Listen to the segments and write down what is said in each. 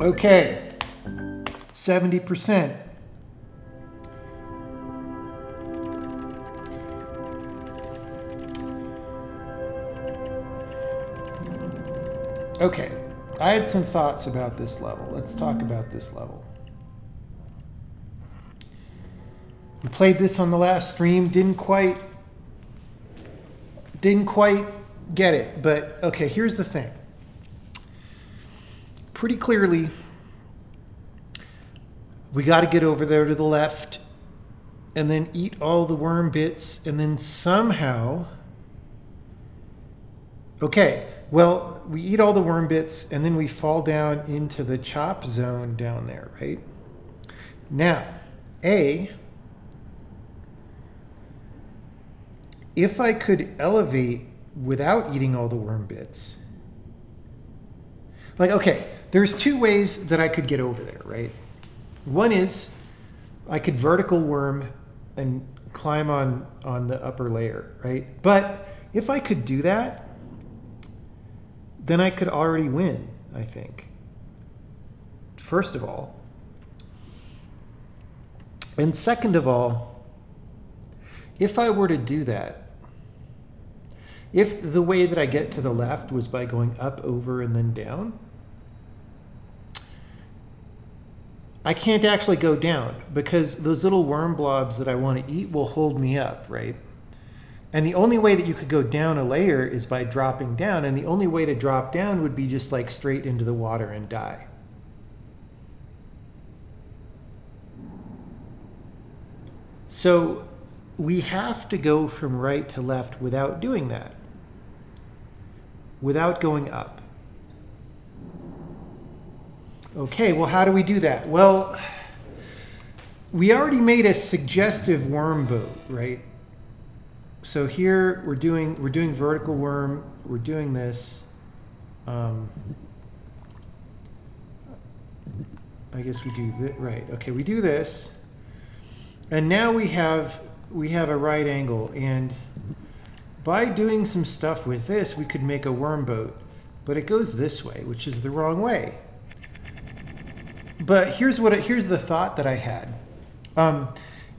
Okay, 70%. Okay, I had some thoughts about this level. Let's talk about this level. We played this on the last stream, didn't quite get it, but okay, here's the thing. Pretty clearly, we got to get over there to the left and then eat all the worm bits and then somehow, okay, well, we eat all the worm bits and then we fall down into the chop zone down there, right? Now, if I could elevate without eating all the worm bits, like, okay, there's two ways that I could get over there, right? One is I could vertical worm and climb on the upper layer, right? But if I could do that, then I could already win, I think. First of all. And second of all, if I were to do that, if the way that I get to the left was by going up, over, and then down, I can't actually go down because those little worm blobs that I want to eat will hold me up, right? And the only way that you could go down a layer is by dropping down, and the only way to drop down would be just like straight into the water and die. So we have to go from right to left without doing that, without going up. Okay, well, how do we do that? Well, we already made a suggestive worm boat, right? So here we're doing vertical worm. We're doing this. I guess we do this, right? Okay, we do this, and now we have a right angle, and by doing some stuff with this, we could make a worm boat, but it goes this way, which is the wrong way. But here's the thought that I had.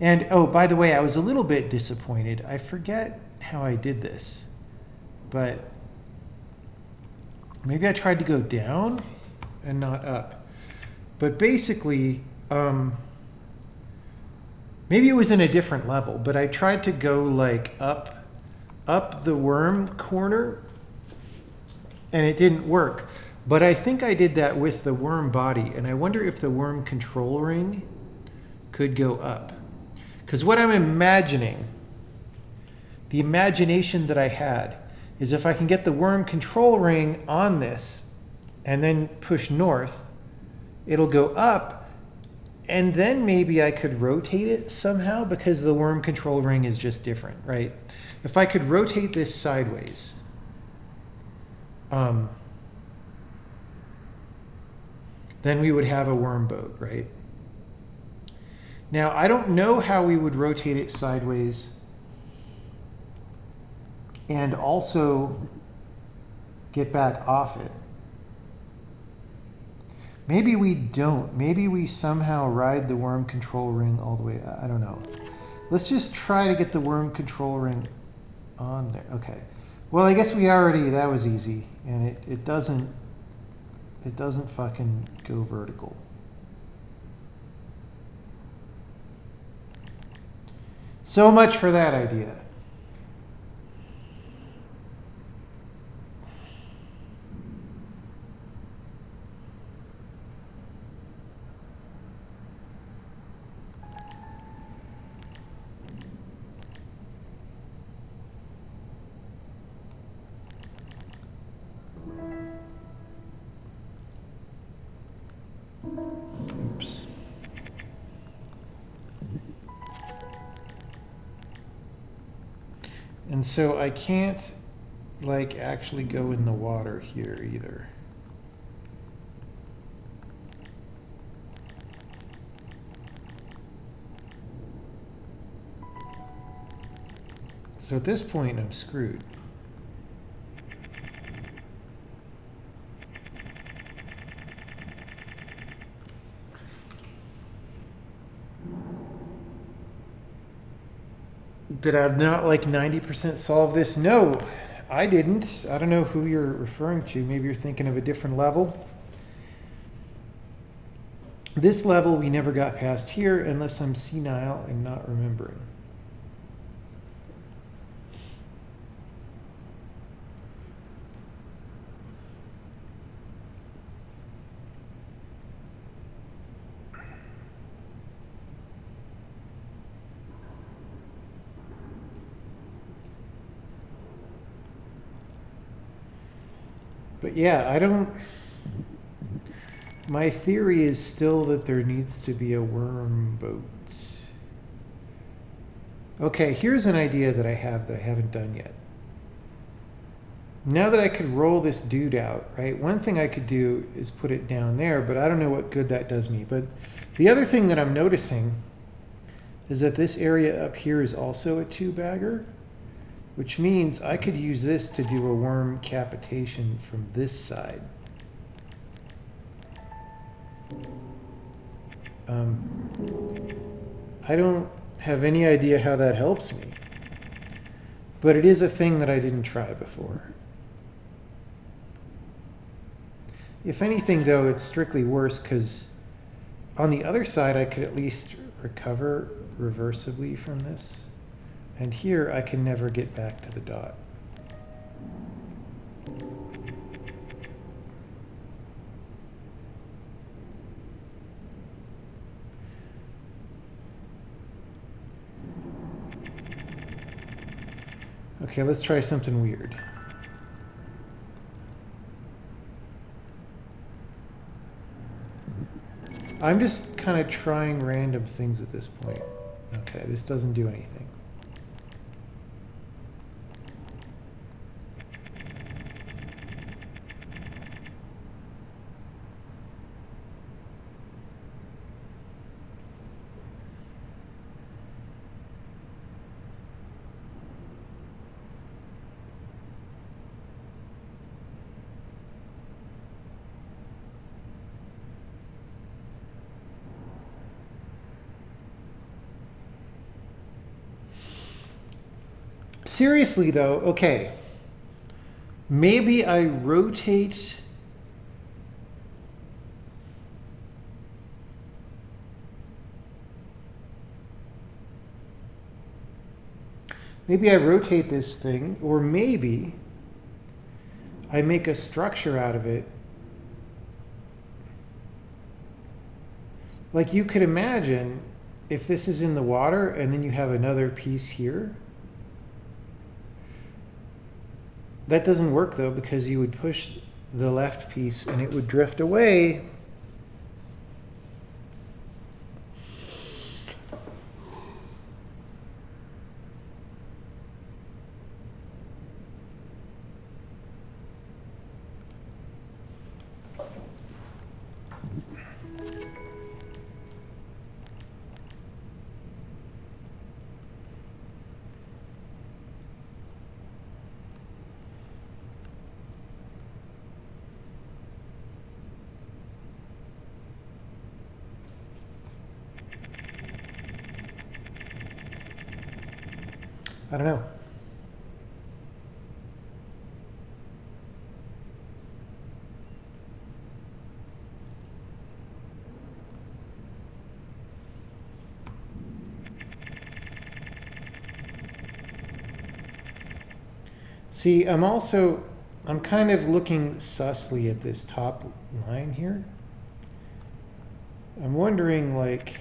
And oh, by the way, I was a little bit disappointed. I forget how I did this, but maybe I tried to go down and not up. But basically, maybe it was in a different level, but I tried to go like up the worm corner, and it didn't work. But I think I did that with the worm body, and I wonder if the worm control ring could go up. Because what I'm imagining, the imagination that I had, is if I can get the worm control ring on this and then push north, it'll go up, and then maybe I could rotate it somehow because the worm control ring is just different, right? If I could rotate this sideways, then we would have a worm boat, right? Now, I don't know how we would rotate it sideways and also get back off it. Maybe we don't. Maybe we somehow ride the worm control ring all the way. I don't know. Let's just try to get the worm control ring on there. Okay. Well, I guess that was easy, and it doesn't fucking go vertical. So much for that idea. And so I can't like actually go in the water here either. So at this point I'm screwed. Did I not like 90% solve this? No, I didn't. I don't know who you're referring to. Maybe you're thinking of a different level. This level we never got past here unless I'm senile and not remembering. But yeah, I don't... My theory is still that there needs to be a worm boat. Okay, here's an idea that I haven't done yet. Now that I could roll this dude out, right? One thing I could do is put it down there, but I don't know what good that does me. But the other thing that I'm noticing is that this area up here is also a 2-bagger, which means I could use this to do a worm capitation from this side. I don't have any idea how that helps me, but it is a thing that I didn't try before. If anything, though, it's strictly worse because on the other side I could at least recover reversibly from this, and here I can never get back to the dot. Okay, let's try something weird. I'm just kind of trying random things at this point. Okay, this doesn't do anything. Seriously though, okay. Maybe I rotate. Maybe I rotate this thing, or maybe I make a structure out of it. Like you could imagine if this is in the water and then you have another piece here. That doesn't work though, because you would push the left piece and it would drift away. I don't know. See, I'm kind of looking sussly at this top line here. I'm wondering, like,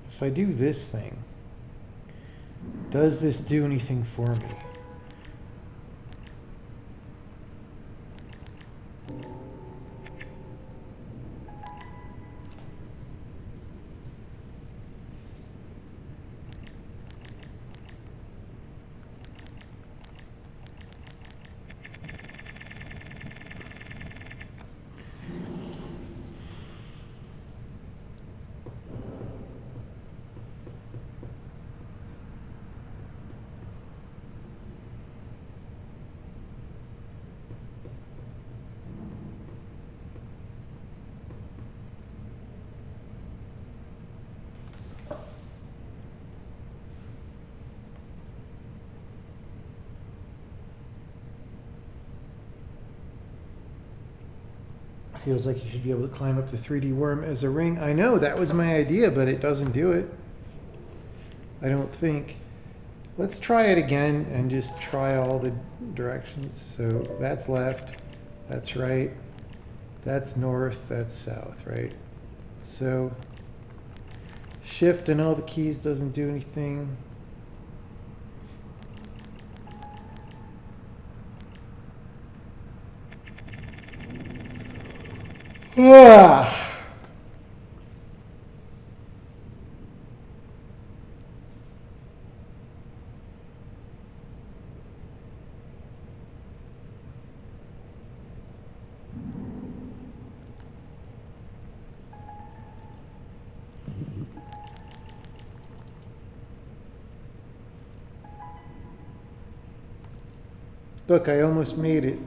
if I do this thing, does this do anything for me? Feels like you should be able to climb up the 3D worm as a ring. I know, that was my idea, but it doesn't do it. I don't think. Let's try it again and just try all the directions. So that's left, that's right, that's north, that's south, right? So shift and all the keys doesn't do anything. Ah. Look, I almost made it.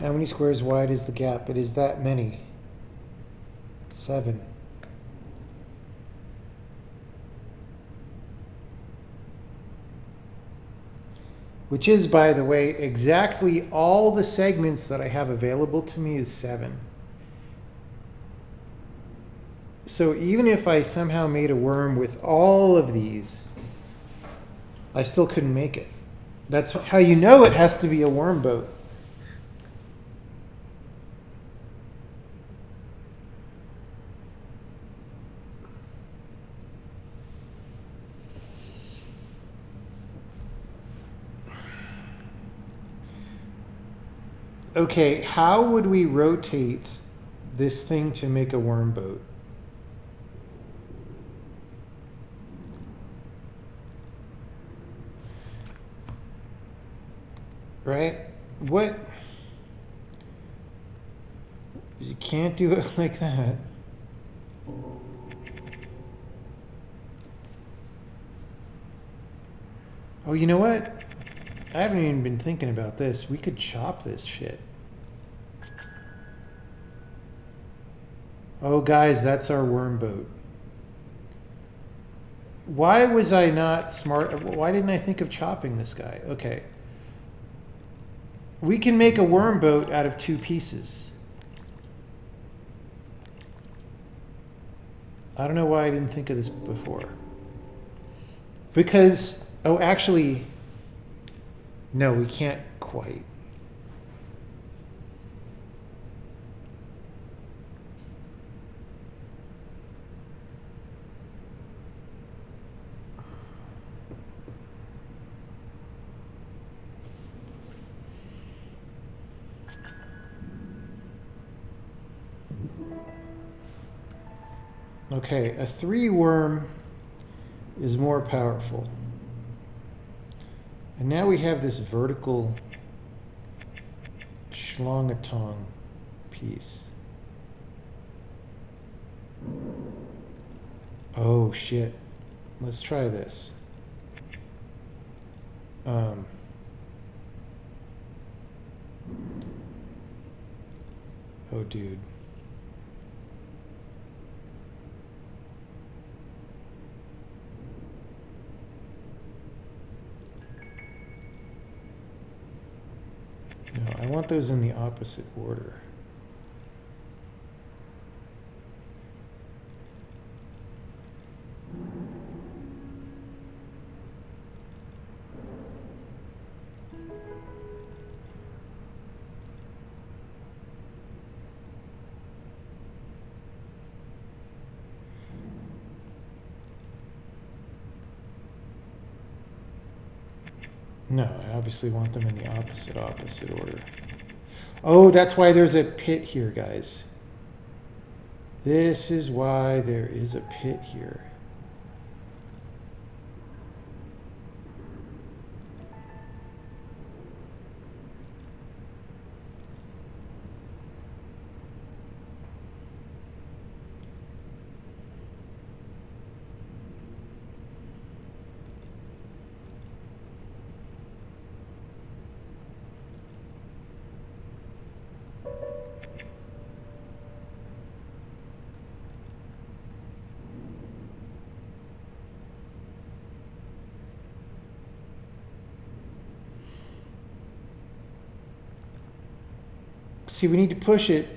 How many squares wide is the gap? It is that many. 7. Which is, by the way, exactly all the segments that I have available to me is 7. So even if I somehow made a worm with all of these, I still couldn't make it. That's how you know it has to be a worm boat. Okay, how would we rotate this thing to make a worm boat? Right? What? You can't do it like that. Oh, you know what? I haven't even been thinking about this. We could chop this shit. Oh, guys, that's our worm boat. Why was I not smart? Why didn't I think of chopping this guy? Okay. We can make a worm boat out of 2 pieces. I don't know why I didn't think of this before. Because, oh, actually, no, we can't quite. Okay, a 3 worm is more powerful. And now we have this vertical schlongatong piece. Oh shit. Let's try this. Oh dude. No, I want those in the opposite order. No, I obviously want them in the opposite order. Oh, that's why there's a pit here, guys. This is why there is a pit here. See, we need to push it.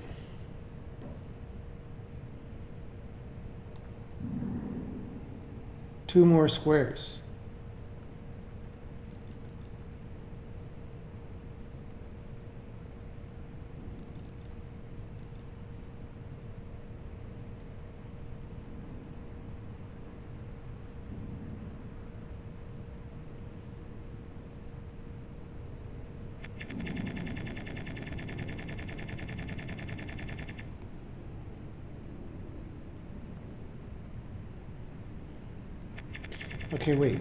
Two more squares. Okay, wait.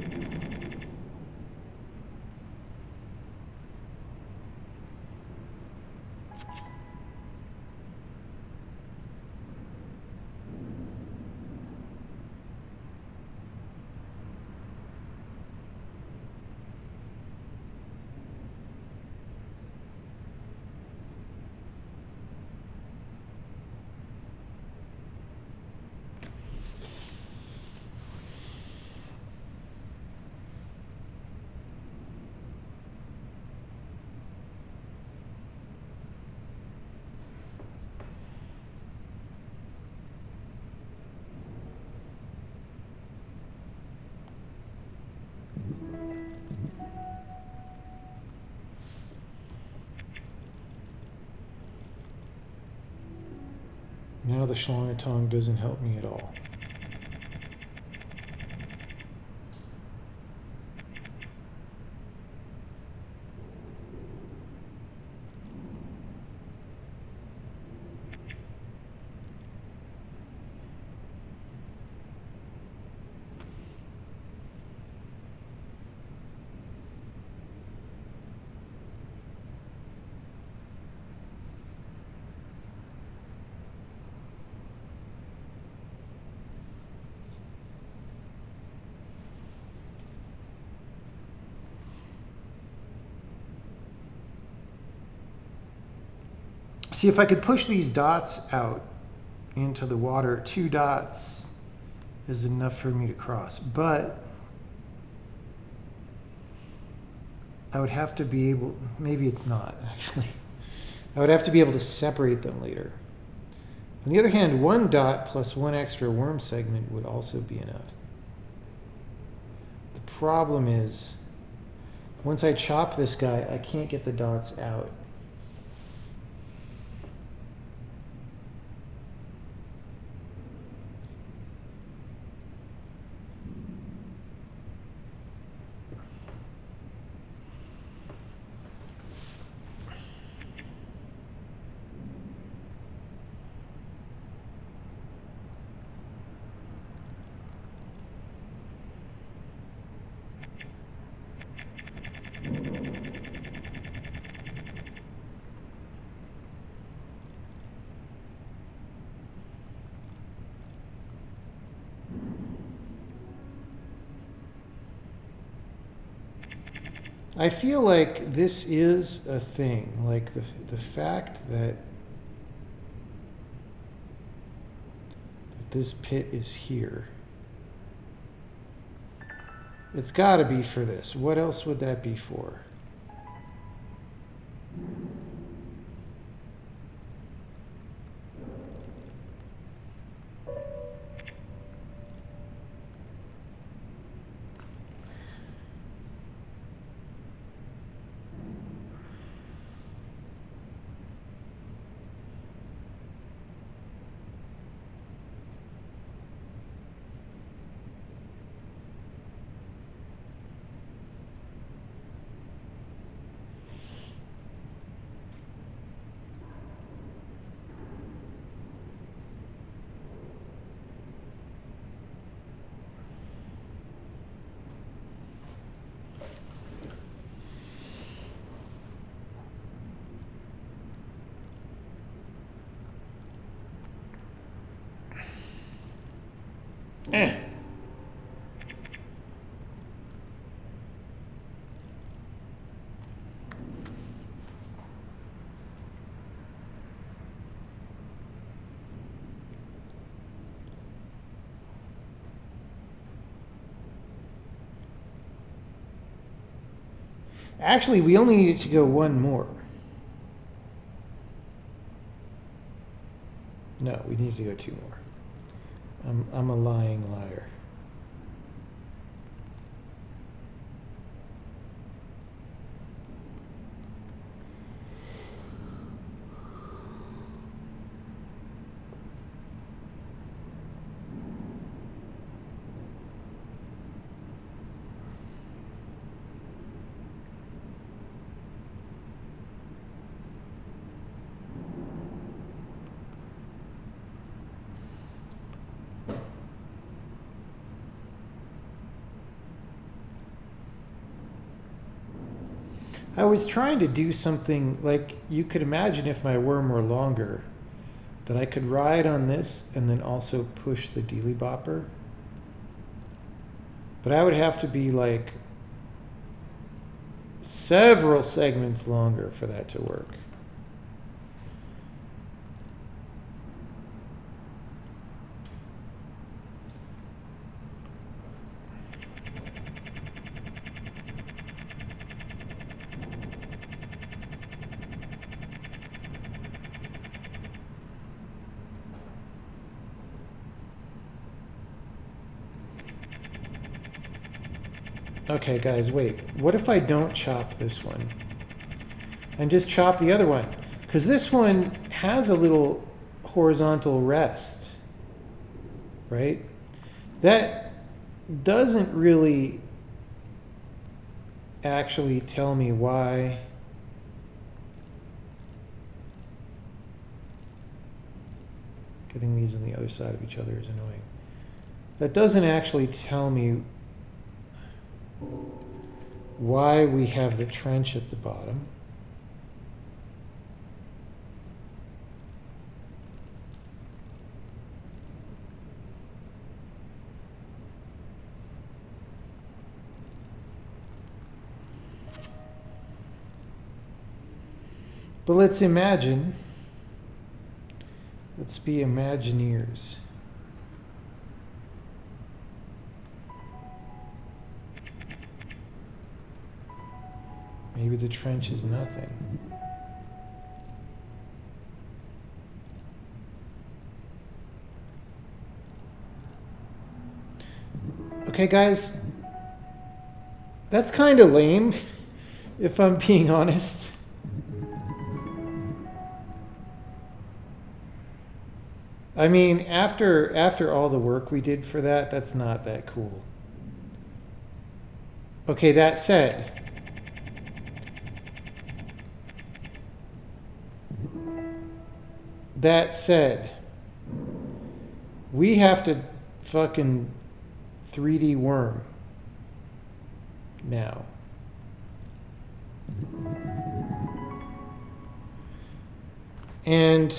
Now the Schlongetong doesn't help me at all. See, if I could push these dots out into the water, 2 dots is enough for me to cross. But I would have to be able, maybe it's not actually. I would have to be able to separate them later. On the other hand, 1 dot plus 1 extra worm segment would also be enough. The problem is, once I chop this guy, I can't get the dots out. I feel like this is a thing, like the fact that this pit is here. It's got to be for this. What else would that be for? Eh. Actually, we only need it to go 1 more. No, we need to go 2 more. I'm a lying liar. I was trying to do something like you could imagine if my worm were longer, that I could ride on this and then also push the dealy bopper. But I would have to be like several segments longer for that to work. Okay, guys, wait. What if I don't chop this one and just chop the other one? Because this one has a little horizontal rest, right? That doesn't really actually tell me why. Getting these on the other side of each other is annoying. That doesn't actually tell me why we have the trench at the bottom. But let's imagine, let's be Imagineers. Maybe the trench is nothing. Okay, guys, that's kind of lame, if I'm being honest. I mean, after all the work we did for that, that's not that cool. Okay, that said, we have to fucking 3D worm now. And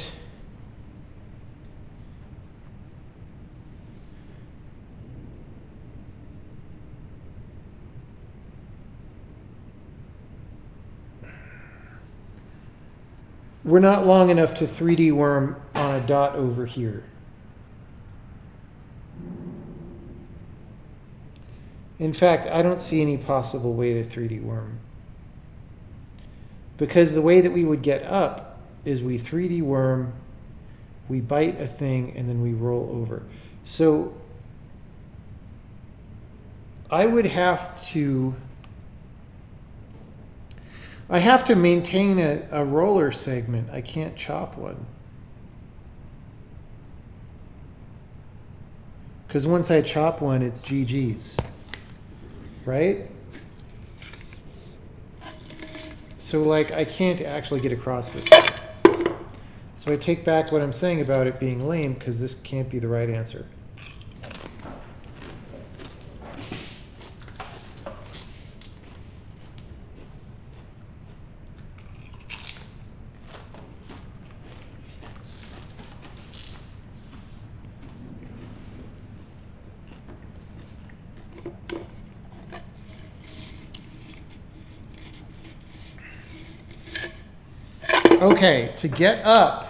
we're not long enough to 3D worm on a dot over here. In fact, I don't see any possible way to 3D worm. Because the way that we would get up is we 3D worm, we bite a thing, and then we roll over. So I would have to maintain a roller segment. I can't chop one. Because once I chop one, it's GG's. Right? So like I can't actually get across this way. So I take back what I'm saying about it being lame, because this can't be the right answer. Okay, to get up,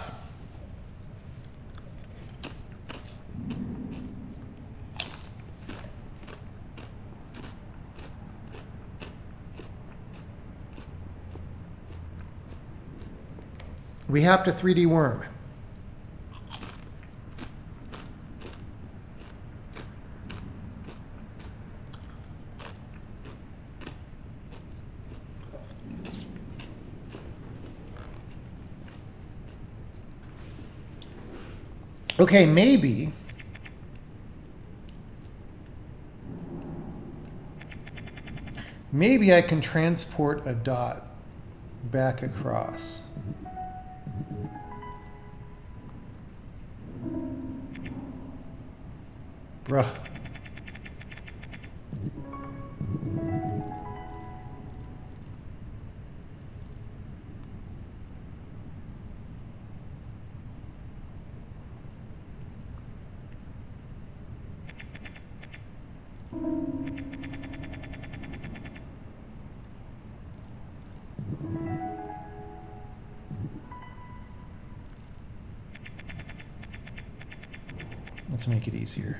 we have to 3D worm. Okay, maybe I can transport a dot back across. Bruh. Let's make it easier.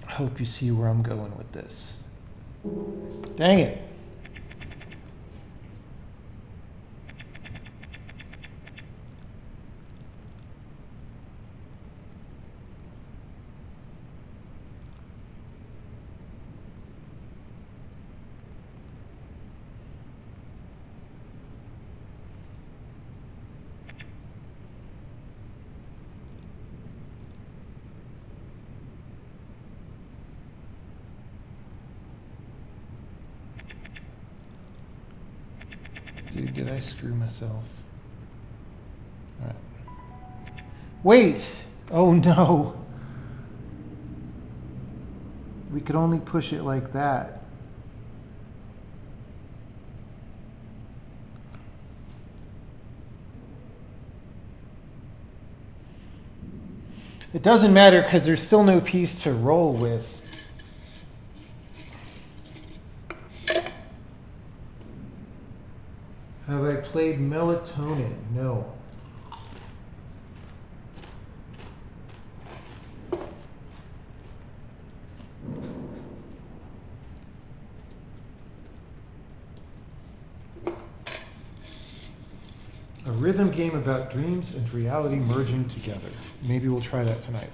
Hope you see where I'm going with this. Dang it. Dude, did I screw myself? All right. Wait! Oh no! We could only push it like that. It doesn't matter because there's still no piece to roll with. Have I played Melatonin? No. A rhythm game about dreams and reality merging together. Maybe we'll try that tonight.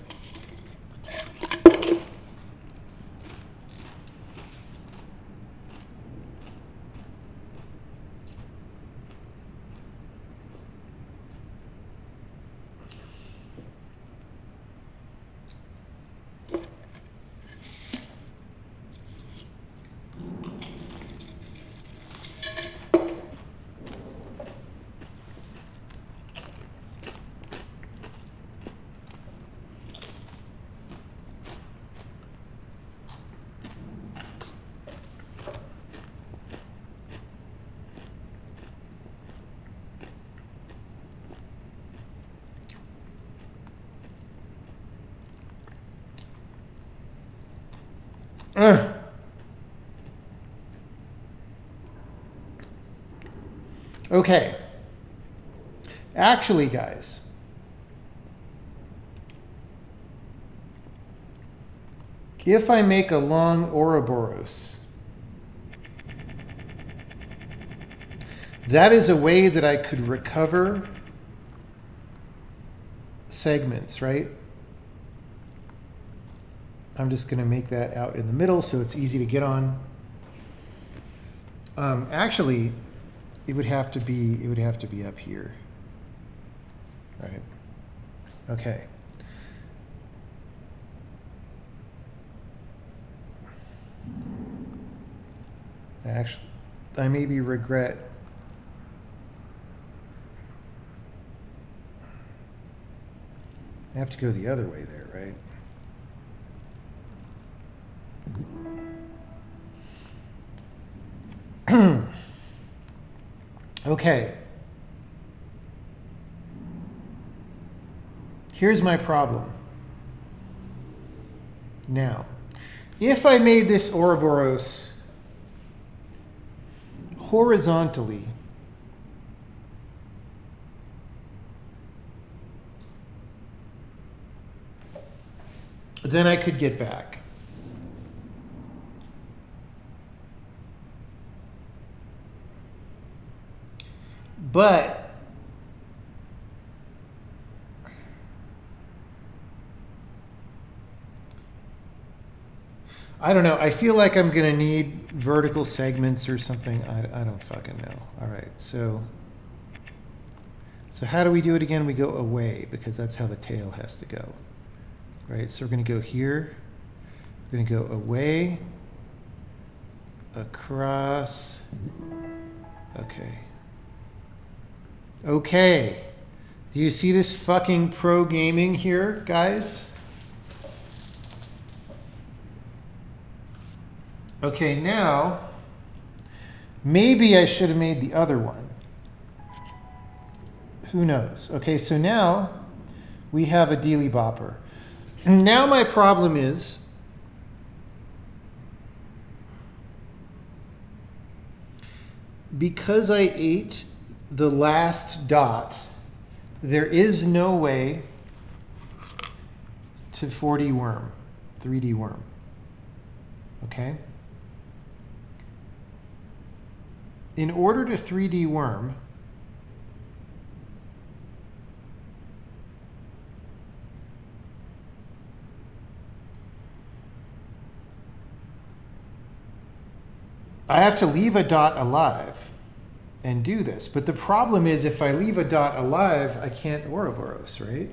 Okay. Actually, guys, if I make a long Ouroboros, that is a way that I could recover segments, right? I'm just going to make that out in the middle so it's easy to get on. Actually, it would have to be up here. Right. Okay. Actually, I maybe regret I have to go the other way there, right? Okay. Here's my problem. Now, if I made this Ouroboros horizontally, then I could get back. But I don't know. I feel like I'm going to need vertical segments or something. I don't fucking know. All right. So how do we do it again? We go away because that's how the tail has to go. Right? So we're going to go here. We're going to go away, across. Okay. Okay. Do you see this fucking pro gaming here, guys? Okay, now, maybe I should have made the other one. Who knows? Okay, so now we have a dealy bopper. Now my problem is, because I ate the last dot, there is no way to 4D worm, 3D worm. Okay? In order to 3D worm, I have to leave a dot alive and do this. But the problem is, if I leave a dot alive, I can't Ouroboros, right?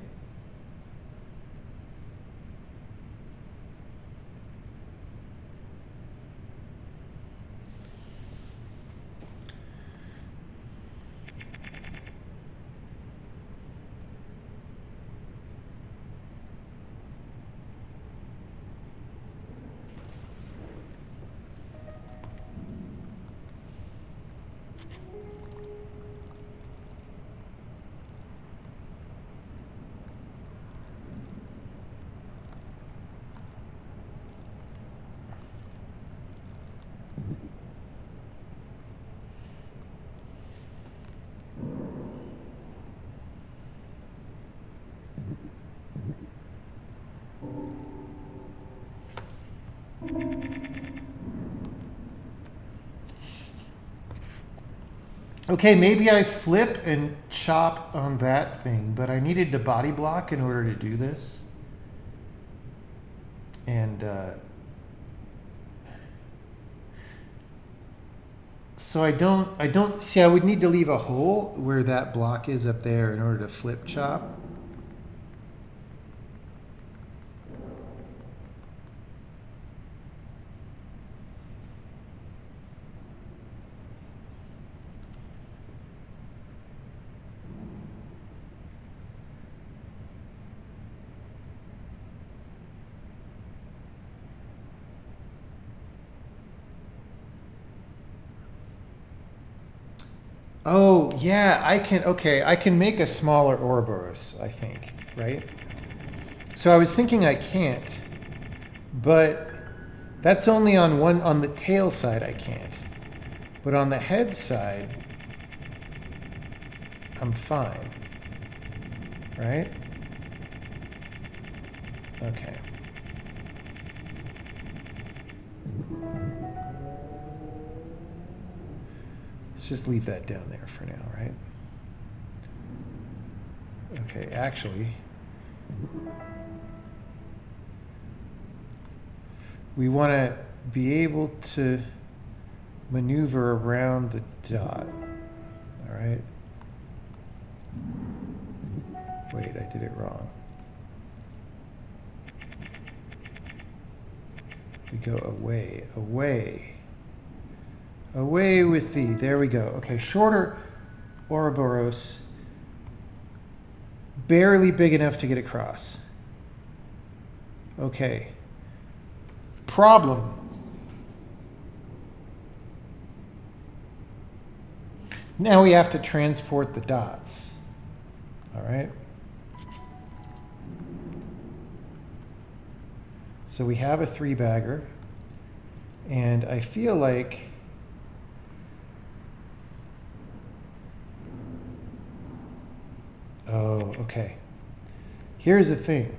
Okay, maybe I flip and chop on that thing, but I needed the body block in order to do this. And so I don't see, I would need to leave a hole where that block is up there in order to flip chop. Oh, yeah, I can make a smaller Ouroboros, I think, right? So I was thinking I can't, but that's only on the tail side I can't. But on the head side, I'm fine, right? Okay. Let's just leave that down there for now, right? Okay, actually, we want to be able to maneuver around the dot, all right? Wait, I did it wrong. We go away, away. Away with thee. There we go. Okay, shorter Ouroboros. Barely big enough to get across. Okay. Problem. Now we have to transport the dots. All right. So we have a 3-bagger. And I feel like oh, okay. Here's the thing.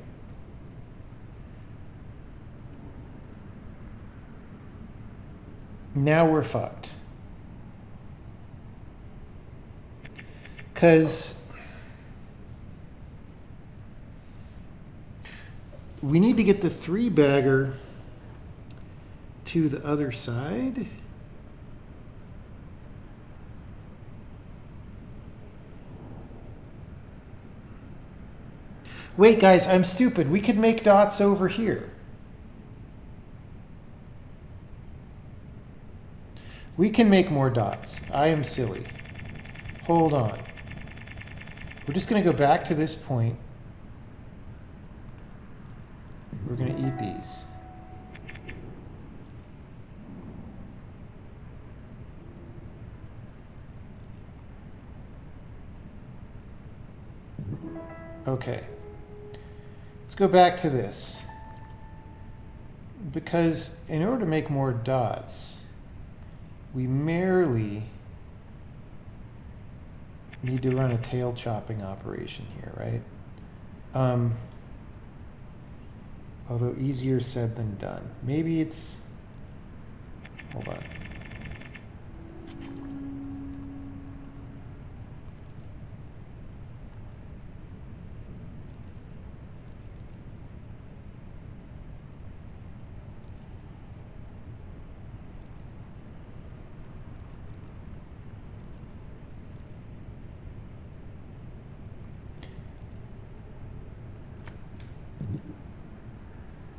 Now we're fucked. Because we need to get the 3-bagger to the other side. Wait, guys, I'm stupid. We could make dots over here. We can make more dots. I am silly. Hold on. We're just going to go back to this point. We're going to eat these. Okay. Let's go back to this. Because in order to make more dots, we merely need to run a tail chopping operation here, right? Although easier said than done. Maybe it's, hold on.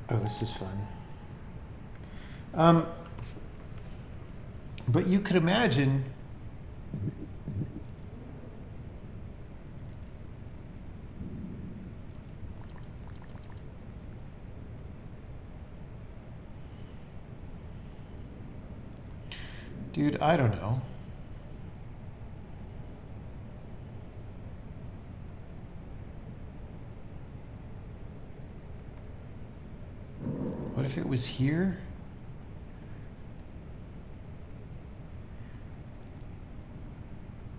Oh, this is fun. But you could imagine dude, I don't know. What if it was here?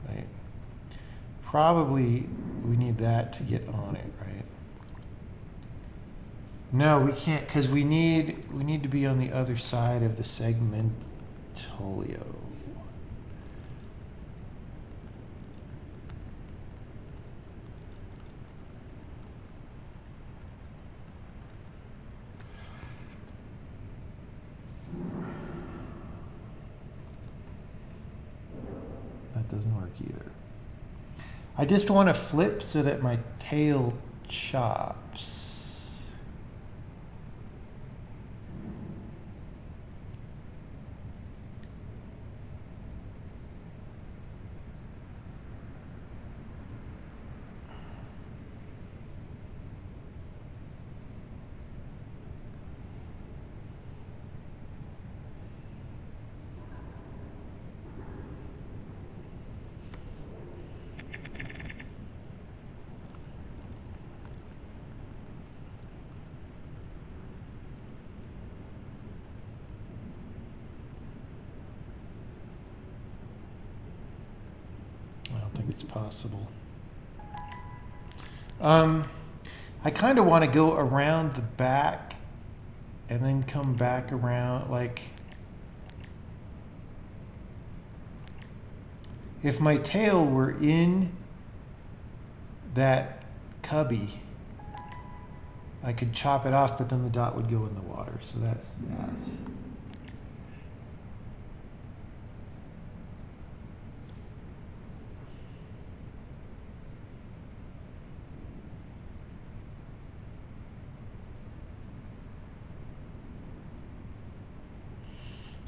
Right. Probably we need that to get on it, right? No, we can't, because we need to be on the other side of the segmentolio. That doesn't work either. I just want to flip so that my tail chops. It's possible. I kind of want to go around the back and then come back around, like, if my tail were in that cubby, I could chop it off, but then the dot would go in the water. So that's that.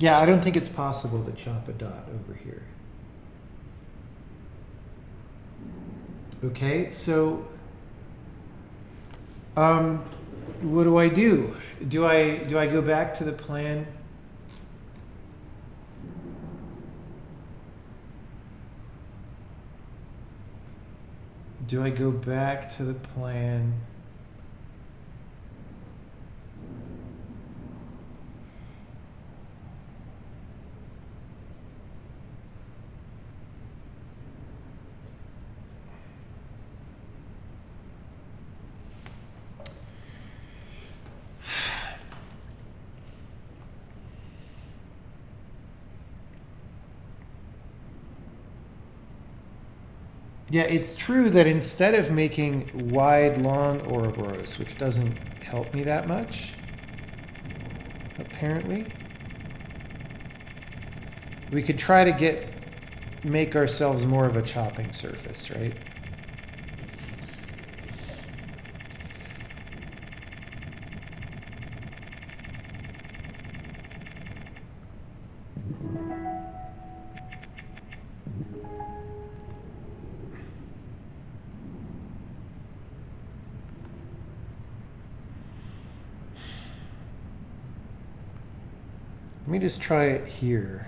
Yeah, I don't think it's possible to chop a dot over here. Okay, so what do I do? Do I go back to the plan? Do I go back to the plan? Yeah, it's true that instead of making wide, long Ouroboros, which doesn't help me that much, apparently, we could try to make ourselves more of a chopping surface, right? Let me just try it here.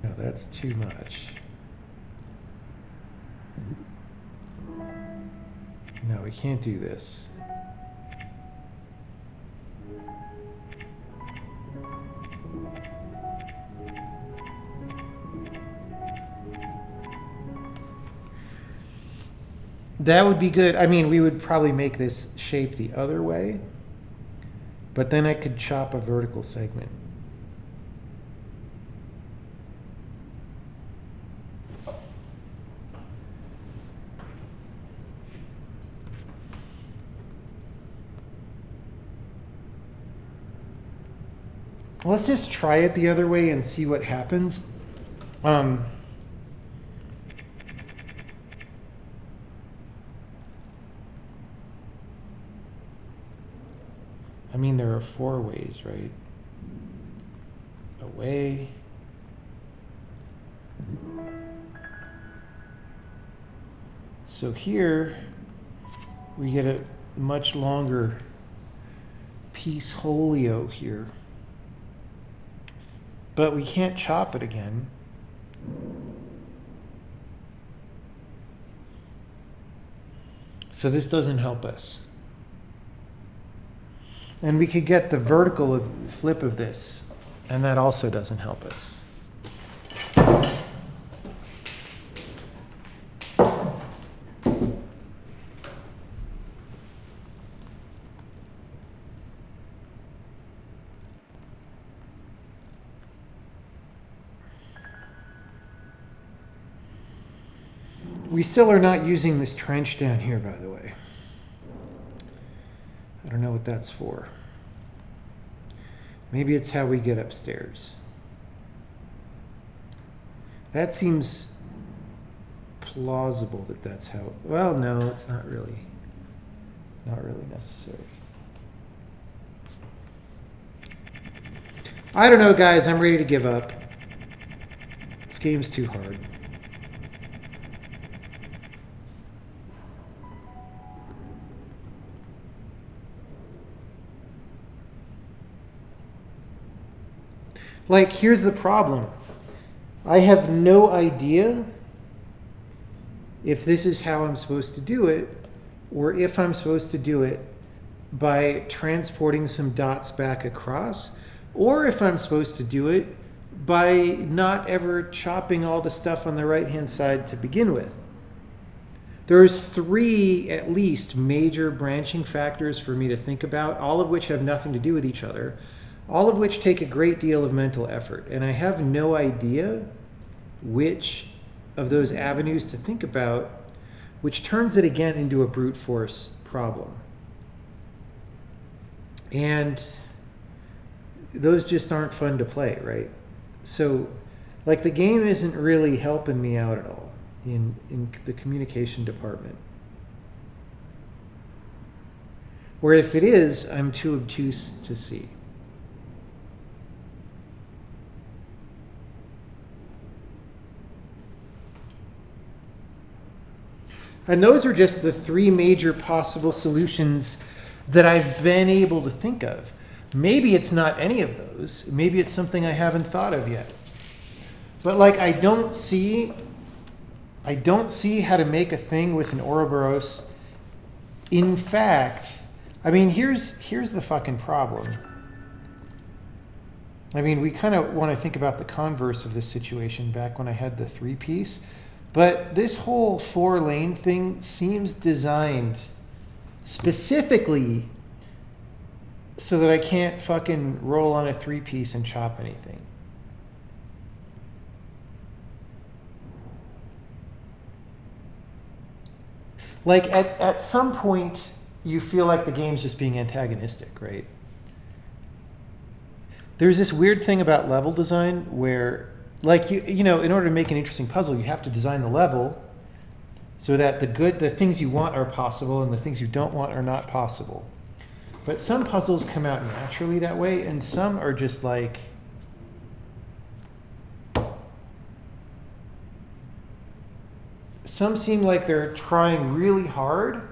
No, that's too much. No, we can't do this. That would be good. I mean, we would probably make this shape the other way, but then I could chop a vertical segment. Let's just try it the other way and see what happens. I mean, there are 4 ways, right? Away. So here we get a much longer piece holio here. But we can't chop it again. So this doesn't help us. And we could get the vertical flip of this, and that also doesn't help us. We still are not using this trench down here, by the way. I don't know what that's for. Maybe it's how we get upstairs. That seems plausible that that's how. Well, no, it's not really necessary. I don't know, guys. I'm ready to give up. This game's too hard. Like, here's the problem. I have no idea if this is how I'm supposed to do it, or if I'm supposed to do it by transporting some dots back across, or if I'm supposed to do it by not ever chopping all the stuff on the right-hand side to begin with. There's 3, at least, major branching factors for me to think about, all of which have nothing to do with each other. All of which take a great deal of mental effort. And I have no idea which of those avenues to think about, which turns it again into a brute force problem. And those just aren't fun to play, right? So, like, the game isn't really helping me out at all in the communication department. Or if it is, I'm too obtuse to see. And those are just the 3 major possible solutions that I've been able to think of. Maybe it's not any of those. Maybe it's something I haven't thought of yet. But like, I don't see how to make a thing with an Ouroboros. In fact, I mean, here's the fucking problem. I mean, we kind of want to think about the converse of this situation back when I had the 3-piece. But this whole 4-lane thing seems designed specifically so that I can't fucking roll on a 3-piece and chop anything. Like at some point, you feel like the game's just being antagonistic, right? There's this weird thing about level design where, like, you know, in order to make an interesting puzzle, you have to design the level so that the things you want are possible and the things you don't want are not possible. But some puzzles come out naturally that way, and some are just like, some seem like they're trying really hard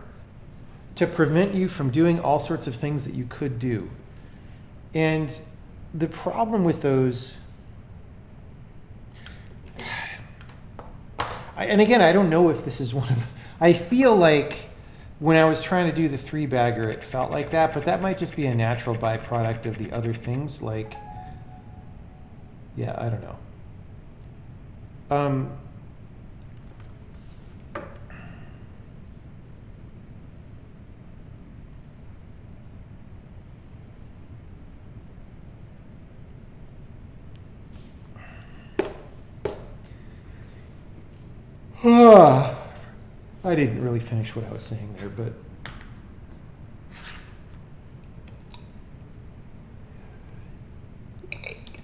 to prevent you from doing all sorts of things that you could do. And the problem with those, and again, I don't know if this is one of, I feel like when I was trying to do the 3-bagger, it felt like that, but that might just be a natural byproduct of the other things, like, yeah, I don't know. I didn't really finish what I was saying there, but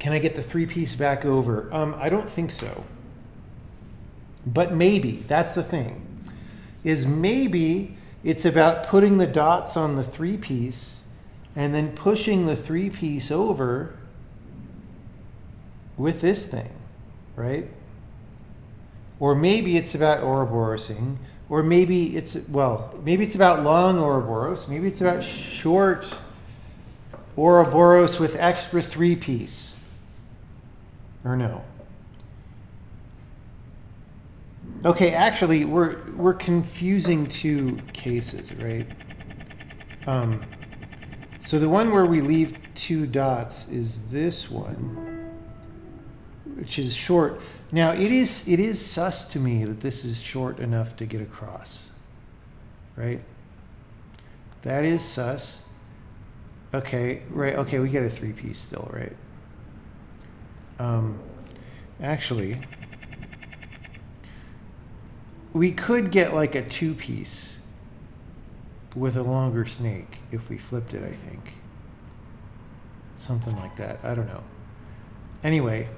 can I get the 3-piece back over? I don't think so. But maybe, that's the thing, is maybe it's about putting the dots on the 3-piece and then pushing the 3-piece over with this thing, right? Or maybe it's about Ouroborosing, or maybe it's, well, maybe it's about long Ouroboros, maybe it's about short Ouroboros with extra 3-piece. Or no. Okay, actually, we're confusing two cases, right? So the one where we leave 2 dots is this one, which is short. Now it is sus to me that this is short enough to get across, right? That is sus. Okay, right. Okay, we get a 3-piece still, right? Actually, we could get like a 2-piece with a longer snake if we flipped it, I think. Something like that. I don't know. Anyway,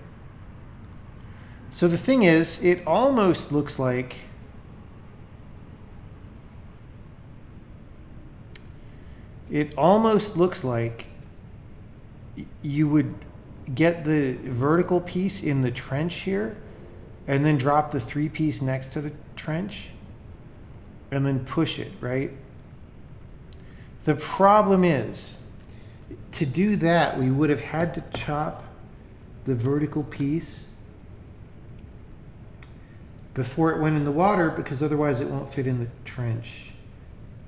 so the thing is, it almost looks like you would get the vertical piece in the trench here and then drop the 3-piece next to the trench and then push it, right? The problem is, to do that, we would have had to chop the vertical piece before it went in the water, because otherwise it won't fit in the trench.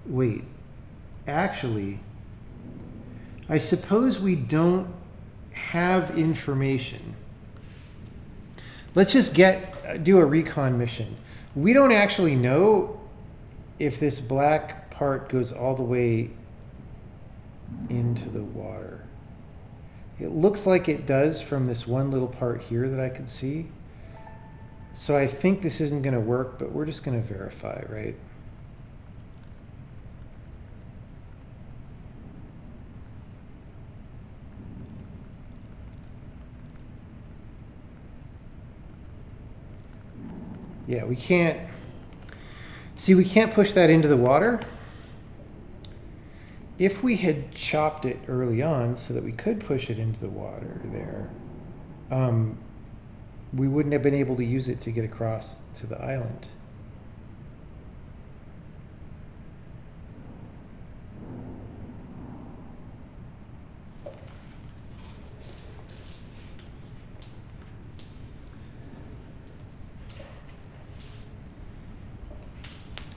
Wait, actually, I suppose we don't have information. Let's just do a recon mission. We don't actually know if this black part goes all the way into the water. It looks like it does from this one little part here that I can see. So I think this isn't going to work, but we're just going to verify, right? Yeah, we can't, see, we can't push that into the water. If we had chopped it early on so that we could push it into the water there, we wouldn't have been able to use it to get across to the island.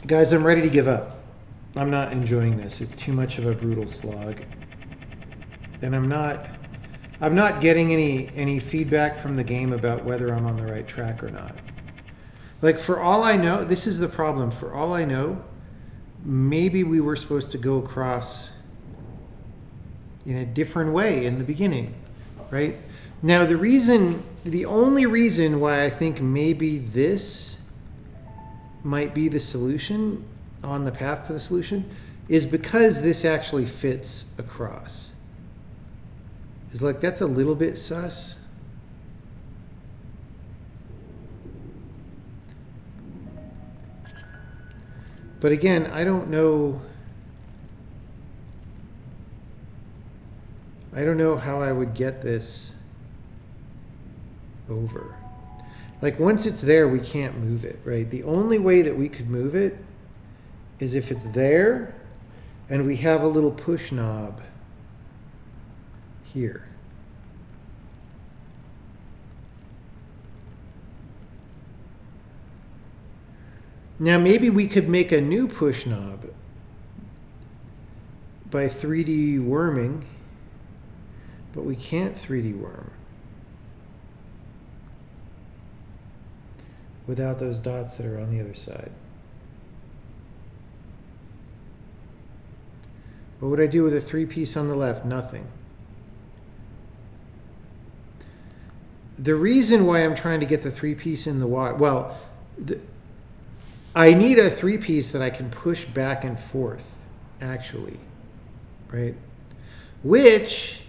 Guys, I'm ready to give up. I'm not enjoying this. It's too much of a brutal slog. And I'm not getting any feedback from the game about whether I'm on the right track or not. Like, for all I know, this is the problem. For all I know, maybe we were supposed to go across in a different way in the beginning, right? Now, the only reason why I think maybe this might be the solution, on the path to the solution is because this actually fits across. It's like, that's a little bit sus. But again, I don't know how I would get this over. Like, once it's there, we can't move it, right? The only way that we could move it is if it's there and we have a little push knob here. Now maybe we could make a new push knob by 3D worming, but we can't 3D worm without those dots that are on the other side. What would I do with a 3-piece on the left? Nothing. The reason why I'm trying to get the 3-piece in the water, well, I need a 3-piece that I can push back and forth, actually, right? Which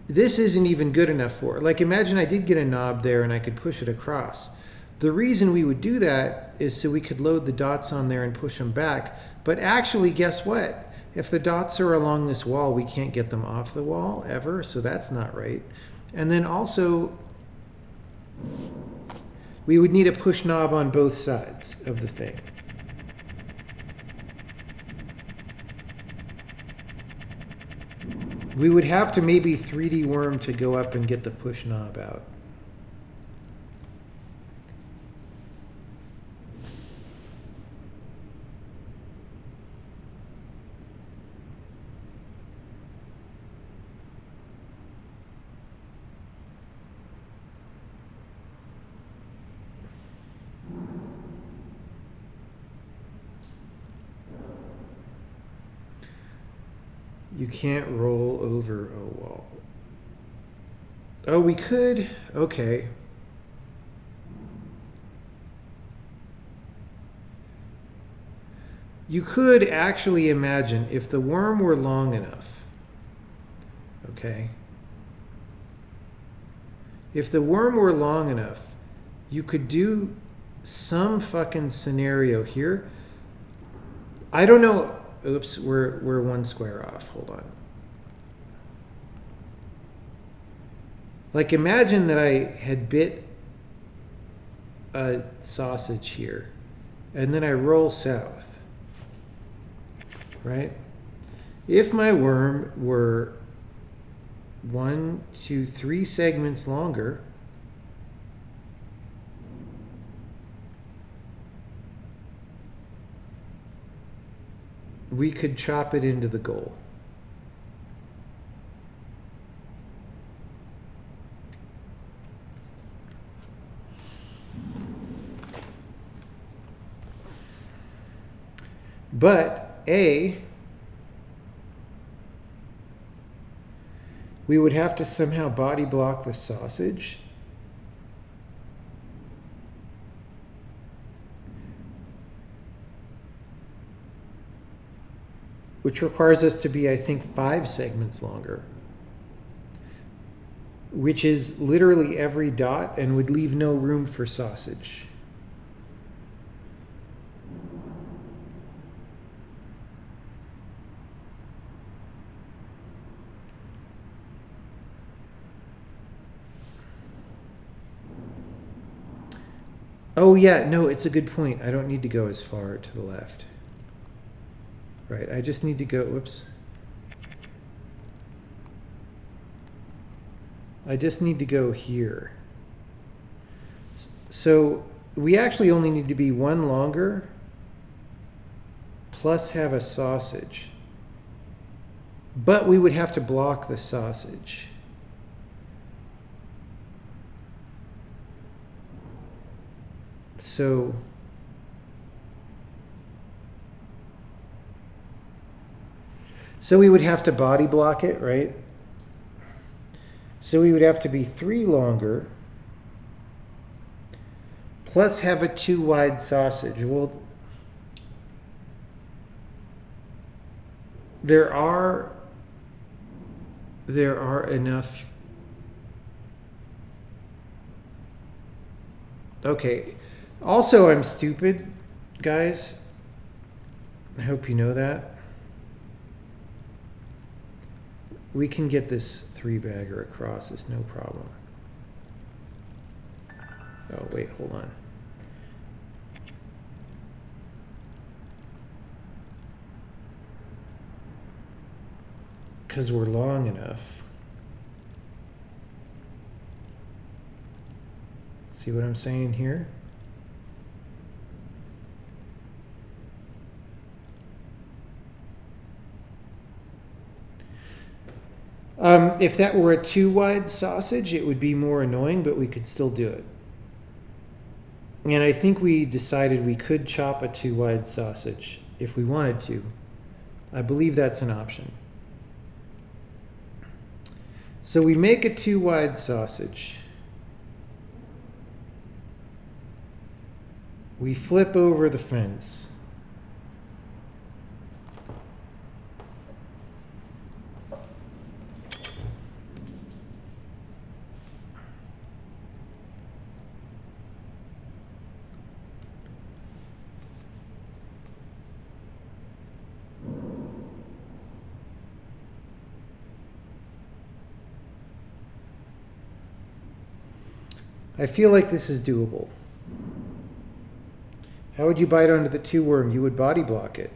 this isn't even good enough for. Like, imagine I did get a knob there and I could push it across. The reason we would do that is so we could load the dots on there and push them back. But actually, guess what? If the dots are along this wall, we can't get them off the wall ever, so that's not right. And then also, we would need a push knob on both sides of the thing. We would have to maybe 3D worm to go up and get the push knob out. You can't roll over a wall. Oh, we could? Okay. You could actually imagine if the worm were long enough, okay? If the worm were long enough, you could do some fucking scenario here. I don't know. Oops, we're 1 square off. Hold on. Like, imagine that I had bit a sausage here, and then I roll south, right? If my worm were 1, 2, 3 segments longer, we could chop it into the goal. But we would have to somehow body block the sausage. Which requires us to be, I think, 5 segments longer. Which is literally every dot and would leave no room for sausage. Oh yeah, no, it's a good point. I don't need to go as far to the left. Right, I just need to go, whoops. I just need to go here. So we actually only need to be 1 longer plus have a sausage. But we would have to block the sausage. So we would have to body block it, right? So we would have to be 3 longer plus have a 2 wide sausage. Well, there are enough. Okay. Also, I'm stupid, guys. I hope you know that. We can get this 3-bagger across. It's no problem. Oh, wait, hold on. Because we're long enough. See what I'm saying here? If that were a 2-wide sausage, it would be more annoying, but we could still do it. And I think we decided we could chop a 2-wide sausage if we wanted to. I believe that's an option. So we make a 2-wide sausage. We flip over the fence. I feel like this is doable. How would you bite onto the 2 worm? You would body block it.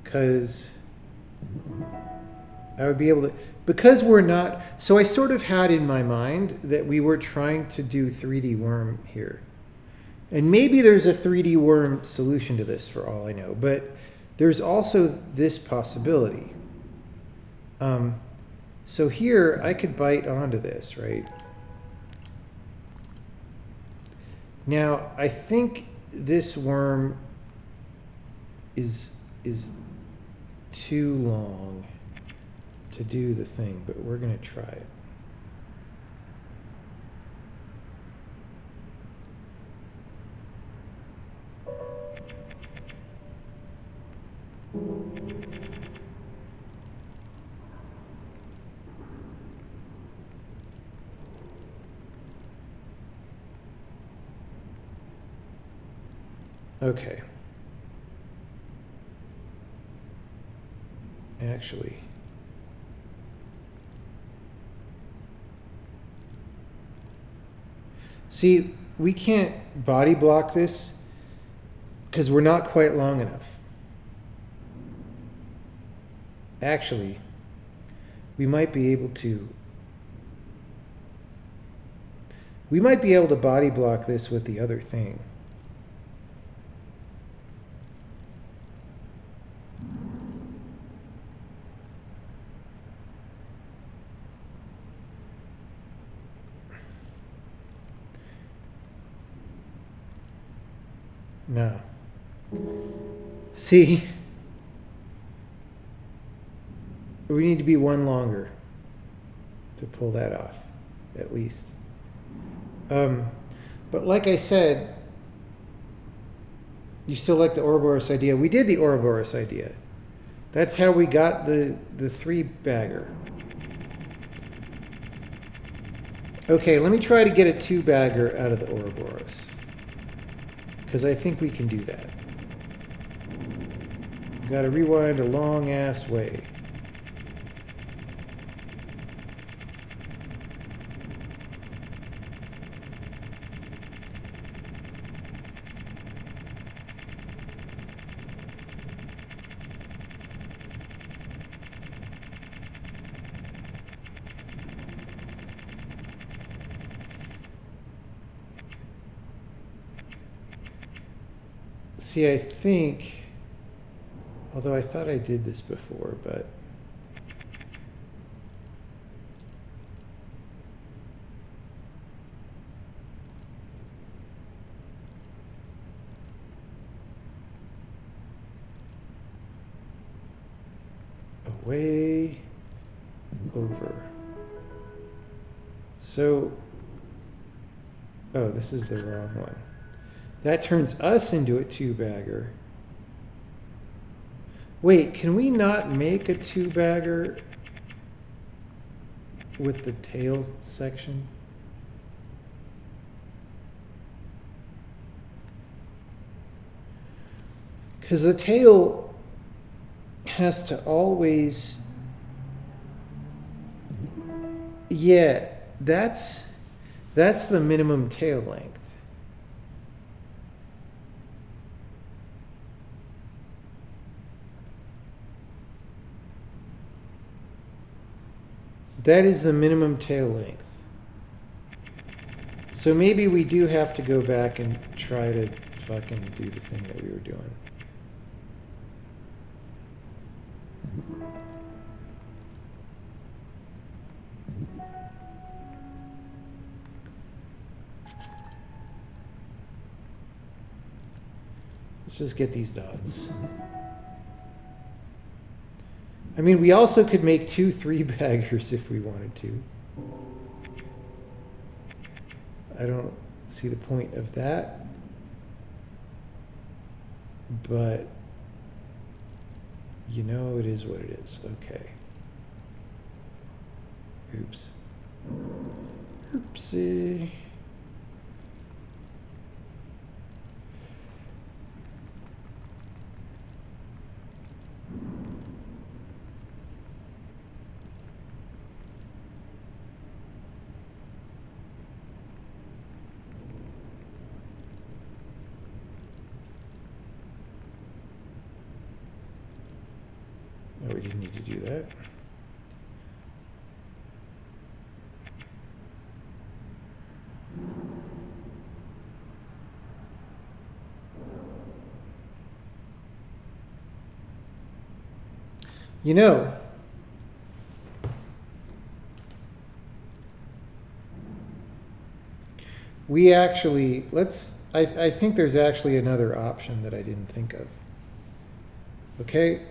Because I would be able to, because we're not, so I sort of had in my mind that we were trying to do 3D worm here. And maybe there's a 3D worm solution to this for all I know, but there's also this possibility. So here I could bite onto this, right? Now, I think this worm is too long to do the thing, but we're going to try it. Okay. Actually, see, we can't body block this because we're not quite long enough. Actually, we might be able to body block this with the other thing. No. See, we need to be 1 longer to pull that off, at least. But like I said, you still like the Ouroboros idea. We did the Ouroboros idea. That's how we got the 3-bagger. Okay, let me try to get a 2-bagger out of the Ouroboros, because I think we can do that. Got to rewind a long ass way. See, I think, although I thought I did this before, but way over. So, oh, this is the wrong one. That turns us into a 2-bagger. Wait, can we not make a two-bagger with the tail section? Because the tail has to always... Yeah, that's the minimum tail length. That is the minimum tail length. So maybe we do have to go back and try to fucking do the thing that we were doing. Let's just get these dots. I mean, we also could make 2 3-baggers if we wanted to. I don't see the point of that. But, you know, it is what it is. Okay. Oops. Oopsie. No, we didn't need to do that. You know, we actually, I think there's actually another option that I didn't think of. Okay?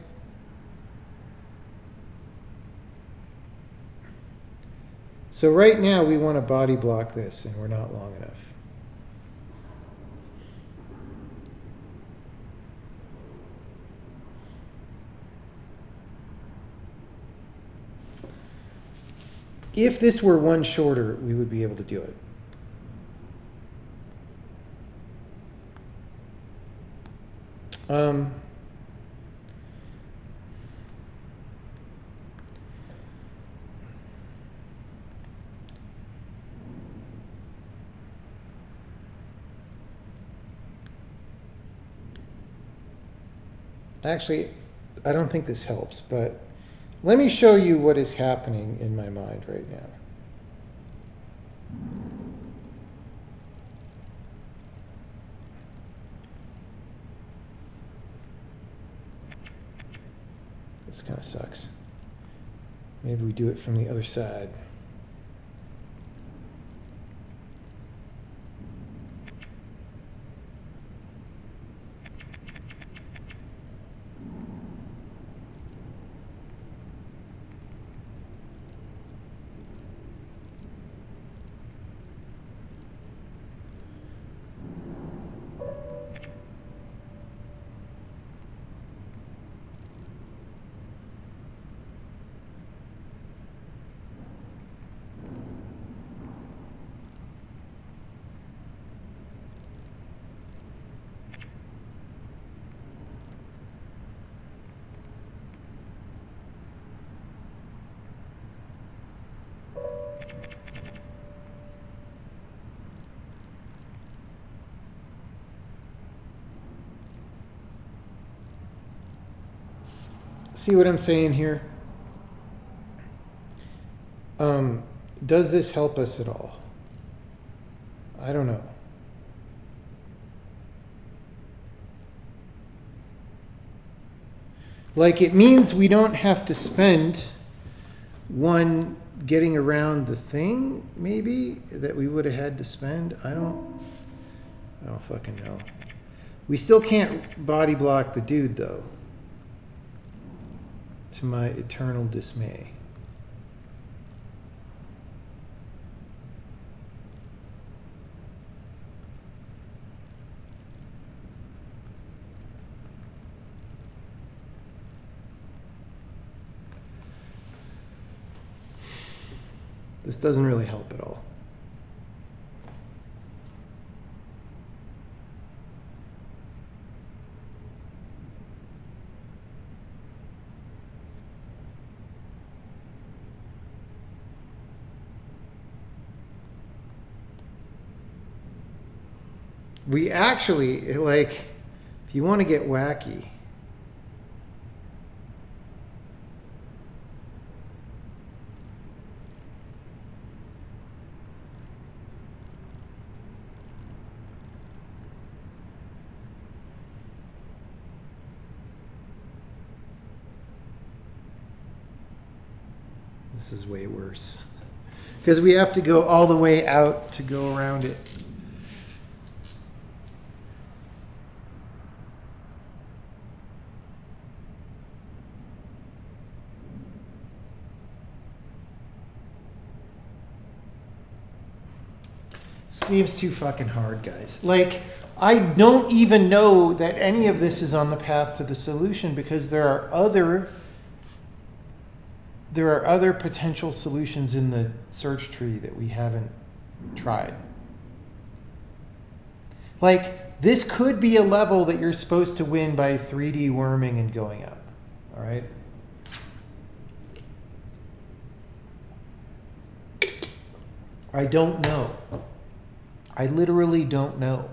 So right now we want to body block this and we're not long enough. If this were one shorter, we would be able to do it. Actually, I don't think this helps, but let me show you what is happening in my mind right now. This kind of sucks. Maybe we do it from the other side. See what I'm saying here? Does this help us at all? I don't know. Like, it means we don't have to spend one getting around the thing, maybe, that we would have had to spend. I don't fucking know. We still can't body block the dude, though. To my eternal dismay. This doesn't really help at all. We actually, like, if you want to get wacky, this is way worse. Because we have to go all the way out to go around it. Seems too fucking hard, guys. Like, I don't even know that any of this is on the path to the solution, because there are other potential solutions in the search tree that we haven't tried. Like, this could be a level that you're supposed to win by 3D worming and going up. All right? I don't know. I literally don't know.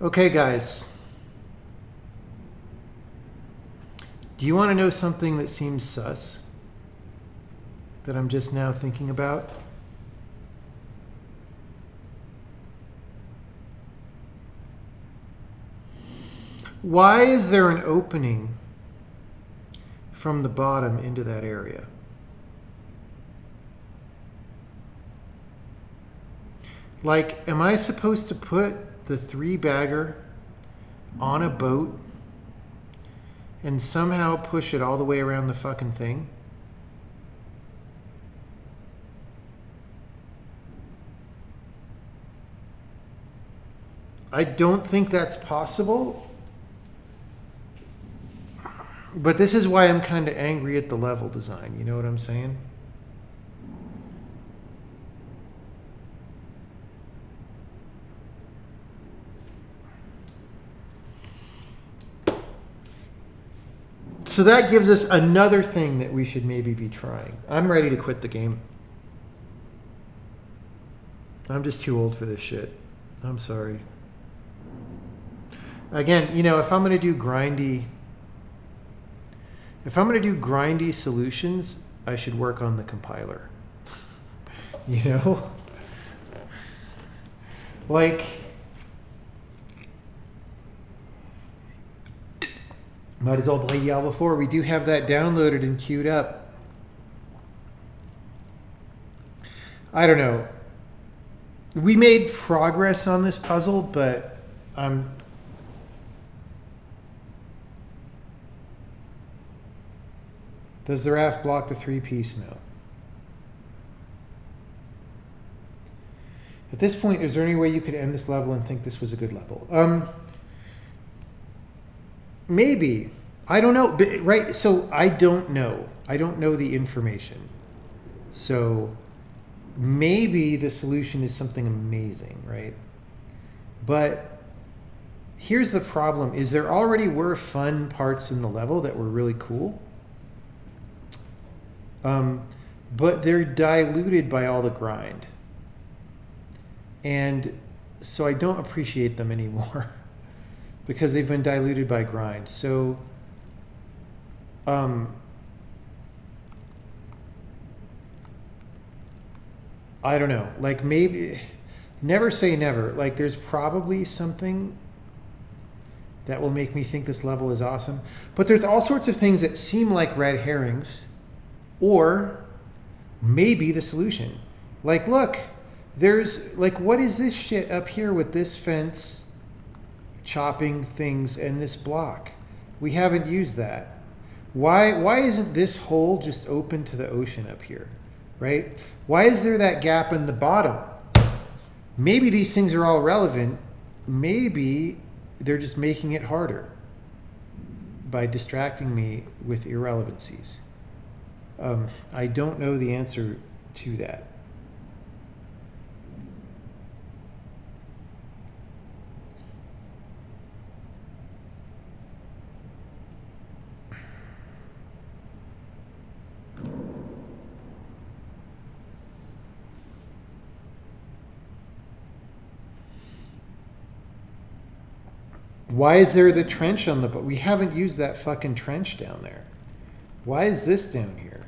Okay, guys. Do you want to know something that seems sus? That I'm just now thinking about? Why is there an opening from the bottom into that area? Like, am I supposed to put the 3-bagger on a boat and somehow push it all the way around the fucking thing? I don't think that's possible. But this is why I'm kind of angry at the level design. You know what I'm saying? So that gives us another thing that we should maybe be trying. I'm ready to quit the game. I'm just too old for this shit. I'm sorry. Again, you know, if I'm going to do grindy solutions, I should work on the compiler. You know? Like, might as well play Diablo 4. We do have that downloaded and queued up. I don't know. We made progress on this puzzle, but does the raft block the 3-piece? No. At this point, is there any way you could end this level and think this was a good level? Maybe. I don't know. But, right? So I don't know. I don't know the information. So maybe the solution is something amazing, right? But here's the problem, is there already were fun parts in the level that were really cool. But they're diluted by all the grind. And so I don't appreciate them anymore because they've been diluted by grind. So I don't know. Like maybe, never say never. Like there's probably something that will make me think this level is awesome. But there's all sorts of things that seem like red herrings, or maybe the solution. Like, look, there's like, what is this shit up here with this fence chopping things and this block? We haven't used that. Why isn't this hole just open to the ocean up here, right? Why is there that gap in the bottom? Maybe these things are all relevant. Maybe they're just making it harder by distracting me with irrelevancies. I don't know the answer to that. Why is there the trench on the boat? We haven't used that fucking trench down there. Why is this down here?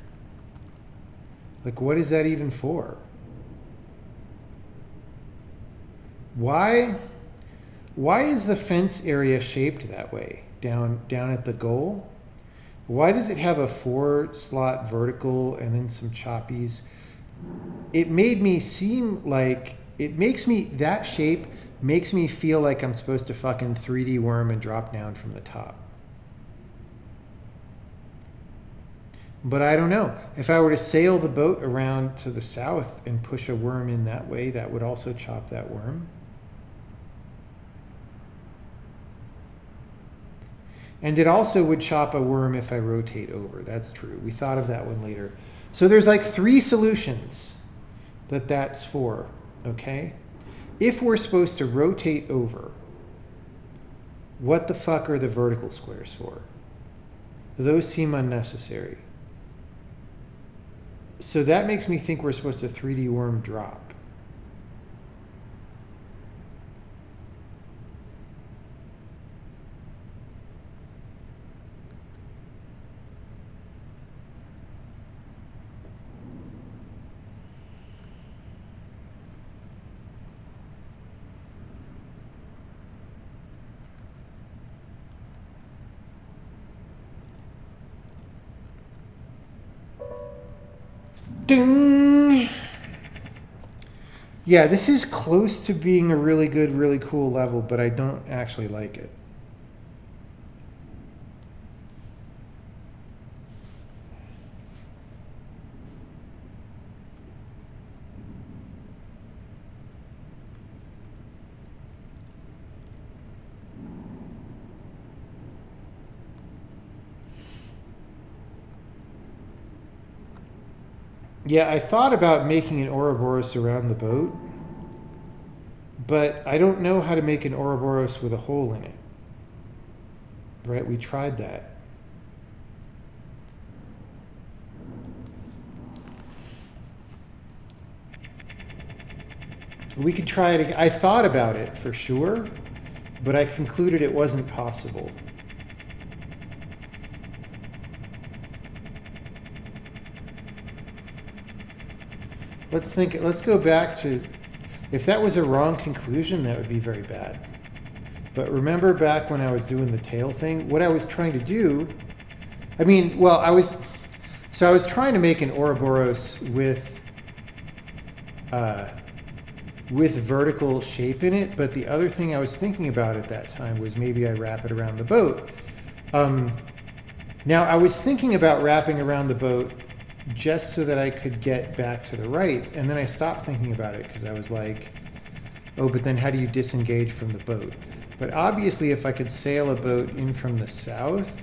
Like, what is that even for? Why is the fence area shaped that way down at the goal? Why does it have a 4-slot vertical and then some choppies? It made me seem like, that shape makes me feel like I'm supposed to fucking 3D worm and drop down from the top. But I don't know. If I were to sail the boat around to the south and push a worm in that way, that would also chop that worm. And it also would chop a worm if I rotate over. That's true. We thought of that one later. So there's like 3 solutions that's for, okay? If we're supposed to rotate over, what the fuck are the vertical squares for? Those seem unnecessary. So that makes me think we're supposed to 3D worm drop. Ding! Yeah, this is close to being a really good, really cool level, but I don't actually like it. Yeah, I thought about making an Ouroboros around the boat, but I don't know how to make an Ouroboros with a hole in it. Right? We tried that. We could try it again. I thought about it for sure, but I concluded it wasn't possible. Let's go back to, if that was a wrong conclusion, that would be very bad. But remember back when I was doing the tail thing, what I was trying to do, I was trying to make an Ouroboros with vertical shape in it, but the other thing I was thinking about at that time was maybe I wrap it around the boat. Now I was thinking about wrapping around the boat just so that I could get back to the right. And then I stopped thinking about it because I was like, oh, but then how do you disengage from the boat? But obviously if I could sail a boat in from the south,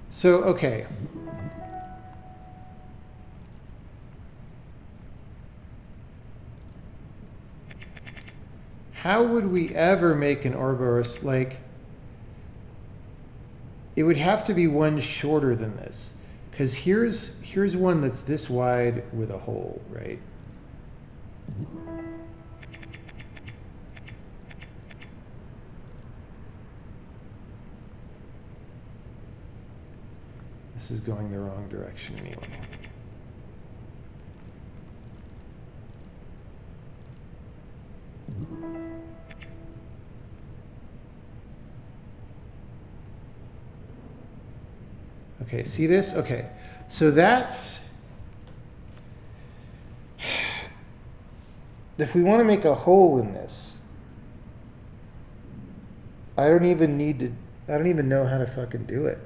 so, okay. How would we ever make an Ouroboros? Like, it would have to be one shorter than this. Because here's one that's this wide with a hole, right? This is going the wrong direction anyway. Okay, see this? Okay, so that's, if we want to make a hole in this, I don't even know how to fucking do it.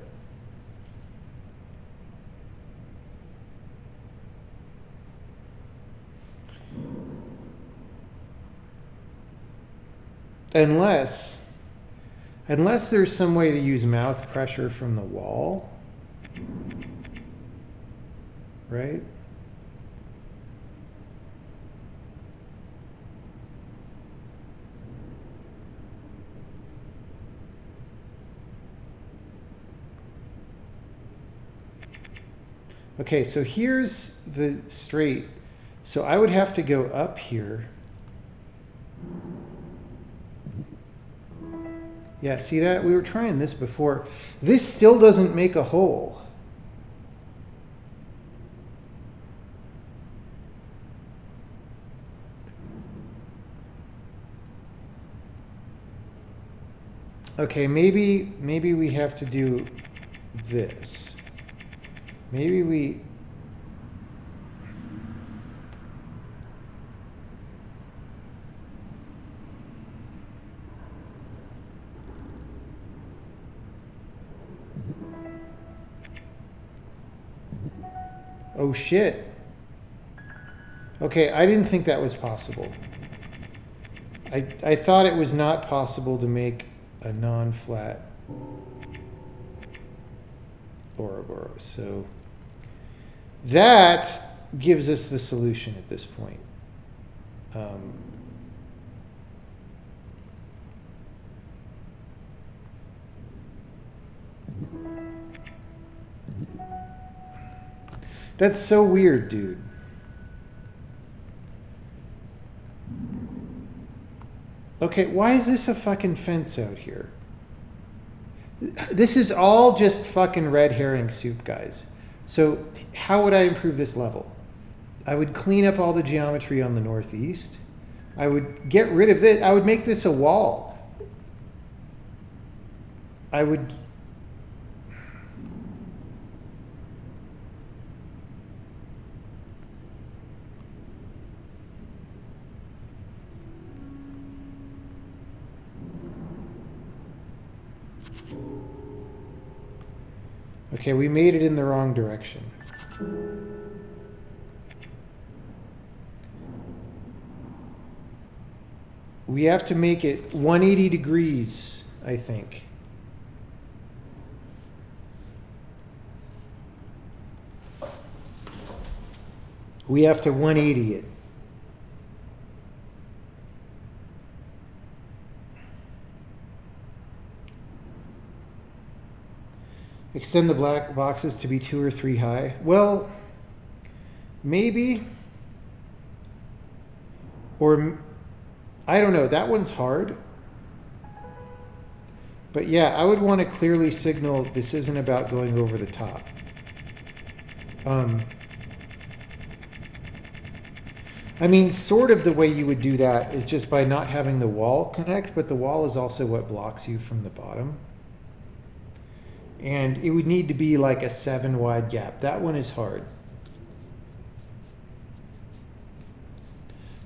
Unless there's some way to use mouth pressure from the wall, right? Okay, so here's the straight. So I would have to go up here. Yeah, see that? We were trying this before. This still doesn't make a hole. Okay, maybe we have to do this. Maybe we... Oh shit. Okay, I didn't think that was possible. I thought it was not possible to make a non-flat Ouroboros. So that gives us the solution at this point. That's so weird, dude. Okay, why is this a fucking fence out here? This is all just fucking red herring soup, guys. So how would I improve this level? I would clean up all the geometry on the northeast. I would get rid of this. I would make this a wall. I would... Okay, we made it in the wrong direction. We have to make it 180 degrees, I think. We have to 180 it. Extend the black boxes to be 2 or 3 high. Well, maybe. Or, I don't know. That one's hard. But yeah, I would want to clearly signal this isn't about going over the top. I mean, sort of the way you would do that is just by not having the wall connect, but the wall is also what blocks you from the bottom. And it would need to be like a 7 wide gap. That one is hard.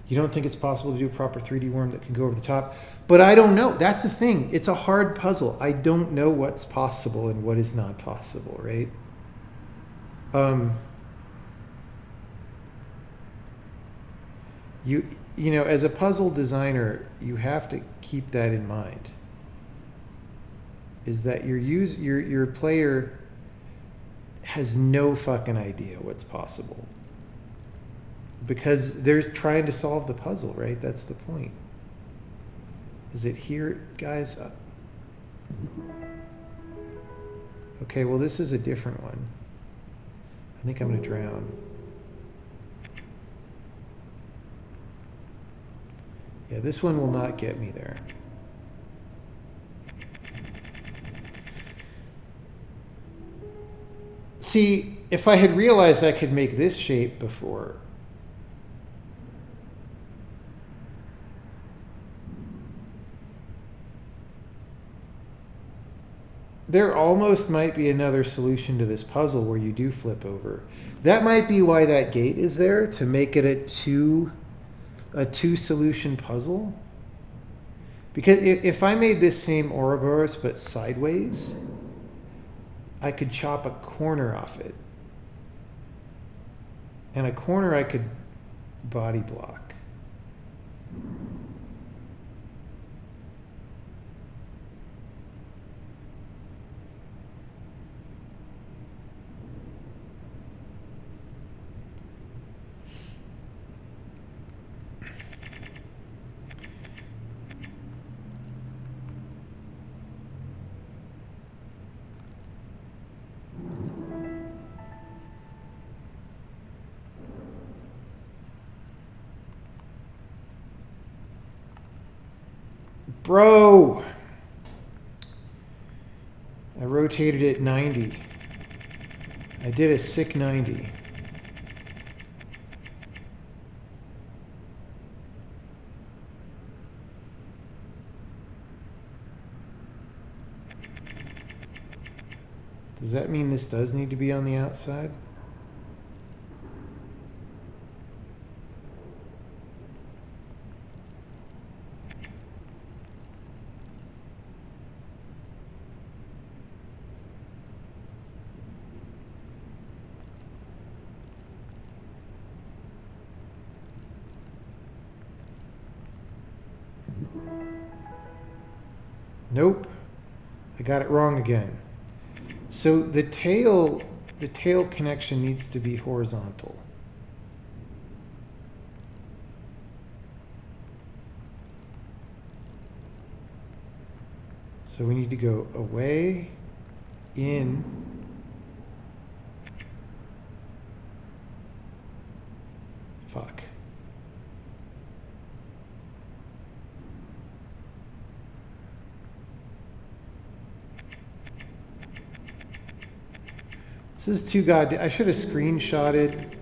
You don't think it's possible to do a proper 3D worm that can go over the top? But I don't know. That's the thing. It's a hard puzzle. I don't know what's possible and what is not possible, right? You know, as a puzzle designer, you have to keep that in mind. Is that your player has no fucking idea what's possible. Because they're trying to solve the puzzle, right? That's the point. Is it here, guys? Okay, well, this is a different one. think I'm going to drown. Yeah, this one will not get me there. See, if I had realized I could make this shape before, there almost might be another solution to this puzzle where you do flip over. That might be why that gate is there, to make it a two solution puzzle. Because if I made this same Ouroboros but sideways, I could chop a corner off it. And a corner I could body block. Bro! I rotated it 90. I did a sick 90. Does that mean this does need to be on the outside? Nope. I got it wrong again. So the tail connection needs to be horizontal. So we need to go away, in, fuck. This is too goddamn. I should have screenshotted.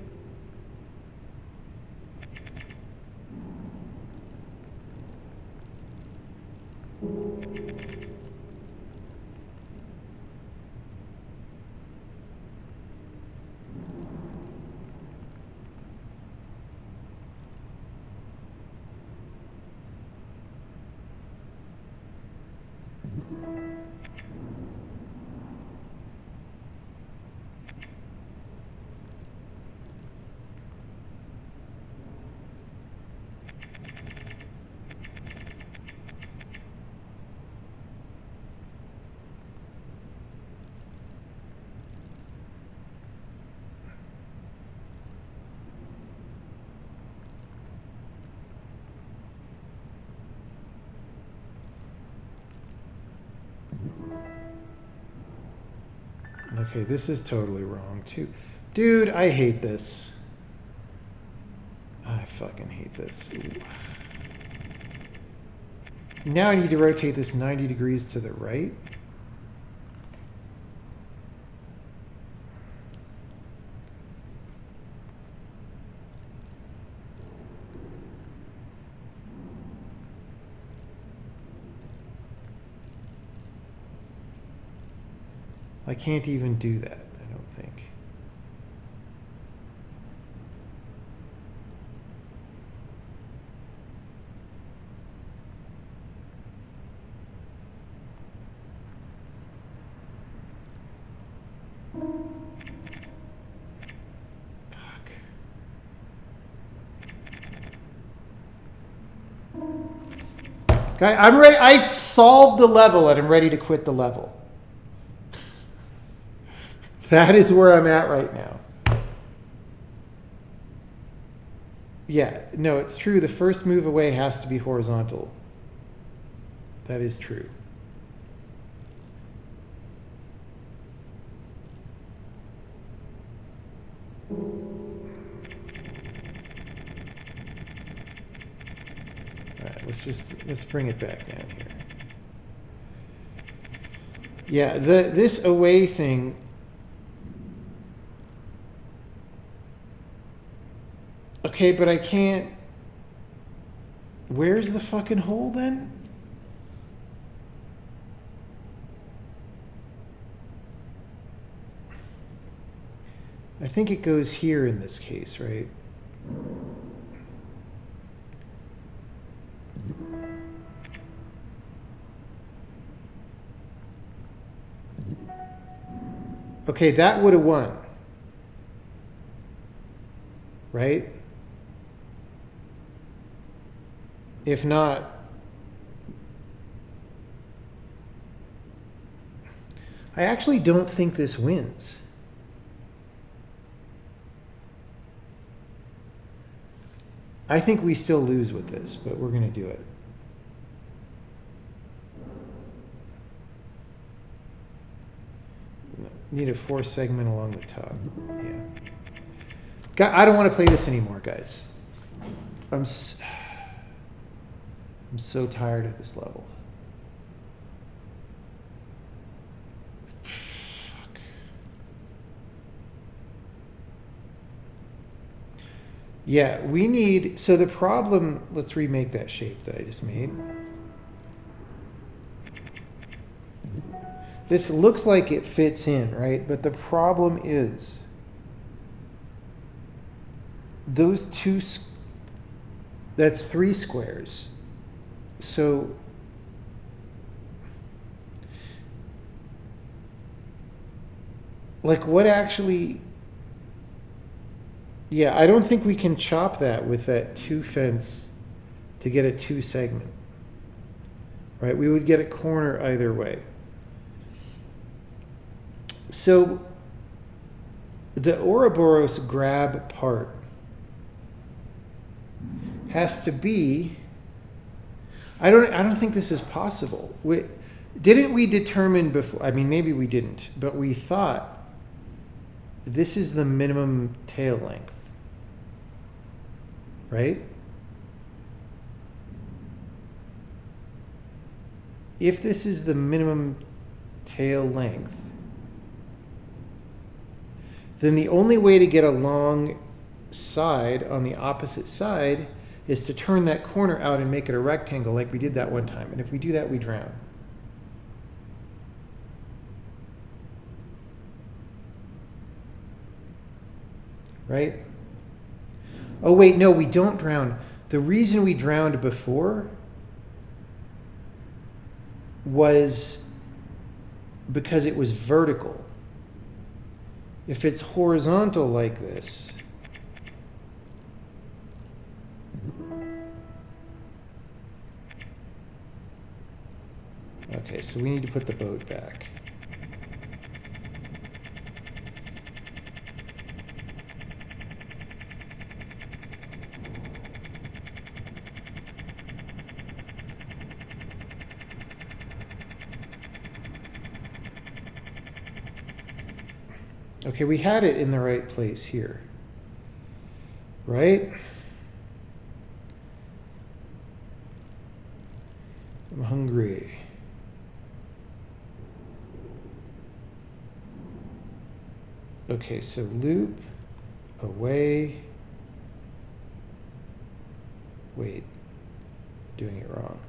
Okay, this is totally wrong too. Dude, I hate this. I fucking hate this. Ooh. Now I need to rotate this 90 degrees to the right. I can't even do that, I don't think. Fuck. Okay, I'm ready. I've solved the level and I'm ready to quit the level. That is where I'm at right now. Yeah, no, it's true. The first move away has to be horizontal. That is true. let's bring it back down here. Yeah, this away thing. Okay, but I can't. Where's the fucking hole then? I think it goes here in this case, right? Okay, that would have won. Right? If not, I actually don't think this wins. I think we still lose with this, but we're going to do it. Need a 4 segment along the top. Yeah. I don't want to play this anymore, guys. I'm so tired of this level. Fuck. Yeah, we need, so the problem, let's remake that shape that I just made. This looks like it fits in, right? But the problem is those two, that's 3 squares. So like what actually, yeah, I don't think we can chop that with that 2 fence to get a 2 segment, right? We would get a corner either way. So the Ouroboros grab part has to be, I don't think this is possible. Didn't we determine before, I mean maybe we didn't, but we thought this is the minimum tail length, right? If this is the minimum tail length, then the only way to get a long side on the opposite side is to turn that corner out and make it a rectangle like we did that one time. And if we do that, we drown. Right? Oh wait, no, we don't drown. The reason we drowned before was because it was vertical. If it's horizontal like this, okay, so we need to put the boat back. Okay, we had it in the right place here, right? I'm hungry. Okay, so loop, away. Wait, doing it wrong.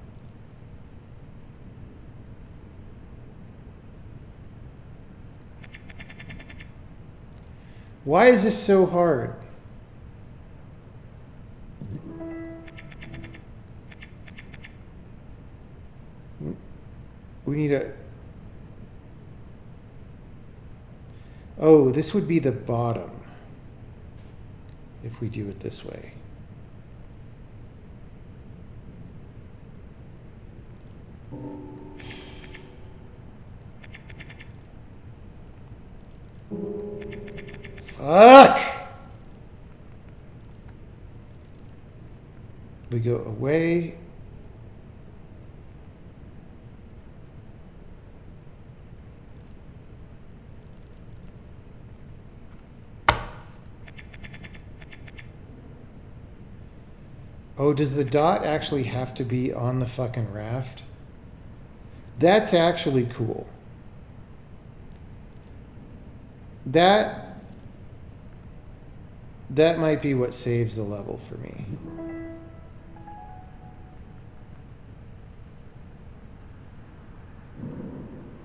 Why is this so hard? We need a... Oh, this would be the bottom if we do it this way. Fuck! We go away. Oh, does the dot actually have to be on the fucking raft? That's actually cool. That might be what saves the level for me.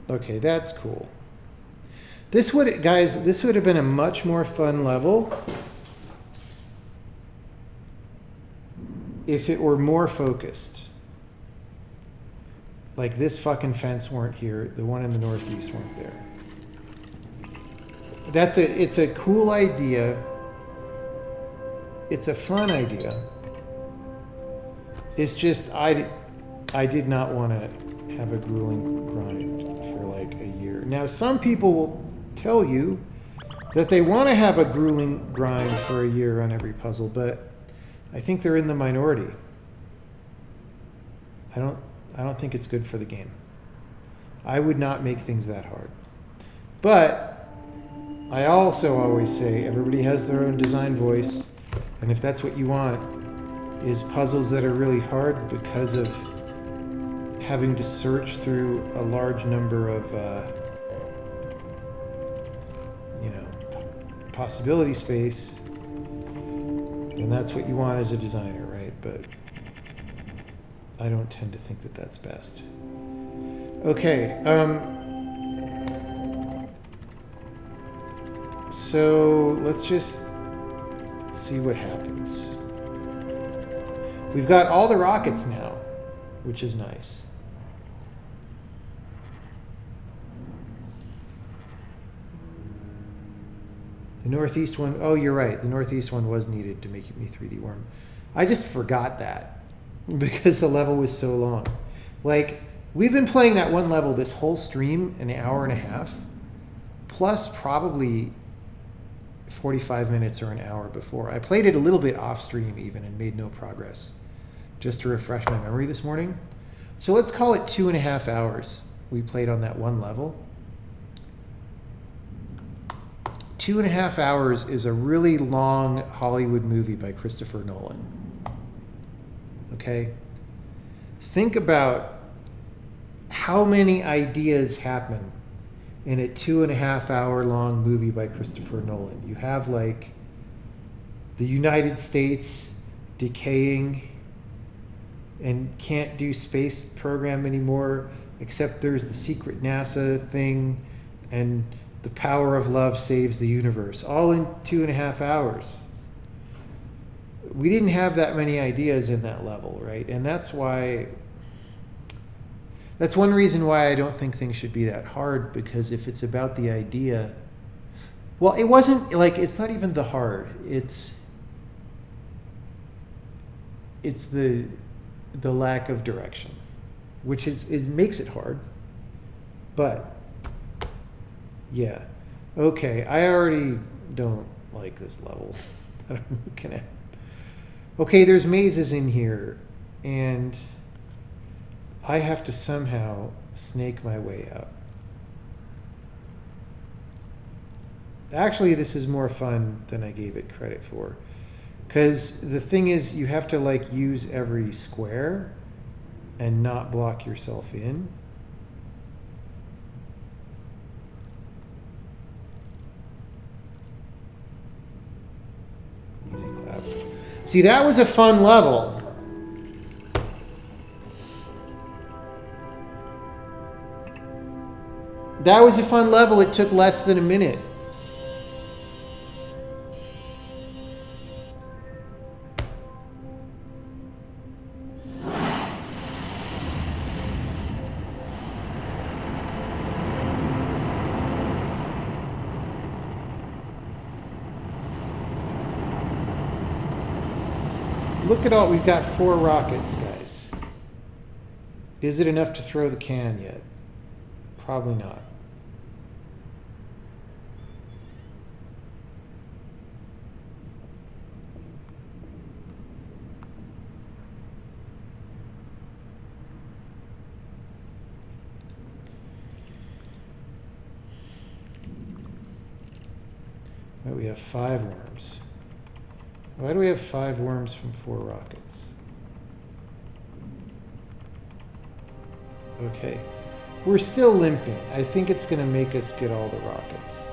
Okay, that's cool. This would have been a much more fun level if it were more focused. Like this fucking fence weren't here, the one in the northeast weren't there. It's a cool idea. It's a fun idea. It's just I did not want to have a grueling grind for like a year. Now some people will tell you that they want to have a grueling grind for a year on every puzzle, but I think they're in the minority. I don't think it's good for the game. I would not make things that hard. But I also always say everybody has their own design voice, and if that's what you want, is puzzles that are really hard because of having to search through a large number of possibility space, then that's what you want as a designer, right? But I don't tend to think that that's best. Okay, so let's just see what happens. We've got all the rockets now, which is nice. The northeast one, oh, you're right. The northeast one was needed to make me 3D worm. I just forgot that because the level was so long. Like, we've been playing that one level this whole stream, an hour and a half, plus probably 45 minutes or an hour before. I played it a little bit off stream even and made no progress, just to refresh my memory this morning. So let's call it 2.5 hours we played on that one level. 2.5 hours is a really long Hollywood movie by Christopher Nolan. Okay? Think about how many ideas happen in a 2.5 hour long movie by Christopher Nolan. You have like the United States decaying and can't do space program anymore, except there's the secret NASA thing, and the power of love saves the universe, all in 2.5 hours. We didn't have that many ideas in that level, right? And that's one reason why I don't think things should be that hard, because if it's about the idea, well, it wasn't like, it's not even the hard, it's the lack of direction, which makes it hard. But yeah, okay, I already don't like this level that I'm looking at. Okay, there's mazes in here, and I have to somehow snake my way out. Actually, this is more fun than I gave it credit for, because the thing is, you have to like use every square and not block yourself in. Easy clap. See, that was a fun level. That was a fun level. It took less than a minute. Look at all, we've got 4 rockets, guys. Is it enough to throw the can yet? Probably not. Well, we have 5 worms. Why do we have 5 worms from 4 rockets? Okay. We're still limping. I think it's going to make us get all the rockets.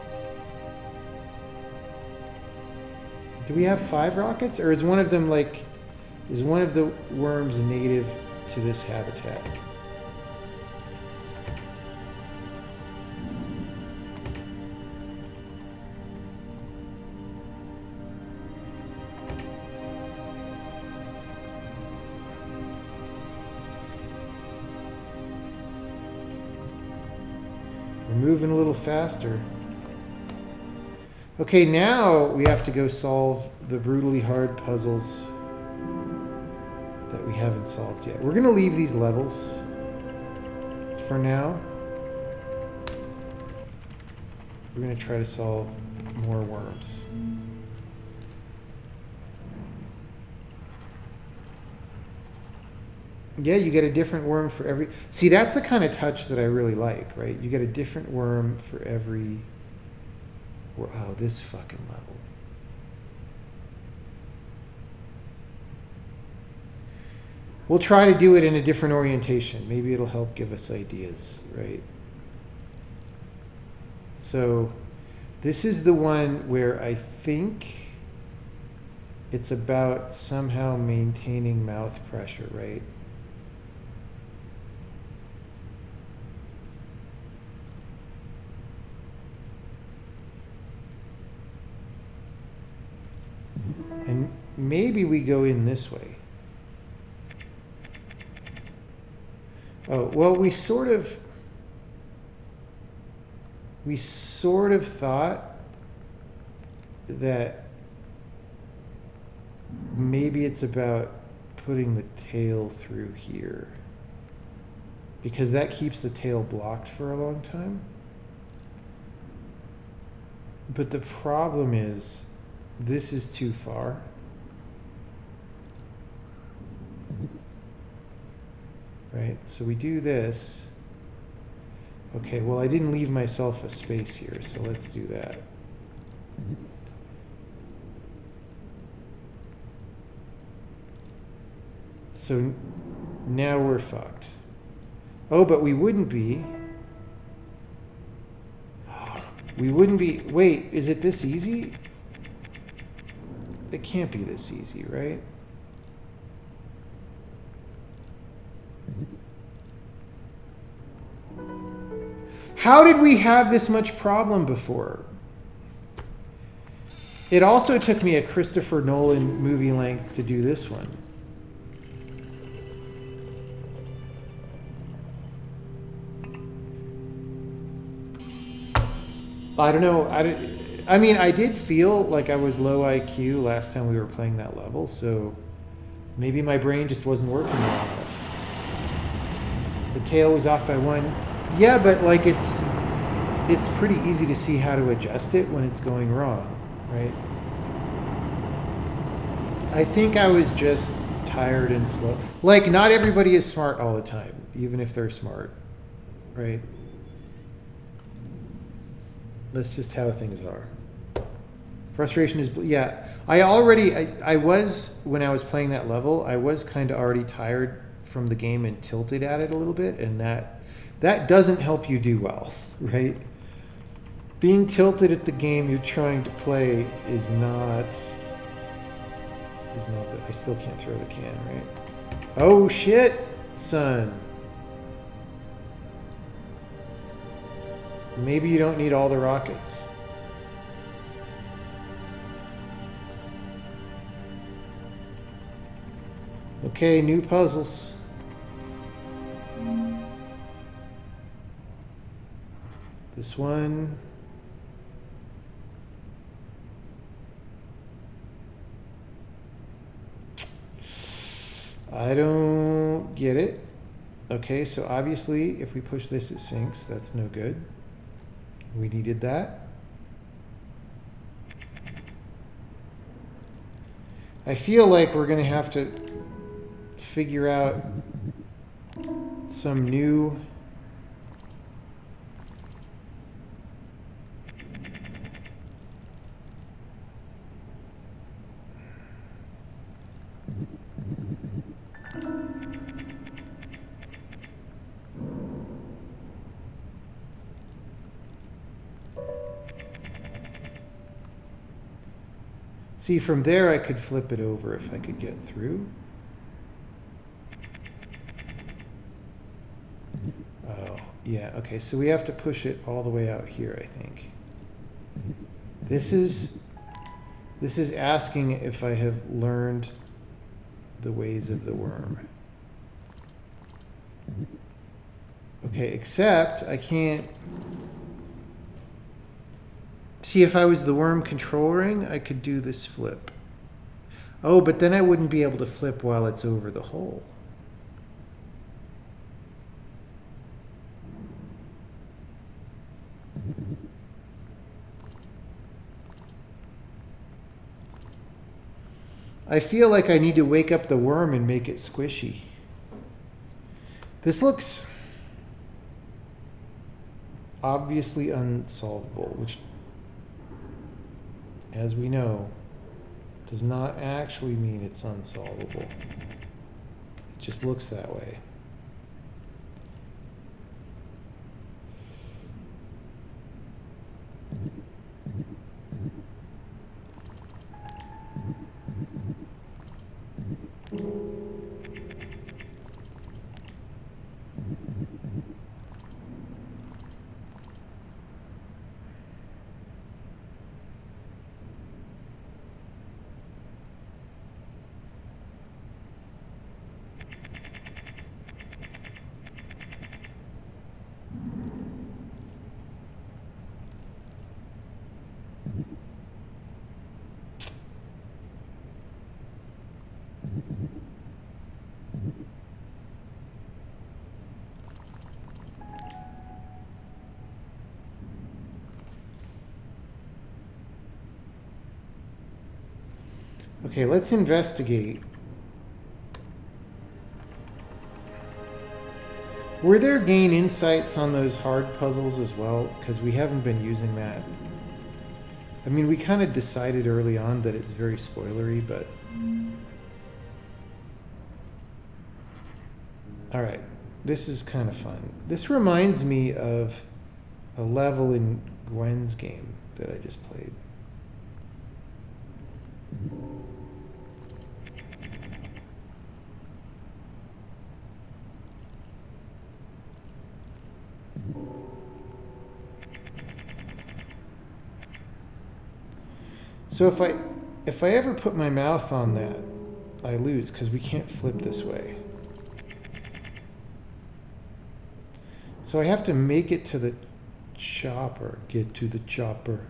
Do we have 5 rockets? Or is one of them like... Is one of the worms native to this habitat? Moving a little faster. Okay, now we have to go solve the brutally hard puzzles that we haven't solved yet. We're going to leave these levels for now. We're going to try to solve more worms. Yeah, you get a different worm for every... See, that's the kind of touch that I really like, right? You get a different worm for every... Oh, this fucking level. We'll try to do it in a different orientation. Maybe it'll help give us ideas, right? So, this is the one where I think it's about somehow maintaining mouth pressure, right? And maybe we go in this way. Oh, well, we sort of thought that maybe it's about putting the tail through here, because that keeps the tail blocked for a long time. But the problem is, this is too far. Right, so we do this. Okay, well, I didn't leave myself a space here, so let's do that. So now we're fucked. Oh, but we wouldn't be. We wouldn't be. Wait, is it this easy? It can't be this easy, right? How did we have this much problem before? It also took me a Christopher Nolan movie length to do this one. I don't know. I mean, I did feel like I was low IQ last time we were playing that level, so maybe my brain just wasn't working well enough. The tail was off by 1. Yeah, but like it's pretty easy to see how to adjust it when it's going wrong, right? I think I was just tired and slow. Like, not everybody is smart all the time, even if they're smart, right? That's just how things are. Frustration is, yeah. I was, when I was playing that level, I was kind of already tired from the game and tilted at it a little bit, and that doesn't help you do well, right? Being tilted at the game you're trying to play is not the, I still can't throw the can, right? Oh shit, son. Maybe you don't need all the rockets. Okay, new puzzles. This one. I don't get it. Okay, so obviously if we push this it sinks. That's no good. We needed that. I feel like we're going to have to figure out some new See, from there I could flip it over if I could get through. Oh, yeah, okay, so we have to push it all the way out here, I think. This is asking if I have learned the ways of the worm. Okay, except I can't... See, if I was the worm control ring, I could do this flip. Oh, but then I wouldn't be able to flip while it's over the hole. I feel like I need to wake up the worm and make it squishy. This looks obviously unsolvable, which, as we know, does not actually mean it's unsolvable. It just looks that way. Okay, let's investigate. Were there gain insights on those hard puzzles as well? Because we haven't been using that. I mean, we kind of decided early on that it's very spoilery, but... Alright, this is kind of fun. This reminds me of a level in Gwen's game that I just played. So if I ever put my mouth on that, I lose because we can't flip this way. So I have to make it to the chopper. Get to the chopper.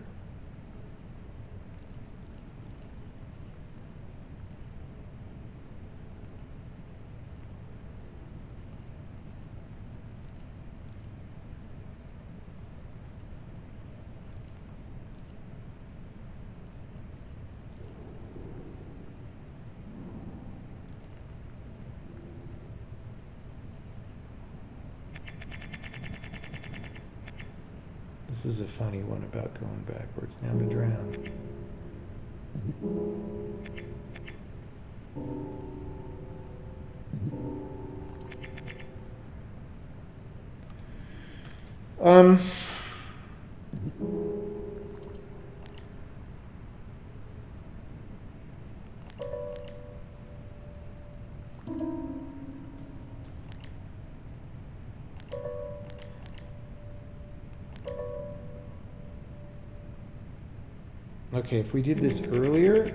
This is a funny one about going backwards. Now to drown. Okay, if we did this earlier,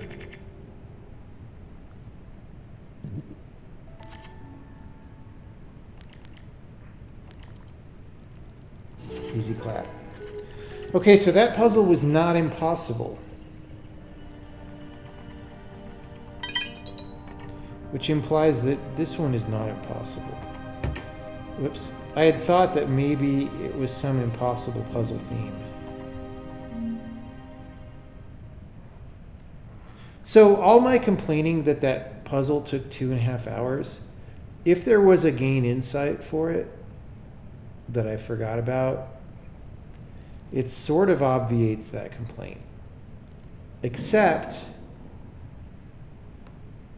easy clap. Okay, so that puzzle was not impossible, which implies that this one is not impossible. Whoops. I had thought that maybe it was some impossible puzzle theme. So all my complaining that that puzzle took 2.5 hours, if there was a gain insight for it that I forgot about, it sort of obviates that complaint. Except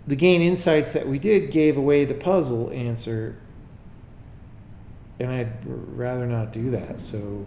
the gain insights that we did gave away the puzzle answer, and I'd rather not do that, so...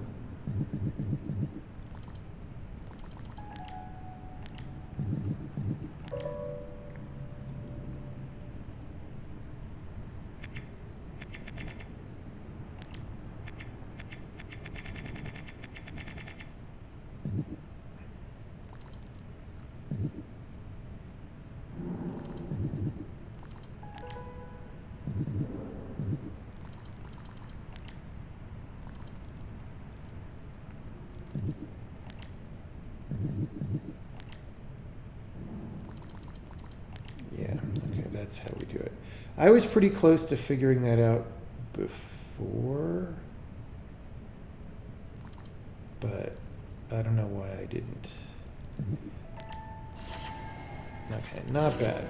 that's how we do it. I was pretty close to figuring that out before, but I don't know why I didn't. Okay, not bad.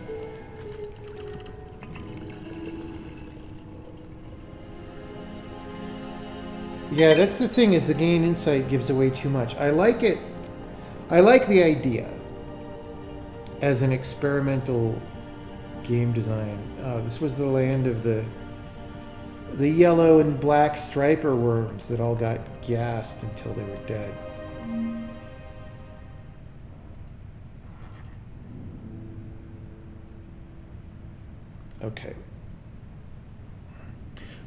Yeah, that's the thing, is the gain insight gives away too much. I like it. I like the idea as an experimental game design. Oh, this was the land of the yellow and black striper worms that all got gassed until they were dead. Okay.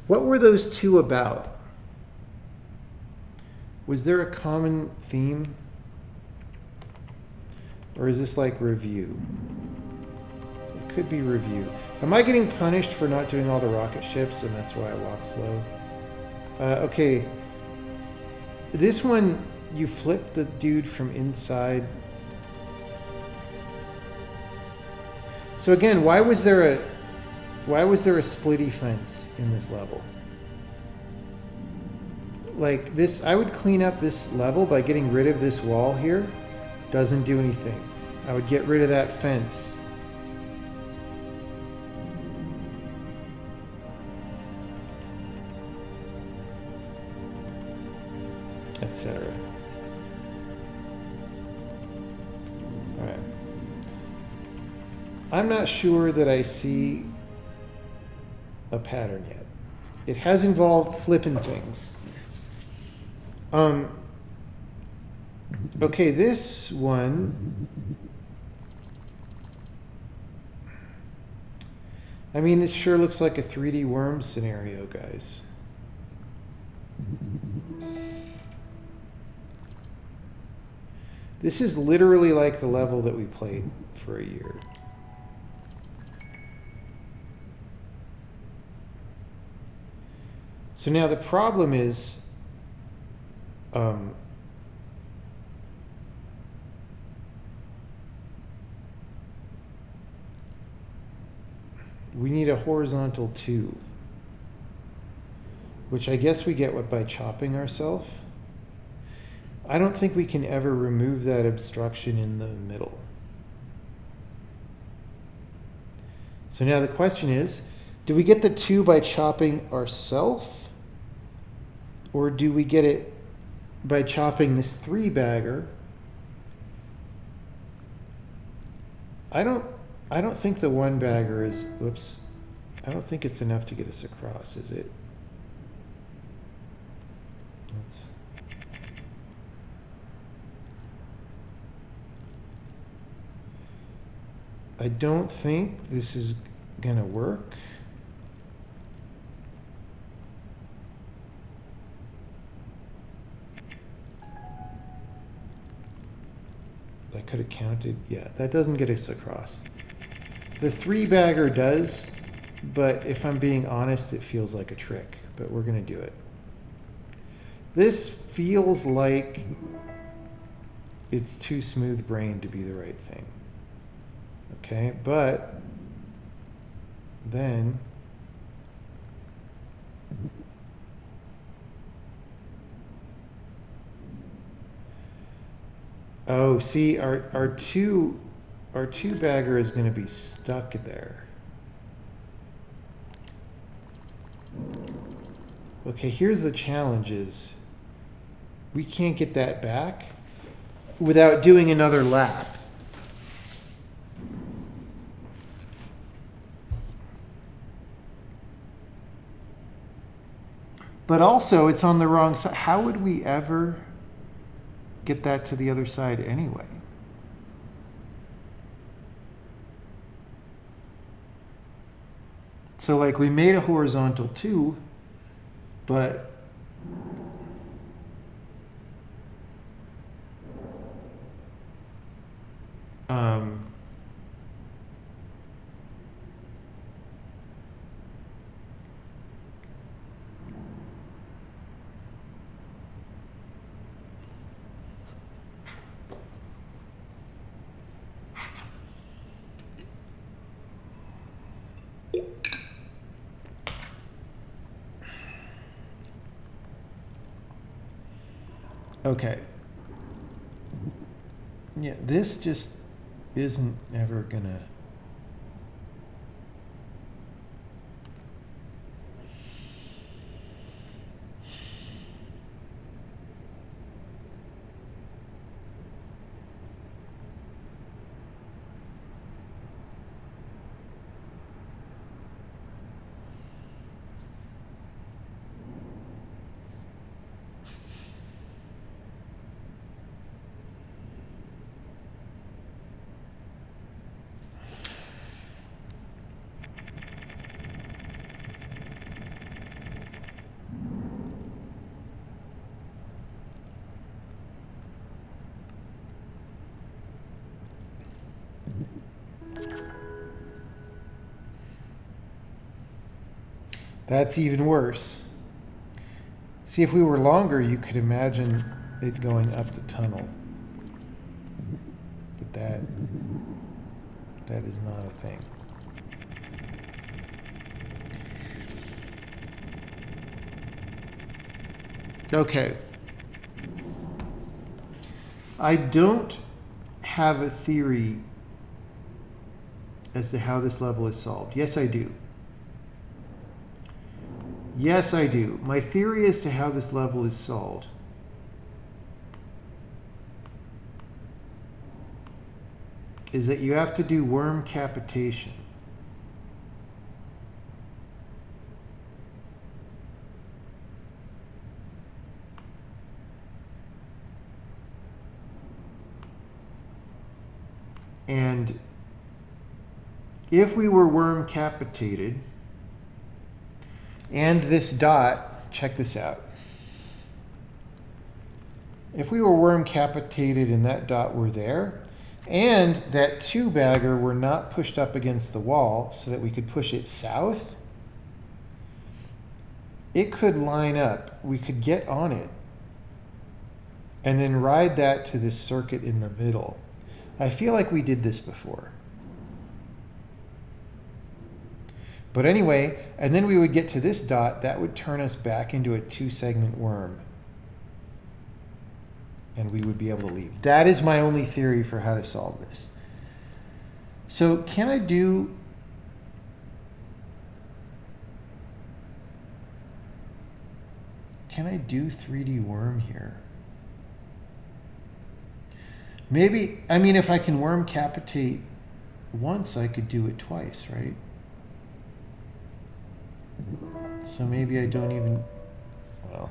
What were those two about? Was there a common theme? Or is this like review? It could be review. Am I getting punished for not doing all the rocket ships and that's why I walk slow? Okay. This one, you flip the dude from inside. So again, why was there a splitty fence in this level? Like this, I would clean up this level by getting rid of this wall here. Doesn't do anything. I would get rid of that fence. Etc. All right. I'm not sure that I see a pattern yet. It has involved flipping things. Okay, this one. I mean, this sure looks like a 3D worm scenario, guys. This is literally like the level that we played for a year. So now the problem is, we need a horizontal 2, which I guess we get by chopping ourselves. I don't think we can ever remove that obstruction in the middle. So now the question is, do we get the 2 by chopping ourselves? Or do we get it by chopping this 3-bagger? I don't think the 1-bagger is, whoops, I don't think it's enough to get us across, is it? I don't think this is gonna work. I could have counted. Yeah, that doesn't get us across. The 3-bagger does, but if I'm being honest, it feels like a trick, but we're gonna do it. This feels like it's too smooth-brained to be the right thing. Okay, but then oh, see, our 2-bagger is going to be stuck there. Okay, here's the challenge is we can't get that back without doing another lap. But also, it's on the wrong side. How would we ever get that to the other side anyway? So like we made a horizontal 2, but Okay. Yeah, this just isn't ever gonna. That's even worse. See, if we were longer, you could imagine it going up the tunnel. But that is not a thing. Okay. I don't have a theory as to how this level is solved. Yes, I do. Yes, I do. My theory as to how this level is solved is that you have to do worm capitation. And if we were worm capitated, and this dot, check this out. If we were worm capitated and that dot were there, and that 2-bagger were not pushed up against the wall so that we could push it south, it could line up. We could get on it and then ride that to this circuit in the middle. I feel like we did this before. But anyway, and then we would get to this dot, that would turn us back into a 2-segment worm. And we would be able to leave. That is my only theory for how to solve this. So can I do... Can I do 3D worm here? Maybe, I mean, if I can worm capitate once, I could do it twice, right? So maybe I don't even, well,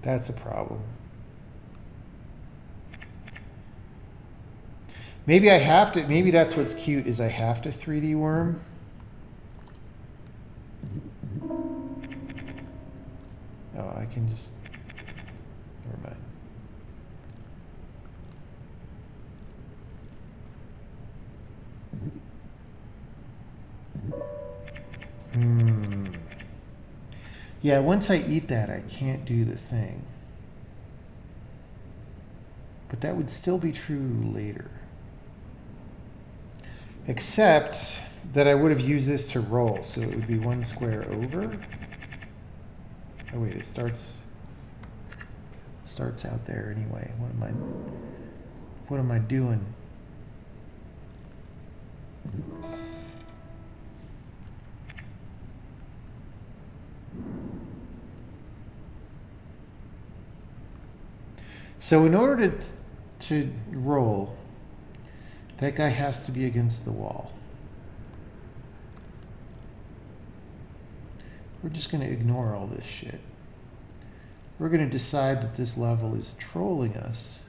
that's a problem. Maybe I have to, maybe that's what's cute, is I have to 3D worm. Oh, I can just, never mind. Yeah, once I eat that, I can't do the thing. But that would still be true later. Except that I would have used this to roll, so it would be 1 square over. Oh wait, it starts out there anyway. What am I doing? So in order to roll, that guy has to be against the wall. We're just going to ignore all this shit. We're going to decide that this level is trolling us.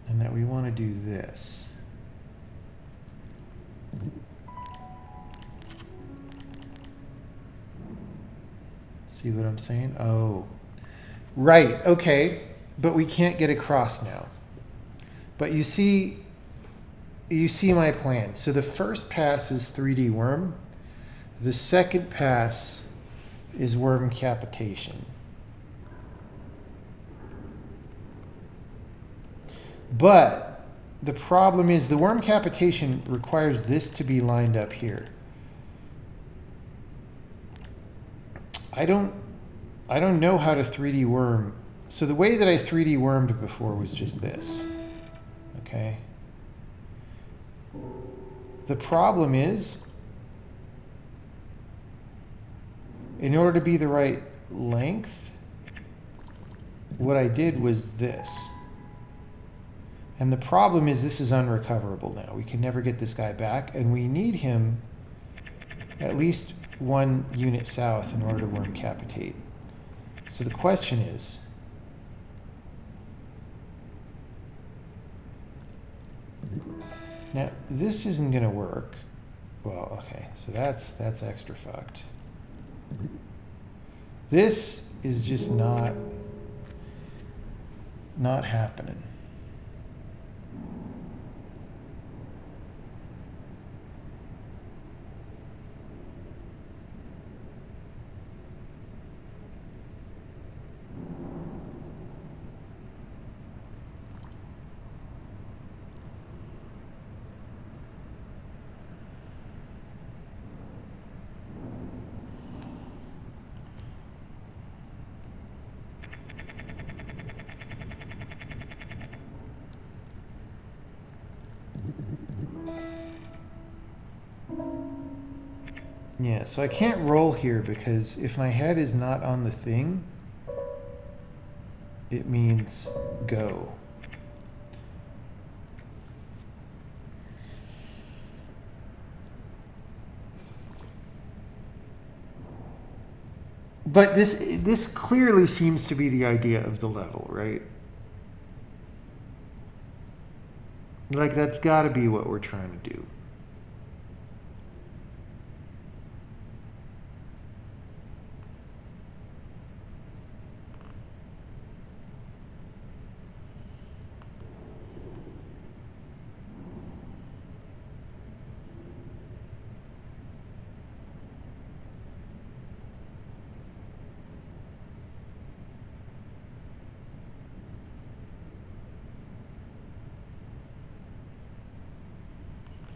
And that we want to do this. See what I'm saying? Oh, right, okay, but we can't get across now. But you see my plan. So the first pass is 3D worm. The second pass is worm capitation. But the problem is the worm capitation requires this to be lined up here. I don't know how to 3D worm. So the way that I 3D wormed before was just this. Okay. The problem is, in order to be the right length, what I did was this. And the problem is this is unrecoverable now. We can never get this guy back, and we need him at least 1 unit south in order to worm capitate. So the question is, now this isn't going to work. Well, okay, so that's extra fucked. This is just not happening. Yeah, so I can't roll here because if my head is not on the thing, it means go. But this clearly seems to be the idea of the level, right? Like, that's got to be what we're trying to do.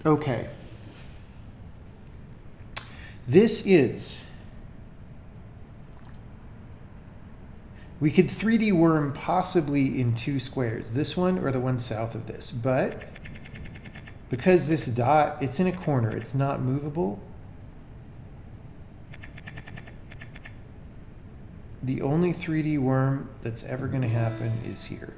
Okay. This is, we could 3D worm possibly in 2 squares, this one or the one south of this, but because this dot, it's in a corner, it's not movable, the only 3D worm that's ever going to happen is here.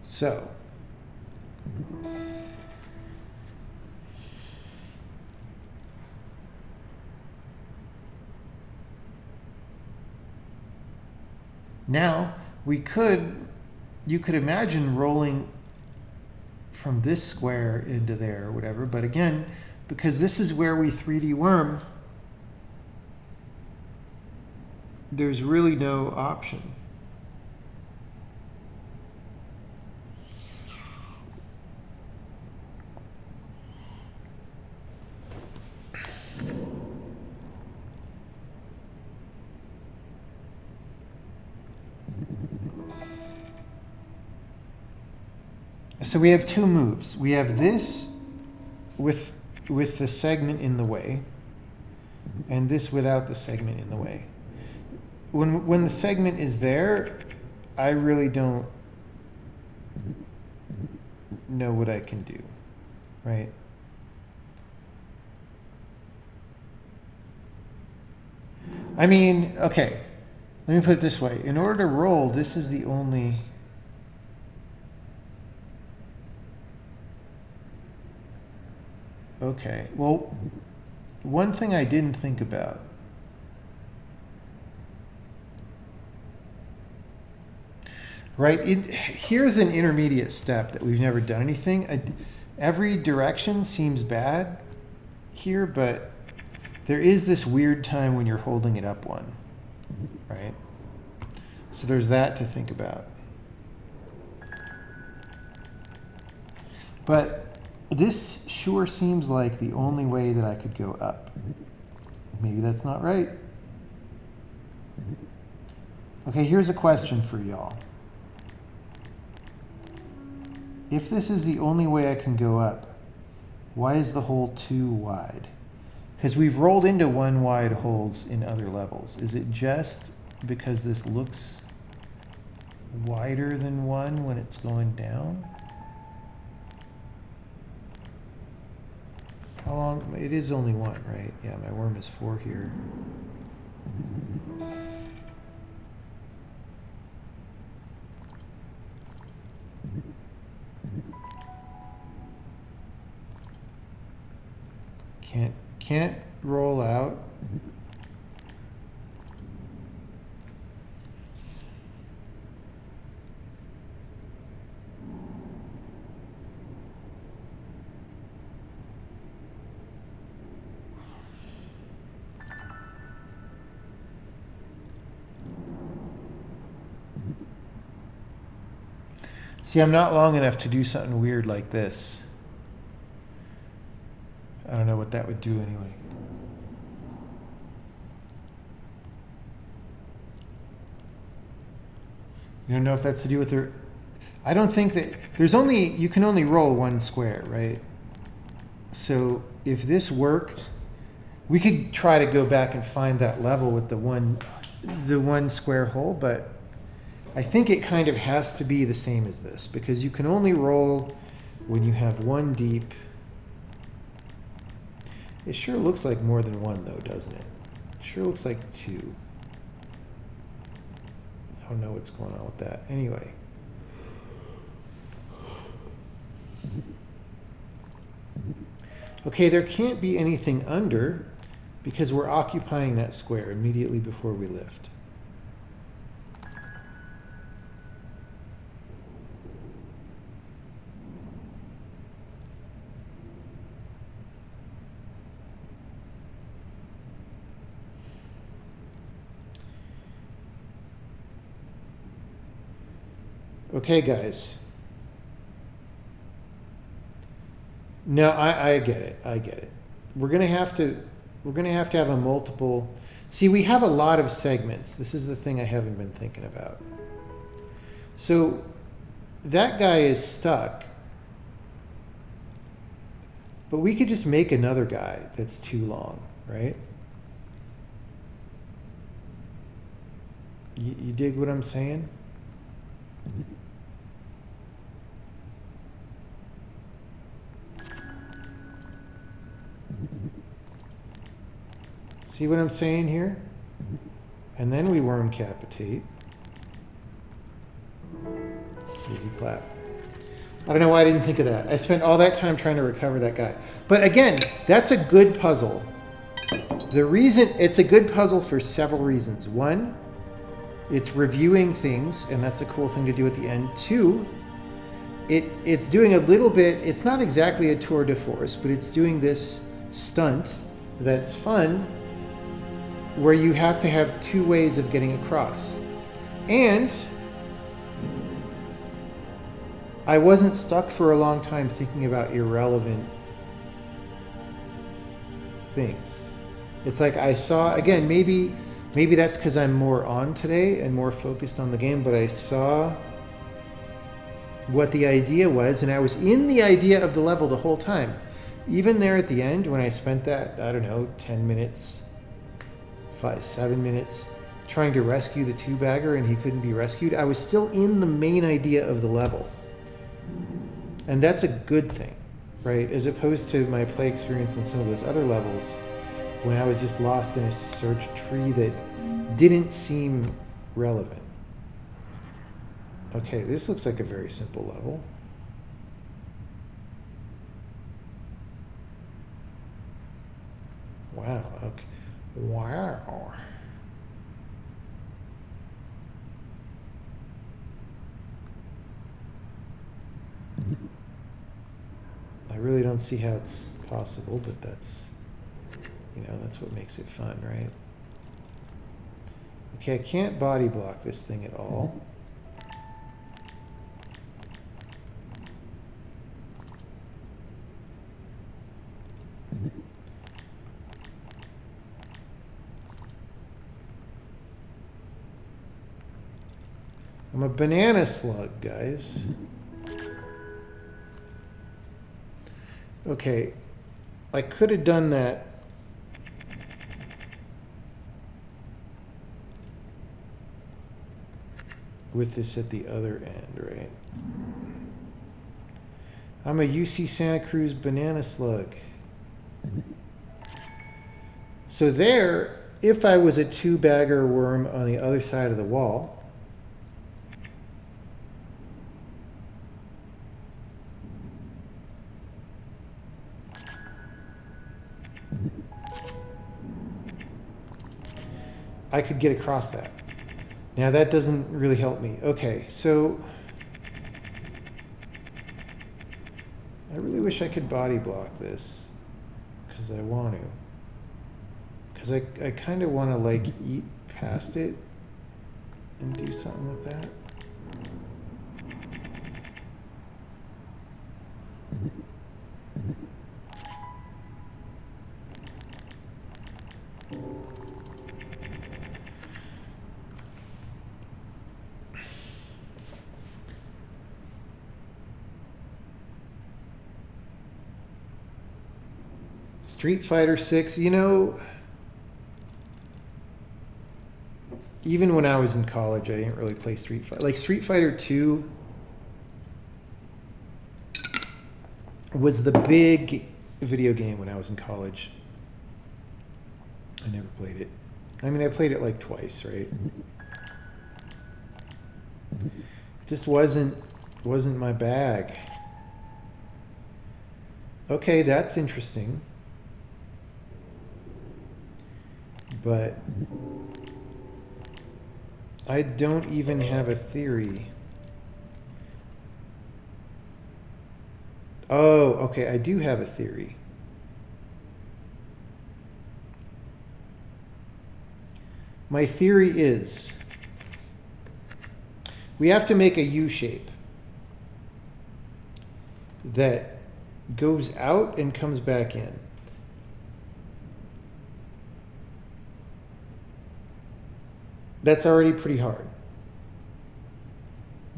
So, now you could imagine rolling from this square into there or whatever, but again, because this is where we 3D worm, there's really no option. So we have 2 moves. We have this with the segment in the way, and this without the segment in the way. When the segment is there, I really don't know what I can do, right? I mean, okay, let me put it this way. In order to roll, this is the only... Okay, well, one thing I didn't think about. Right, here's an intermediate step that we've never done anything. Every direction seems bad here, but there is this weird time when you're holding it up one, right? So there's that to think about. But this sure seems like the only way that I could go up. Maybe that's not right. Okay, here's a question for y'all. If this is the only way I can go up, why is the hole too wide? Because we've rolled into one wide holes in other levels. Is it just because this looks wider than one when it's going down? How long? It is only one, right? Yeah, my worm is 4 here. Can't roll out. See, I'm not long enough to do something weird like this. I don't know what that would do anyway. You don't know if that's to do with the... I don't think that... You can only roll one square, right? So if this worked, we could try to go back and find that level with the one square hole, but I think it kind of has to be the same as this, because you can only roll when you have one deep. It sure looks like more than one, though, doesn't it? It sure looks like 2. I don't know what's going on with that. Anyway. Okay, there can't be anything under because we're occupying that square immediately before we lift. Okay, guys. No, I get it. I get it. We're gonna have to have a multiple. See, we have a lot of segments. This is the thing I haven't been thinking about. So that guy is stuck, but we could just make another guy that's too long, right? You dig what I'm saying? See what I'm saying here? And then we worm capitate. Easy clap. I don't know why I didn't think of that. I spent all that time trying to recover that guy. But again, that's a good puzzle. The reason it's a good puzzle for several reasons. One, it's reviewing things, and that's a cool thing to do at the end. Two, it's doing a little bit, it's not exactly a tour de force, but it's doing this stunt that's fun, where you have to have 2 ways of getting across. And I wasn't stuck for a long time thinking about irrelevant things. It's like I saw, again, maybe that's because I'm more on today and more focused on the game, but I saw what the idea was, and I was in the idea of the level the whole time. Even there at the end, when I spent that, I don't know, 10 minutes, 7 minutes, trying to rescue the 2-bagger and he couldn't be rescued, I was still in the main idea of the level. And that's a good thing, right? As opposed to my play experience in some of those other levels, when I was just lost in a search tree that didn't seem relevant. Okay, this looks like a very simple level. Wow, okay. Wow. I really don't see how it's possible, but that's, that's what makes it fun, right? Okay, I can't body block this thing at all. I'm a banana slug, guys. Okay, I could have done that. With this at the other end, right? I'm a UC Santa Cruz banana slug. So there, if I was a 2-bagger worm on the other side of the wall, I could get across that. Now that doesn't really help me. Okay, so I really wish I could body block this because I want to. Because I kind of want to like eat past it and do something with that. Street Fighter 6, you know, even when I was in college, I didn't really play Street Fighter. Like Street Fighter 2 was the big video game when I was in college. I never played it. I mean, I played it like twice, right? It just wasn't my bag. Okay, that's interesting. But I don't even have a theory. Oh, okay, I do have a theory. My theory is we have to make a U shape that goes out and comes back in. That's already pretty hard.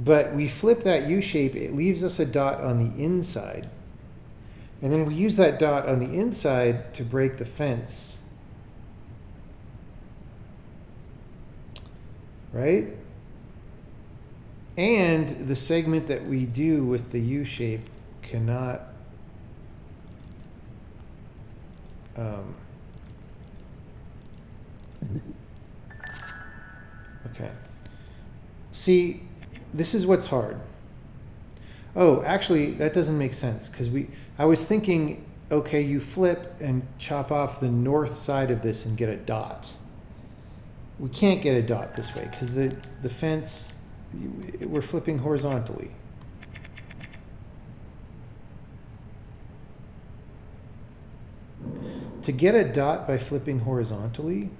But we flip that U shape, it leaves us a dot on the inside. And then we use that dot on the inside to break the fence. Right? And the segment that we do with the U shape cannot okay. See, this is what's hard. Oh, actually, that doesn't make sense because I was thinking, okay, you flip and chop off the north side of this and get a dot. We can't get a dot this way because the fence, we're flipping horizontally. To get a dot by flipping horizontally,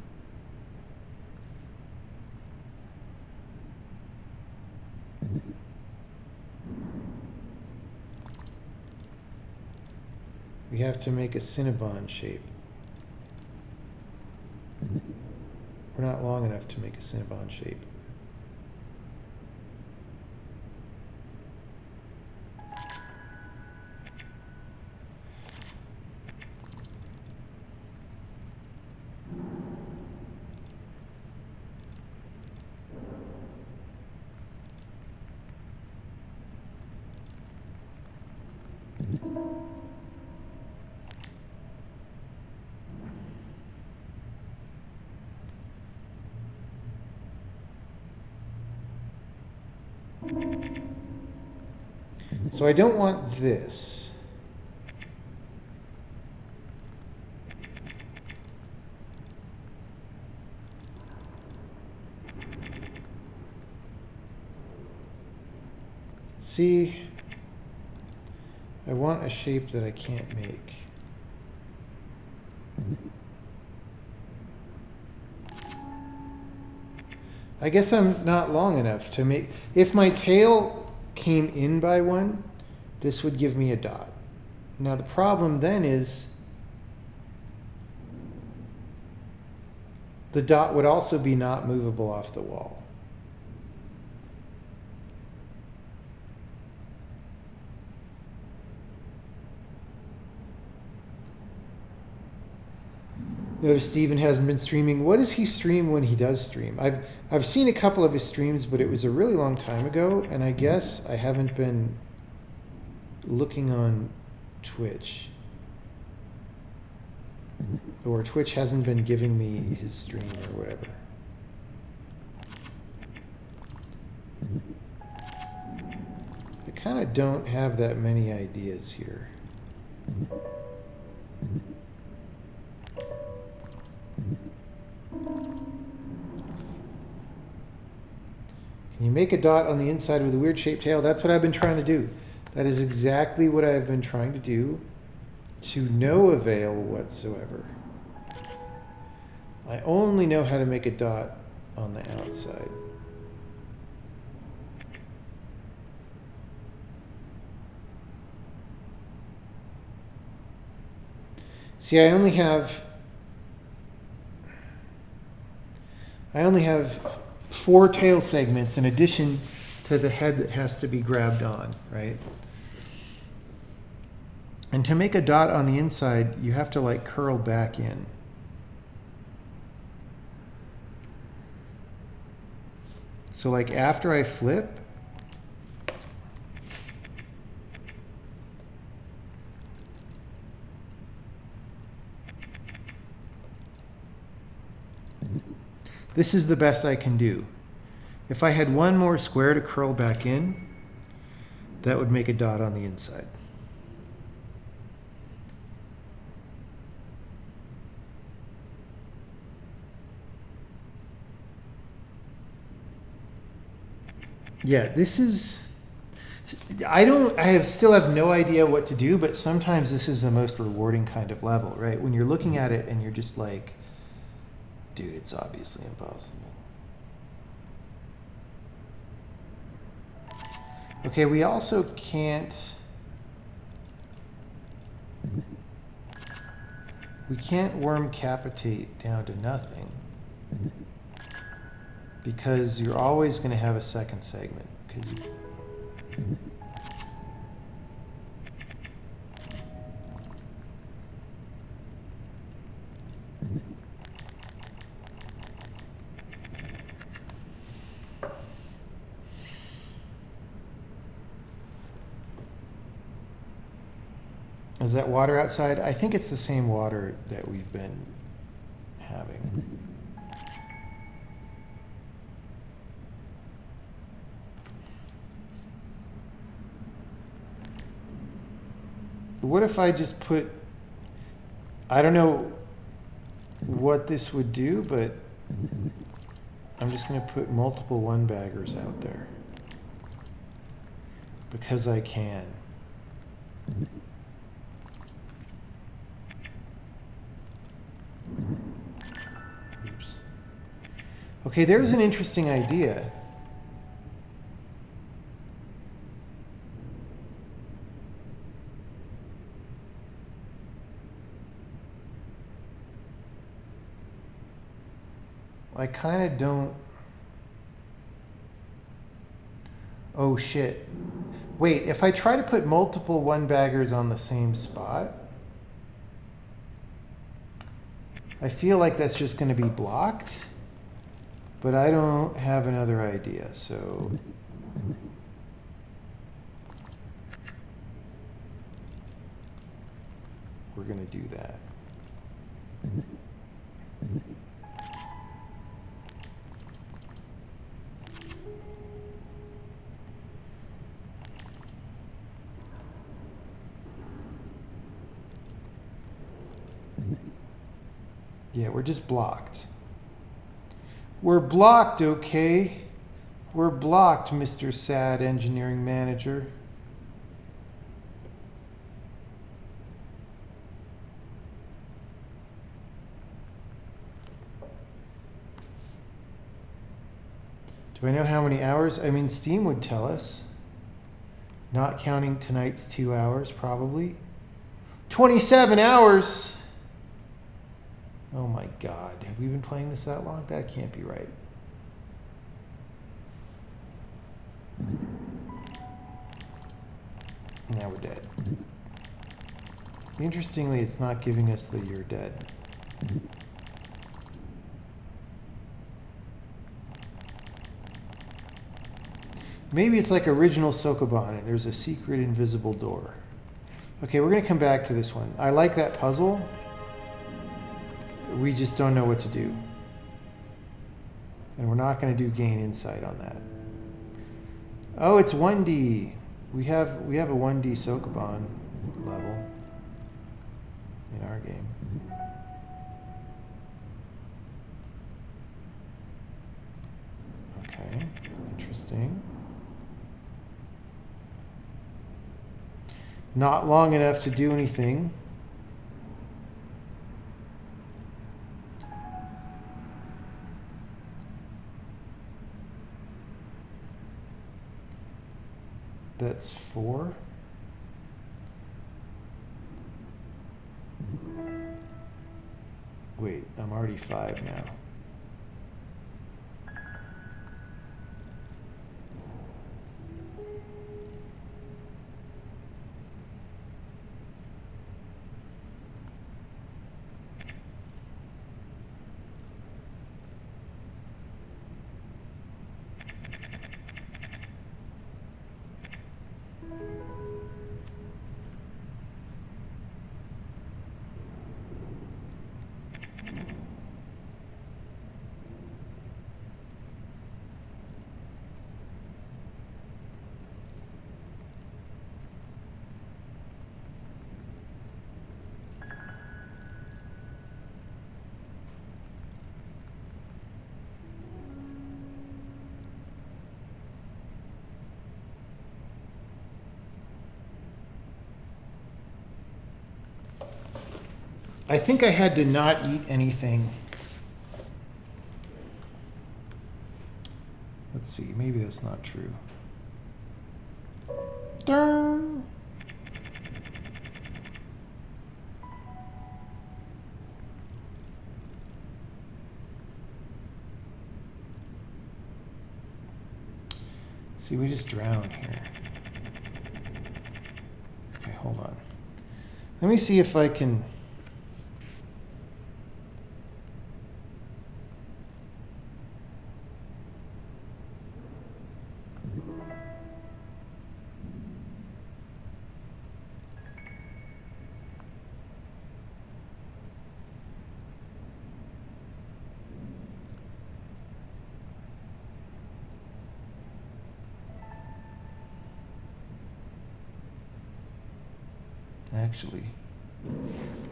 we have to make a Cinnabon shape. We're not long enough to make a Cinnabon shape. So I don't want this. See, I want a shape that I can't make. I guess I'm not long enough to make, if my tail came in by one, this would give me a dot. Now the problem then is the dot would also be not movable off the wall. Notice Steven hasn't been streaming. What does he stream when he does stream? I've seen a couple of his streams, but it was a really long time ago, and I guess I haven't been looking on Twitch. Or Twitch hasn't been giving me his stream or whatever. I kind of don't have that many ideas here. Can you make a dot on the inside with a weird shaped tail? That's what I've been trying to do. That is exactly what I've been trying to do, to no avail whatsoever. I only know how to make a dot on the outside. See, I only have 4 tail segments in addition to the head that has to be grabbed on, right? And to make a dot on the inside, you have to like curl back in. So like after I flip, this is the best I can do. If I had one more square to curl back in, that would make a dot on the inside. Yeah, this is, still have no idea what to do, but sometimes this is the most rewarding kind of level, right? When you're looking at it and you're just like, dude, it's obviously impossible. Okay, we also can't worm capitate down to nothing, because you're always going to have a second segment. Is that water outside? I think it's the same water that we've been having. What if I just put, I don't know what this would do, but I'm just going to put multiple one-baggers out there because I can. Oops. Okay, there's an interesting idea. I kind of don't. Oh shit. Wait, if I try to put multiple one-baggers on the same spot, I feel like that's just going to be blocked, but I don't have another idea, so we're going to do that. Yeah, we're just blocked. We're blocked, okay? We're blocked, Mr. Sad Engineering Manager. Do I know how many hours? I mean, Steam would tell us. Not counting tonight's 2 hours, probably. 27 hours! Oh my god, have we been playing this that long? That can't be right. Now we're dead. Interestingly, it's not giving us the "you're dead." Maybe it's like original Sokoban and there's a secret invisible door. Okay, we're going to come back to this one. I like that puzzle. We just don't know what to do. And we're not going to do gain insight on that. Oh, it's 1D. We have a 1D Sokoban level in our game. Okay, interesting. Not long enough to do anything. That's 4. Wait, I'm already 5 now. I think I had to not eat anything. Let's see, maybe that's not true. Darn. See, we just drowned here. Okay, hold on. Let me see if I can...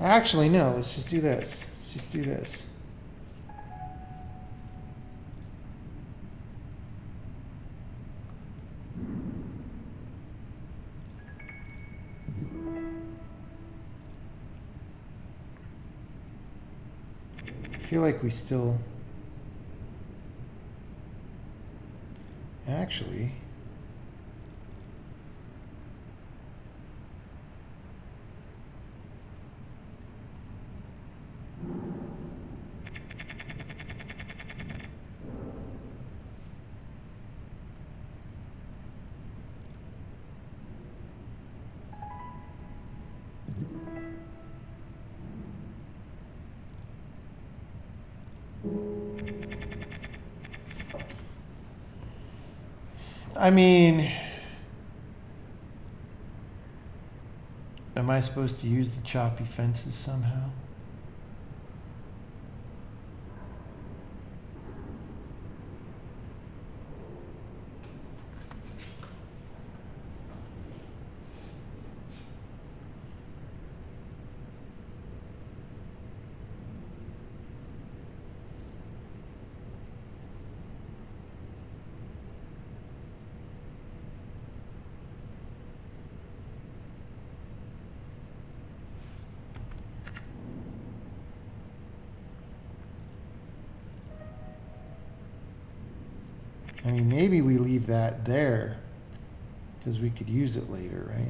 Actually, no, let's just do this. Let's just do this. I feel like we still... Actually... I mean, am I supposed to use the choppy fences somehow? I mean, maybe we leave that there because we could use it later, right?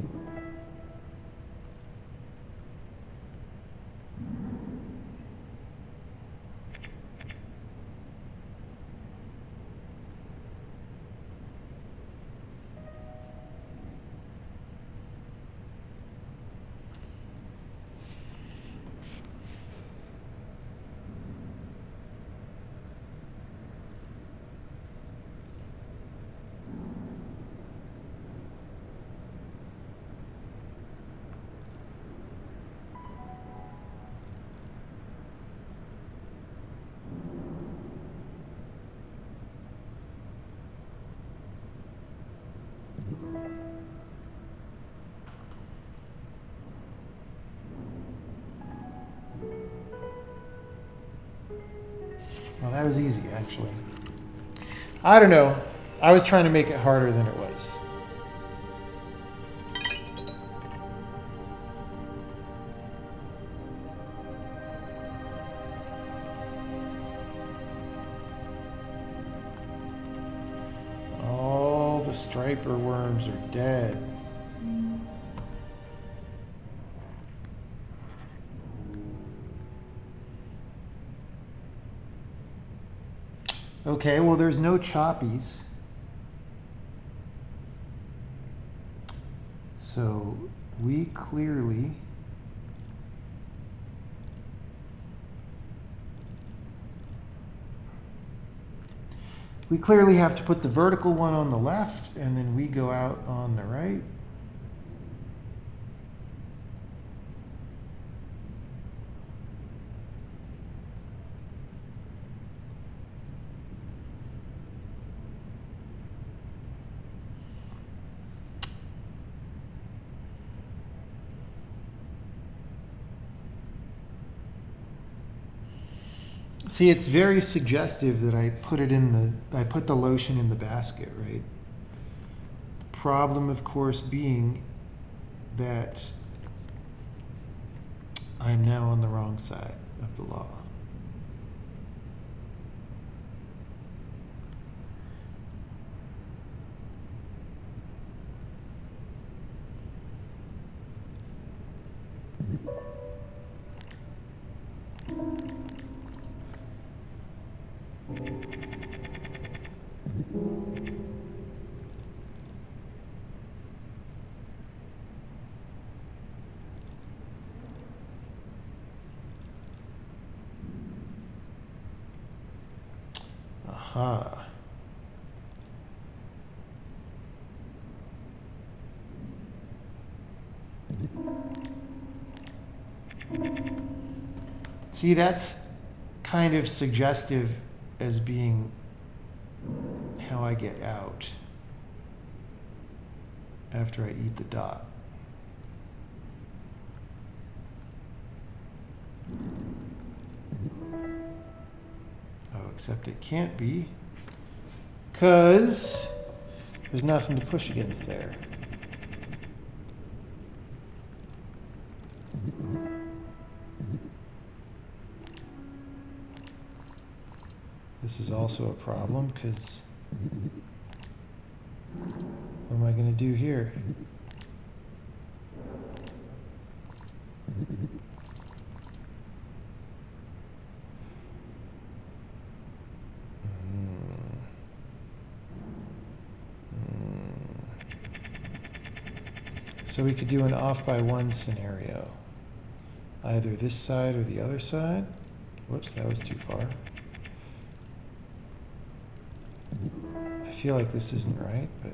Well, that was easy, actually. I don't know. I was trying to make it harder than it was. All the striper worms are dead. Okay, well, there's no choppies. So we clearly have to put the vertical one on the left, and then we go out on the right. See, it's very suggestive that I put the lotion in the basket, right? The problem, of course, being that I'm now on the wrong side of the law. Aha. See, that's kind of suggestive as being how I get out after I eat the dot. Oh, except it can't be, because there's nothing to push against there. This is also a problem, because what am I going to do here? So we could do an off by one scenario. Either this side or the other side. Whoops, that was too far. I feel like this isn't right, but...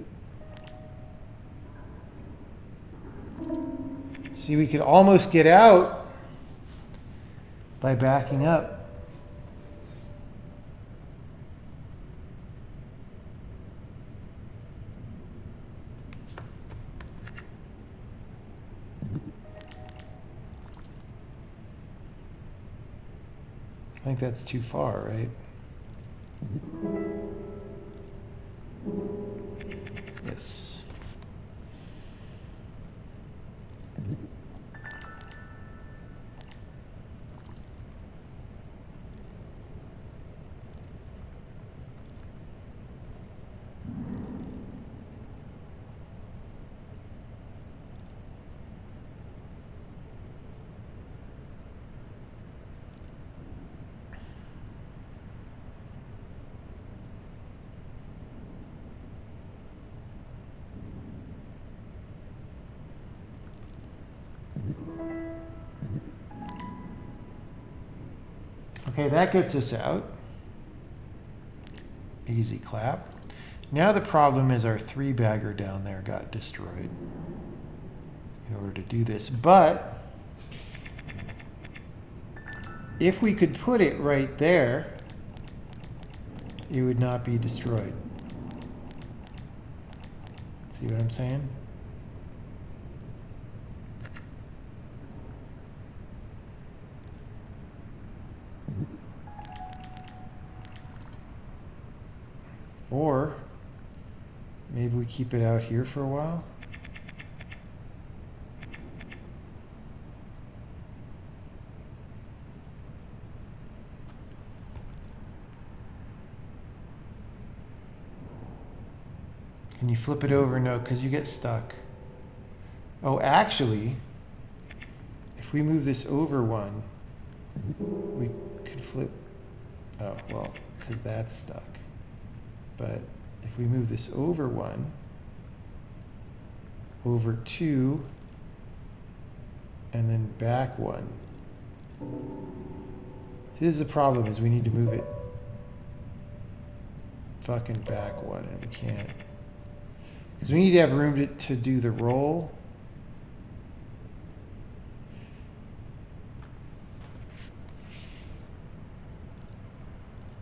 See, we could almost get out by backing up. I think that's too far, right? Yes. Okay, that gets us out. Easy clap. Now the problem is our 3-bagger down there got destroyed in order to do this. But if we could put it right there, it would not be destroyed. See what I'm saying? Or maybe we keep it out here for a while. Can you flip it over? No, because you get stuck. Oh, actually, if we move this over one, we could flip. Oh, well, because that's stuck. But if we move this over one, over two, and then back one. This is the problem, is we need to move it fucking back one, and we can't. Because we need to have room to do the roll.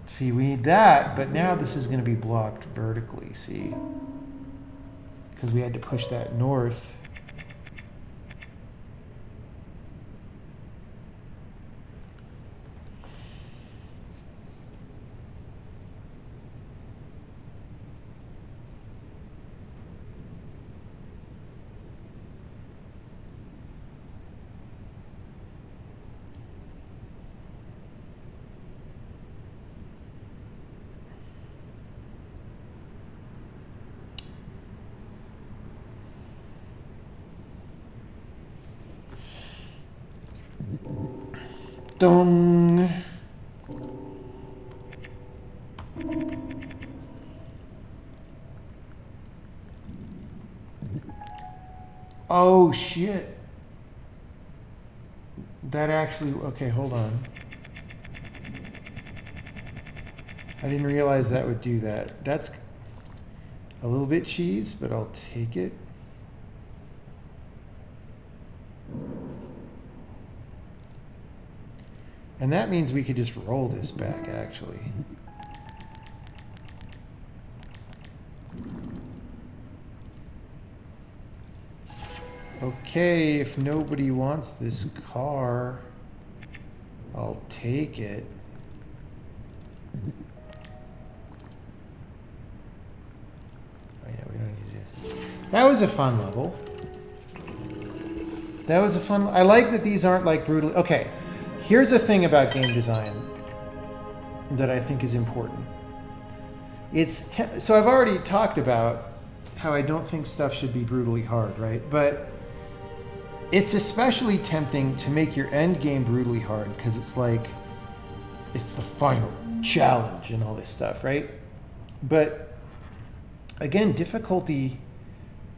See, we need that, but now this is going to be blocked vertically, see? Because we had to push that north. Dong. Oh shit. That actually, okay, hold on. I didn't realize that would do that. That's a little bit cheese, but I'll take it. And that means we could just roll this back, actually. Okay, if nobody wants this car, I'll take it. Oh yeah, we don't need to. That was a fun level. That was a fun. I like that these aren't like brutally. Okay, here's a thing about game design that I think is important. So I've already talked about how I don't think stuff should be brutally hard, right? But it's especially tempting to make your end game brutally hard because it's like, it's the final challenge and all this stuff, right? But again, difficulty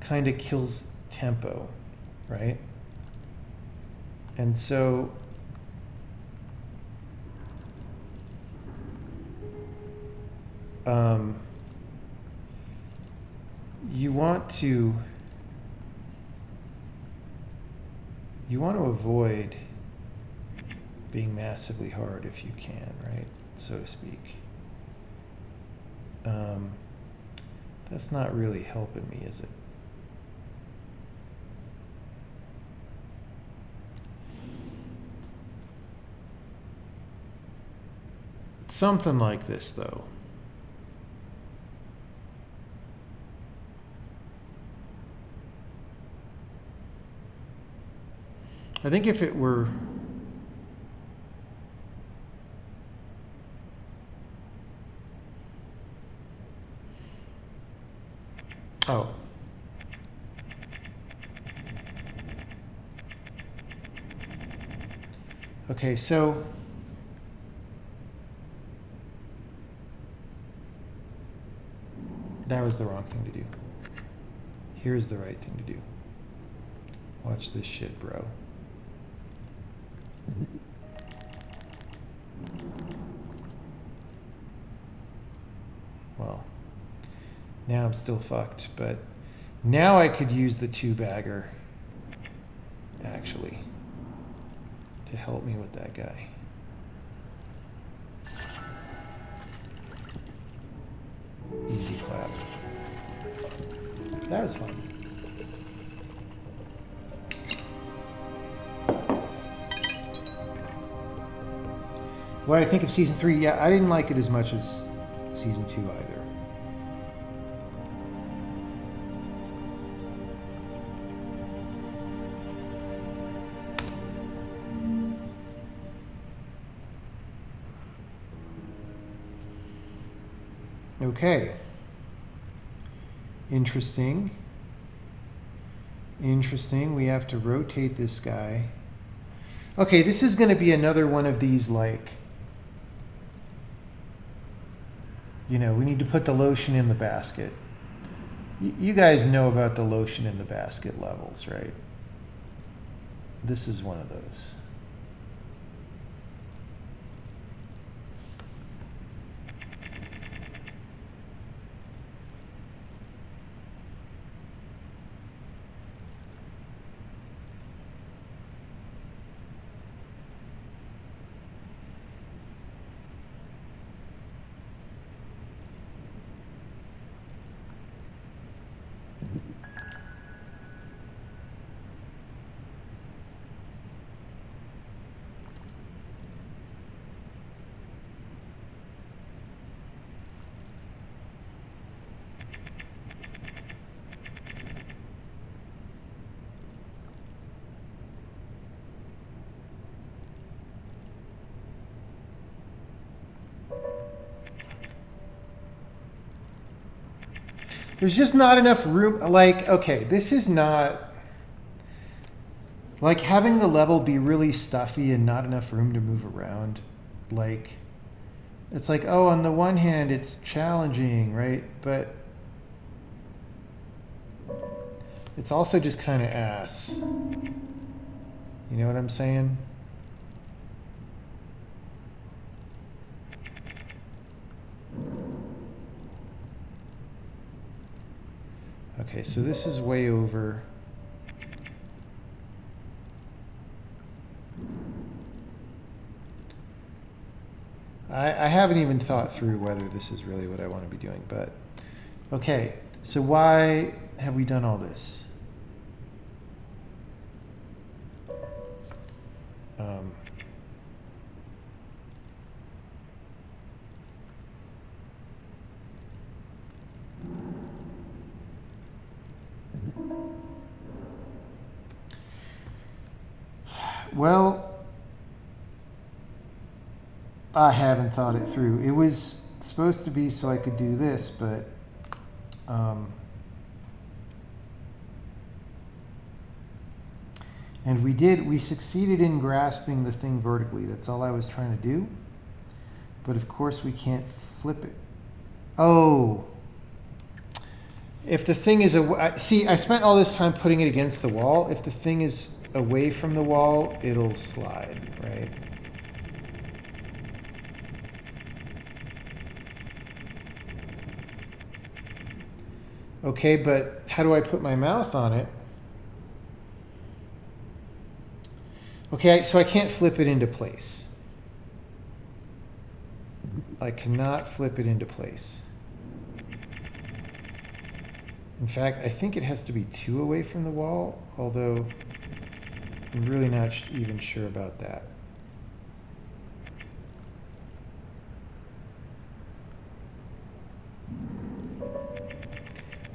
kind of kills tempo, right? And so you want to avoid being massively hard if you can, right? So to speak. That's not really helping me, is it? Something like this, though. I think if it were... Oh. Okay, so... that was the wrong thing to do. Here's the right thing to do. Watch this shit, bro. Well, now I'm still fucked, but now I could use the two-bagger, actually, to help me with that guy. Easy clap. That was fun. What I think of season 3, yeah, I didn't like it as much as season 2 either. Okay. Interesting. Interesting. We have to rotate this guy. Okay, this is going to be another one of these, like, you know, we need to put the lotion in the basket. You guys know about the lotion in the basket levels, right? This is one of those. There's just not enough room. Like, okay, this is not... Like, having the level be really stuffy and not enough room to move around. Like, it's like, oh, on the one hand, it's challenging, right? But it's also just kind of ass. You know what I'm saying? Okay, so this is way over. I haven't even thought through whether this is really what I want to be doing, but okay. So why have we done all this? Well, I haven't thought it through. It was supposed to be so I could do this, but and we succeeded in grasping the thing vertically. That's all I was trying to do. But of course we can't flip it. Oh. If the thing is see, I spent all this time putting it against the wall. If the thing is away from the wall, it'll slide, right? Okay, but how do I put my mouth on it? Okay, so I can't flip it into place. I cannot flip it into place. In fact, I think it has to be 2 away from the wall, although I'm really not even sure about that.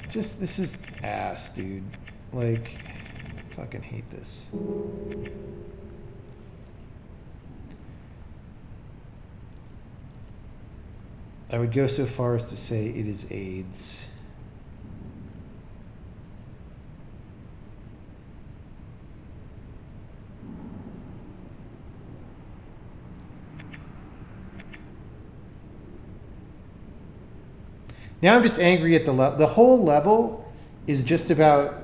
Just, this is ass, dude. Like, I fucking hate this. I would go so far as to say it is AIDS. Now I'm just angry at the whole level is just about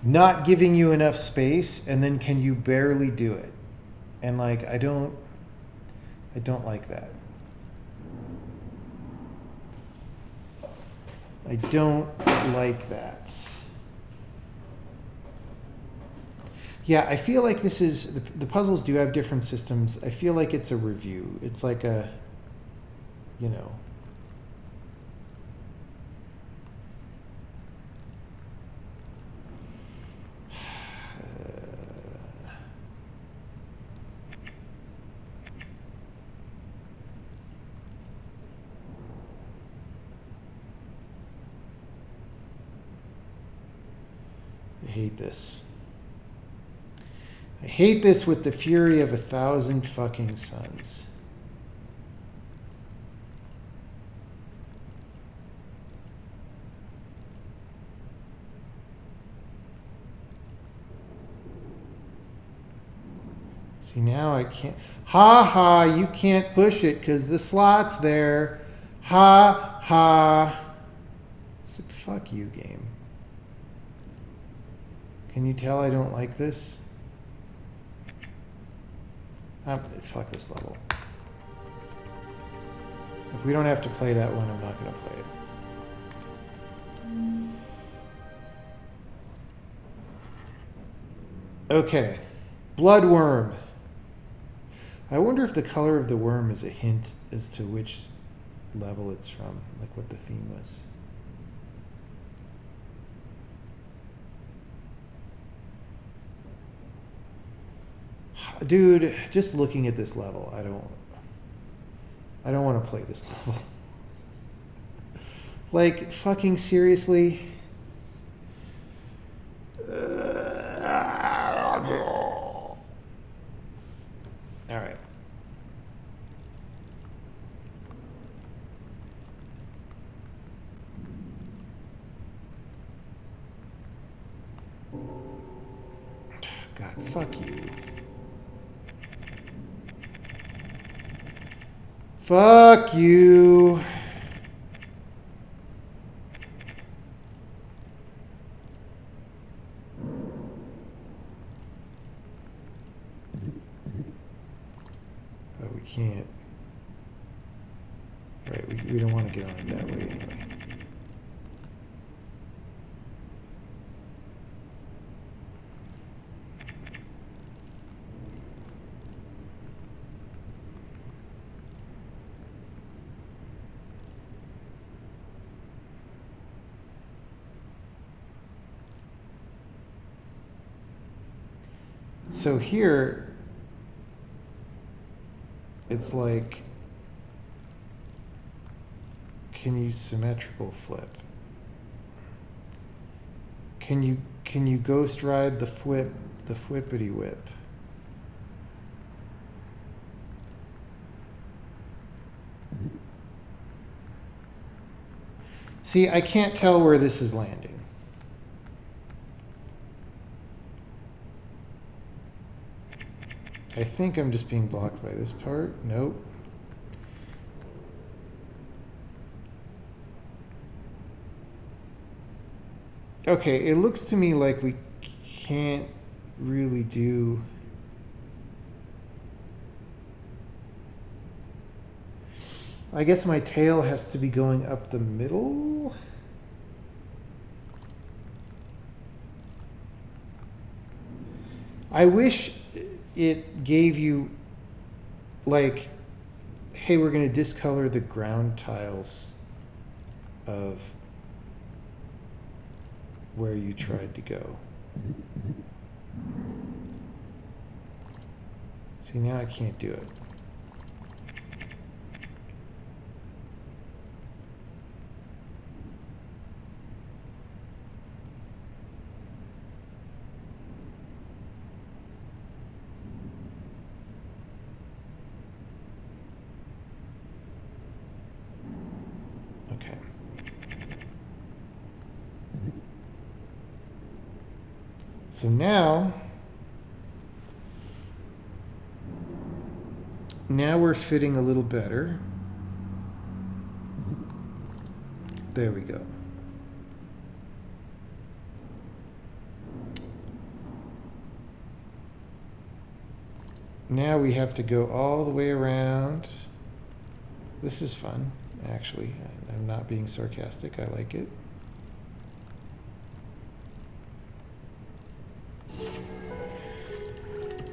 not giving you enough space, and then can you barely do it? And like, I don't like that. I don't like that. Yeah, I feel like this is, the puzzles do have different systems. I feel like it's a review. It's like a, you know. I hate this. I hate this with the fury of 1,000 fucking suns. See, now I can't. Ha ha, you can't push it because the slot's there. Ha ha. So, fuck you, game. Can you tell I don't like this? Fuck this level. If we don't have to play that one, I'm not going to play it. Okay. Bloodworm. I wonder if the color of the worm is a hint as to which level it's from, like what the theme was. Dude, just looking at this level, I don't want to play this level. Like, fucking seriously? Alright. God, fuck you. Fuck you. But we can't. Right, we don't want to get on it that way anyway. So here, it's like, can you symmetrical flip? Can you ghost ride the flippity whip? See, I can't tell where this is landing. I think I'm just being blocked by this part. Nope. Okay, it looks to me like we can't really do... I guess my tail has to be going up the middle? I wish it gave you, like, hey, we're going to discolor the ground tiles of where you tried to go. See, now I can't do it. Okay. So now we're fitting a little better. There we go. Now we have to go all the way around. This is fun, actually. I'm not being sarcastic. I like it.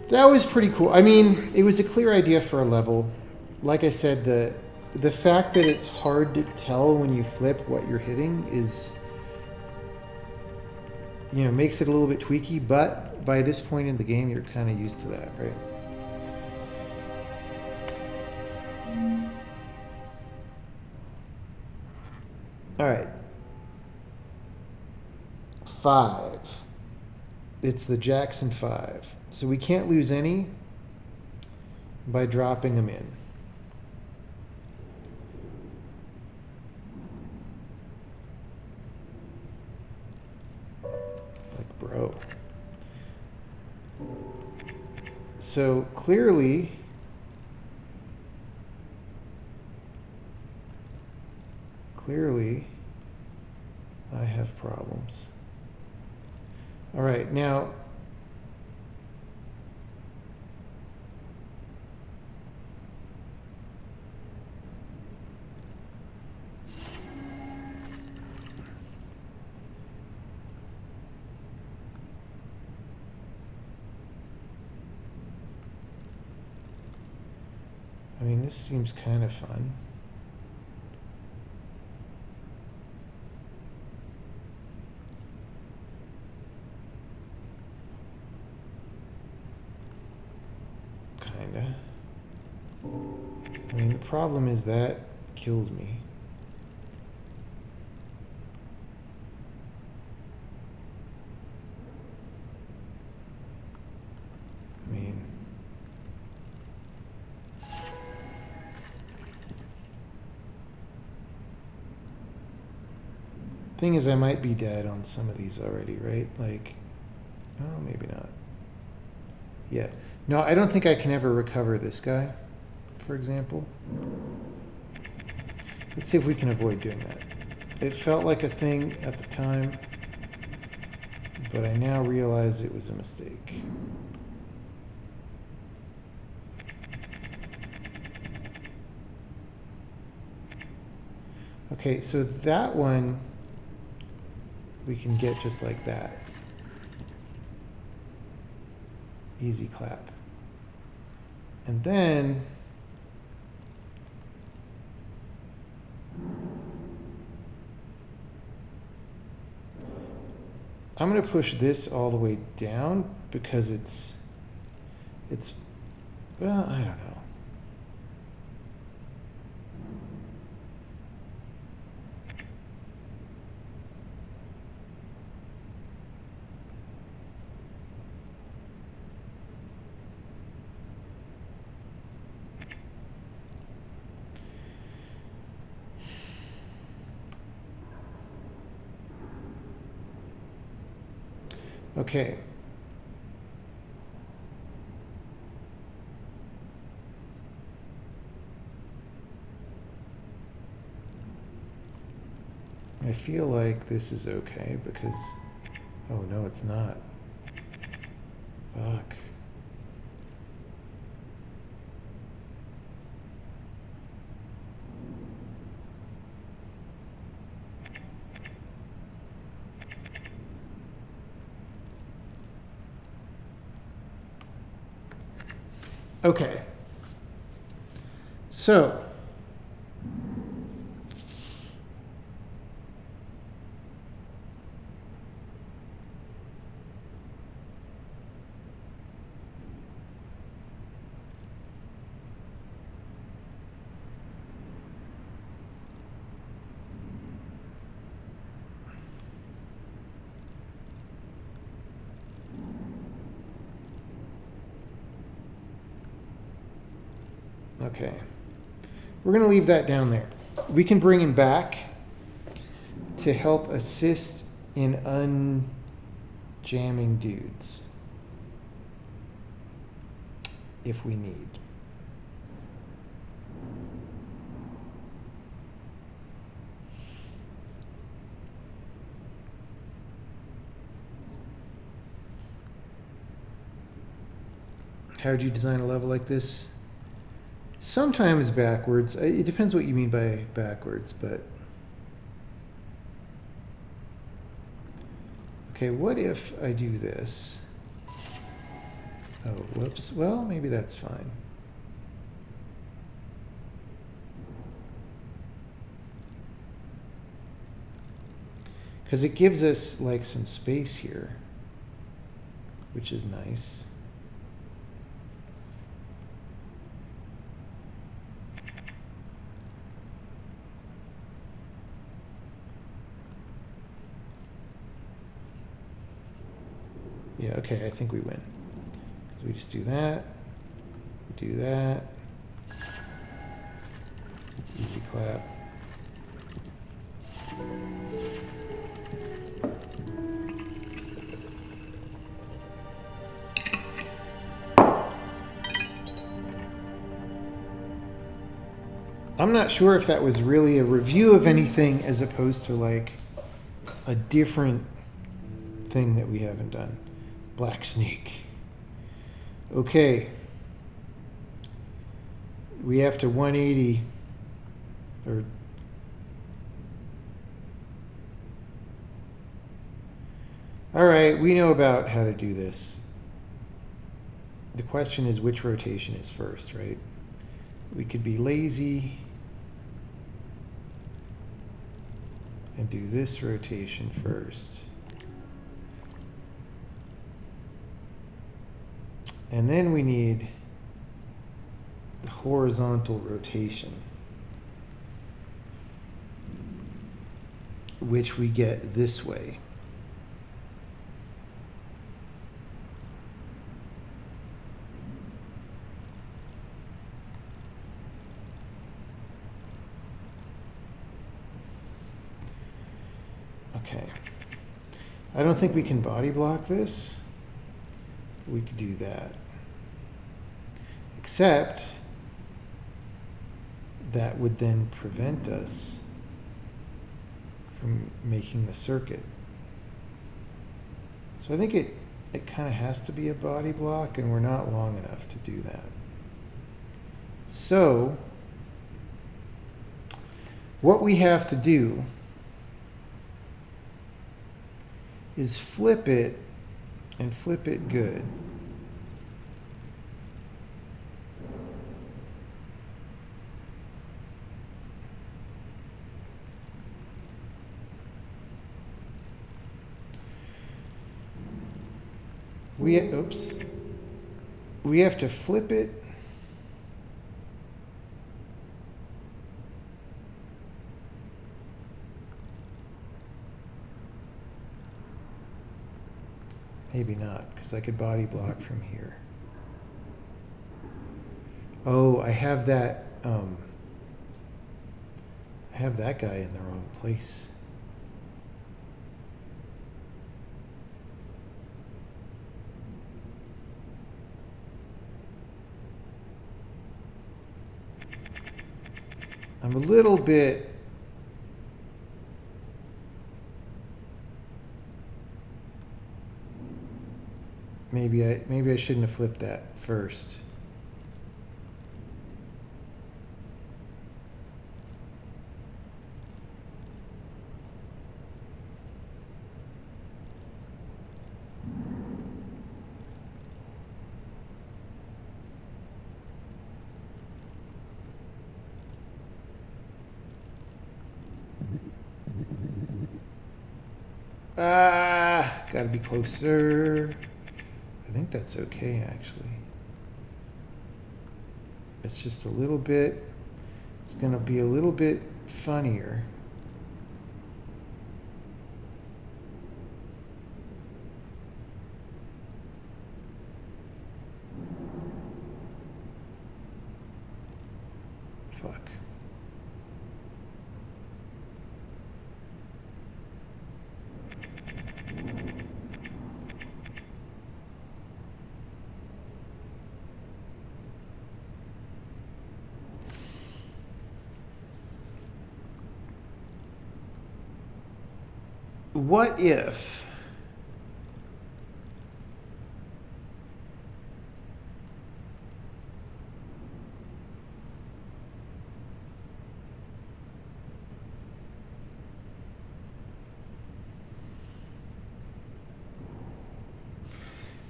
That was pretty cool. I mean, it was a clear idea for a level. Like I said, the fact that it's hard to tell when you flip what you're hitting is, you know, makes it a little bit tweaky, but by this point in the game, you're kind of used to that, right? All right. 5. It's the Jackson 5. So we can't lose any by dropping them in. Like, bro. so clearly I have problems. All right, now I mean, this seems kind of fun. Kinda. I mean, the problem is that kills me. I mean, thing is, I might be dead on some of these already, right? Like, oh, maybe not. Yeah. No, I don't think I can ever recover this guy, for example. Let's see if we can avoid doing that. It felt like a thing at the time, but I now realize it was a mistake. Okay, so that one we can get just like that. Easy clap. And then I'm going to push this all the way down because it's well, I don't know. Okay. I feel like this is okay because, oh no, it's not. Fuck. Okay. So, okay. We're going to leave that down there. We can bring him back to help assist in unjamming dudes if we need. How would you design a level like this? Sometimes backwards. It depends what you mean by backwards, but... Okay, what if I do this? Oh, whoops. Well, maybe that's fine. Because it gives us, like, some space here, which is nice. Yeah, okay, I think we win. So we just do that, do that, easy clap. I'm not sure if that was really a review of anything as opposed to like a different thing that we haven't done. Black snake. Okay. We have to 180 or all right, we know about how to do this. The question is which rotation is first, right? We could be lazy and do this rotation first. And then we need the horizontal rotation, which we get this way. Okay. I don't think we can body block this. We could do that. Except that would then prevent us from making the circuit. So I think it kind of has to be a body block, and we're not long enough to do that. So what we have to do is flip it and flip it good. We have to flip it maybe not, because I could body block from here. Oh, I have that guy in the wrong place. I'm a little bit maybe I shouldn't have flipped that first. Gotta be closer. I think that's okay, actually. It's just a little bit, it's gonna be a little bit funnier. Fuck. What if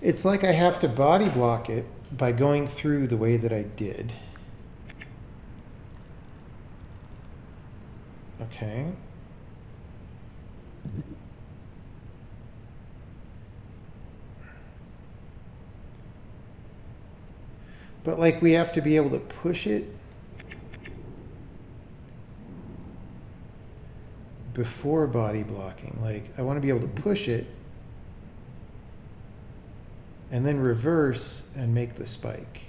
it's like I have to body block it by going through the way that I did. Okay. But like we have to be able to push it before body blocking. Like I want to be able to push it and then reverse and make the spike.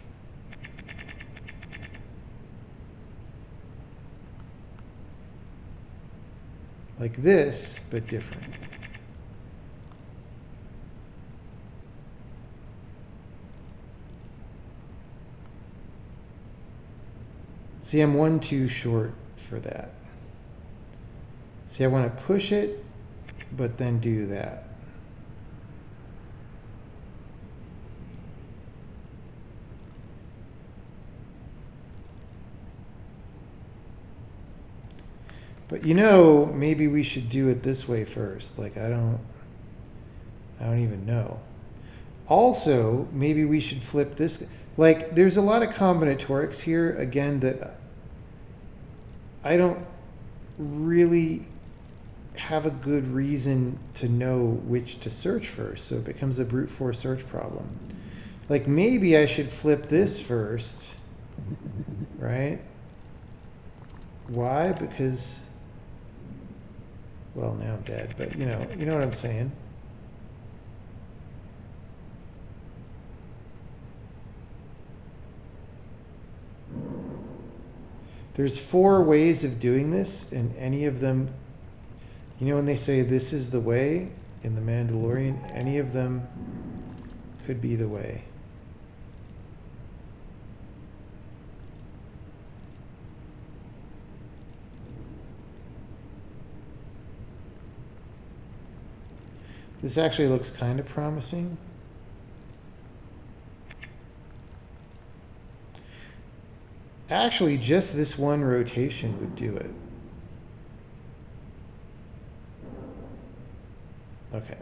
Like this, but different. See, I'm one too short for that. See, I want to push it, but then do that. But you know, maybe we should do it this way first. Like, I don't even know. Also, maybe we should flip this. Like, there's a lot of combinatorics here, again, that I don't really have a good reason to know which to search first, so it becomes a brute force search problem. Like, maybe I should flip this first, right? Why? Because, well, now I'm dead, but you know what I'm saying. There's 4 ways of doing this, and any of them, you know, when they say this is the way in The Mandalorian, any of them could be the way. This actually looks kind of promising. Actually, just this one rotation would do it. Okay.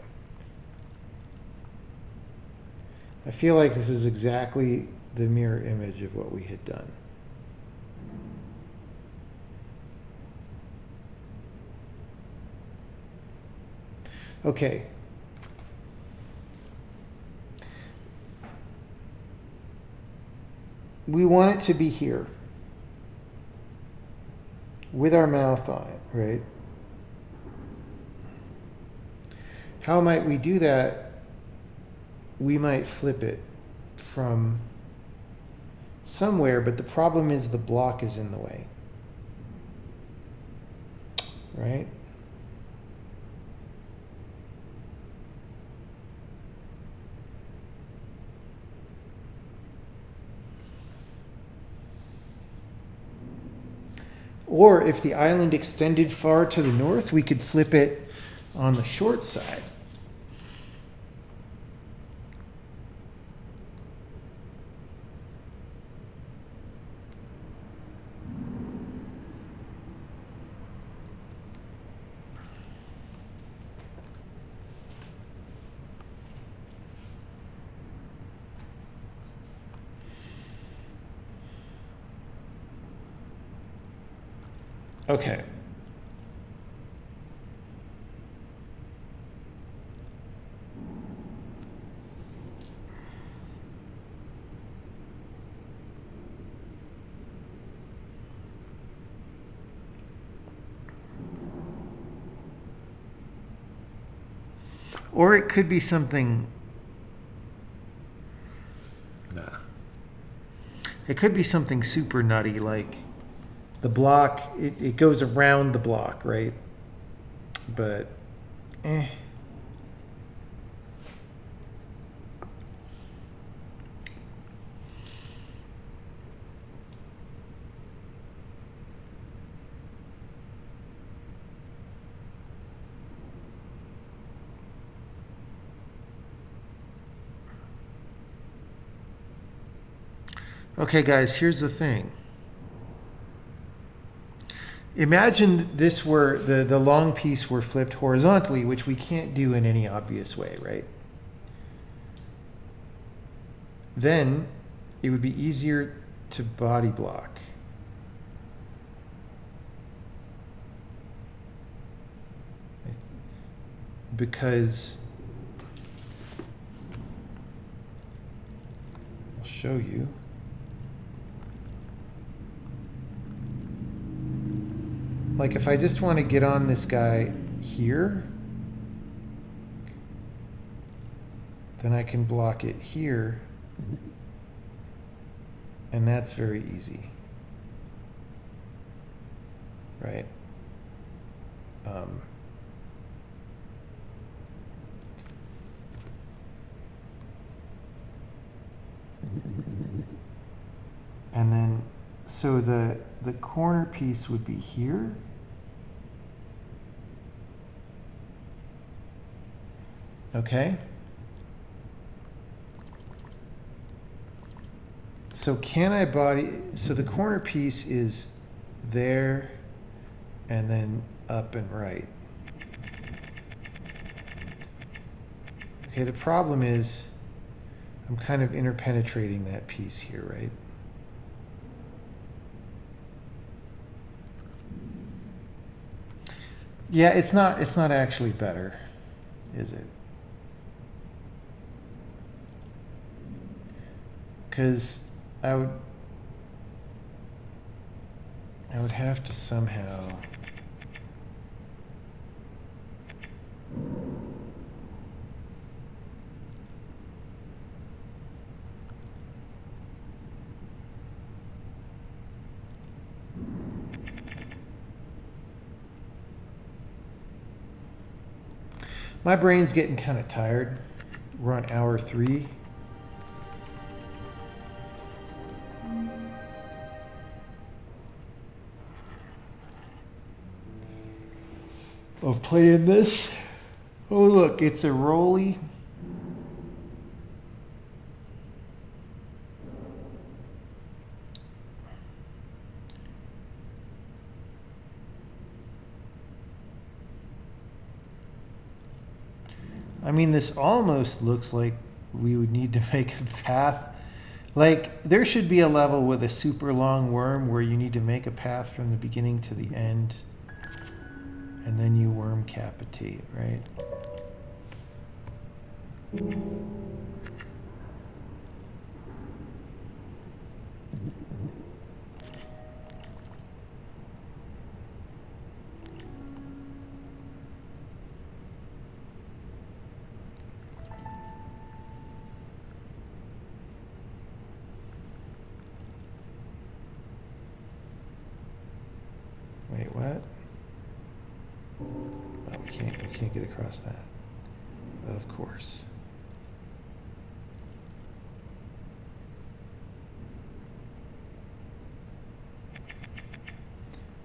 I feel like this is exactly the mirror image of what we had done. Okay. We want it to be here with our mouth on it, right? How might we do that? We might flip it from somewhere, but the problem is the block is in the way, right? Or if the island extended far to the north, we could flip it on the short side. Okay. Or it could be something. Nah. It could be something super nutty, like the block, it goes around the block, right? But, Okay, guys, here's the thing. Imagine this were, the long piece were flipped horizontally, which we can't do in any obvious way, right? Then it would be easier to body block. Because I'll show you. Like if I just want to get on this guy here, then I can block it here, and that's very easy, right? And then So the corner piece would be here. Okay. So can I body, so the corner piece is there and then up and right. Okay, the problem is I'm kind of interpenetrating that piece here, right? Yeah, it's not actually better, is it? Because I would have to somehow my brain's getting kind of tired. We're on hour 3. Of playing this. Oh look, it's a rolly. I mean, this almost looks like we would need to make a path. Like, there should be a level with a super long worm where you need to make a path from the beginning to the end. And then you worm capitate, right? Wait, what? Oh, we can't get across that. Of course.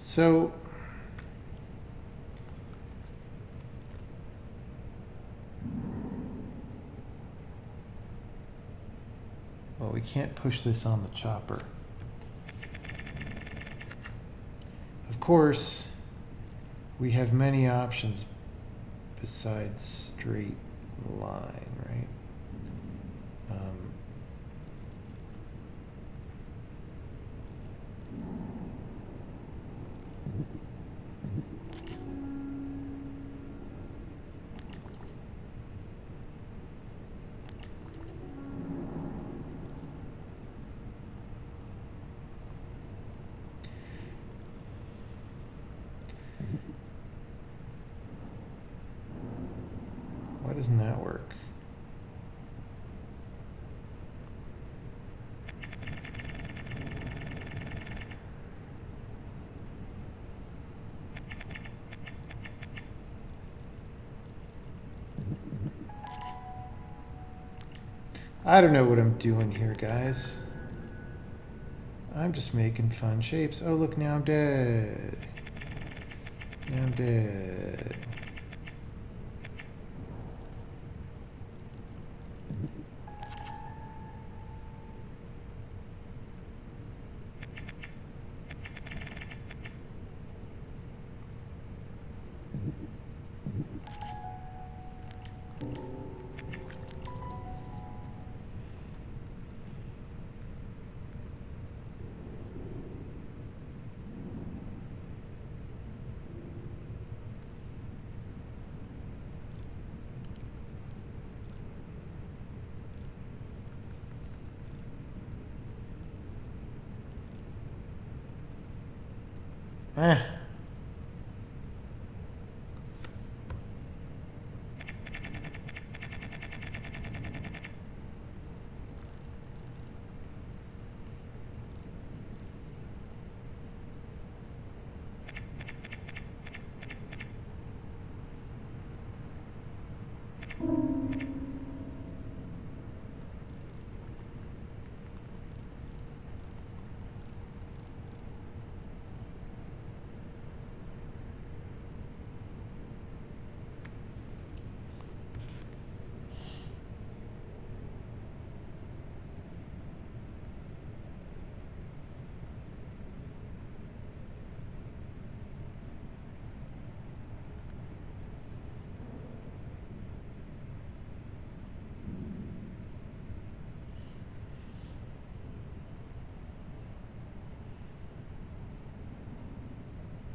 So well, we can't push this on the chopper. Of course, we have many options besides straight line, right? Why doesn't that work? I don't know what I'm doing here, guys. I'm just making fun shapes. Oh, look, now I'm dead. Now I'm dead. Eh.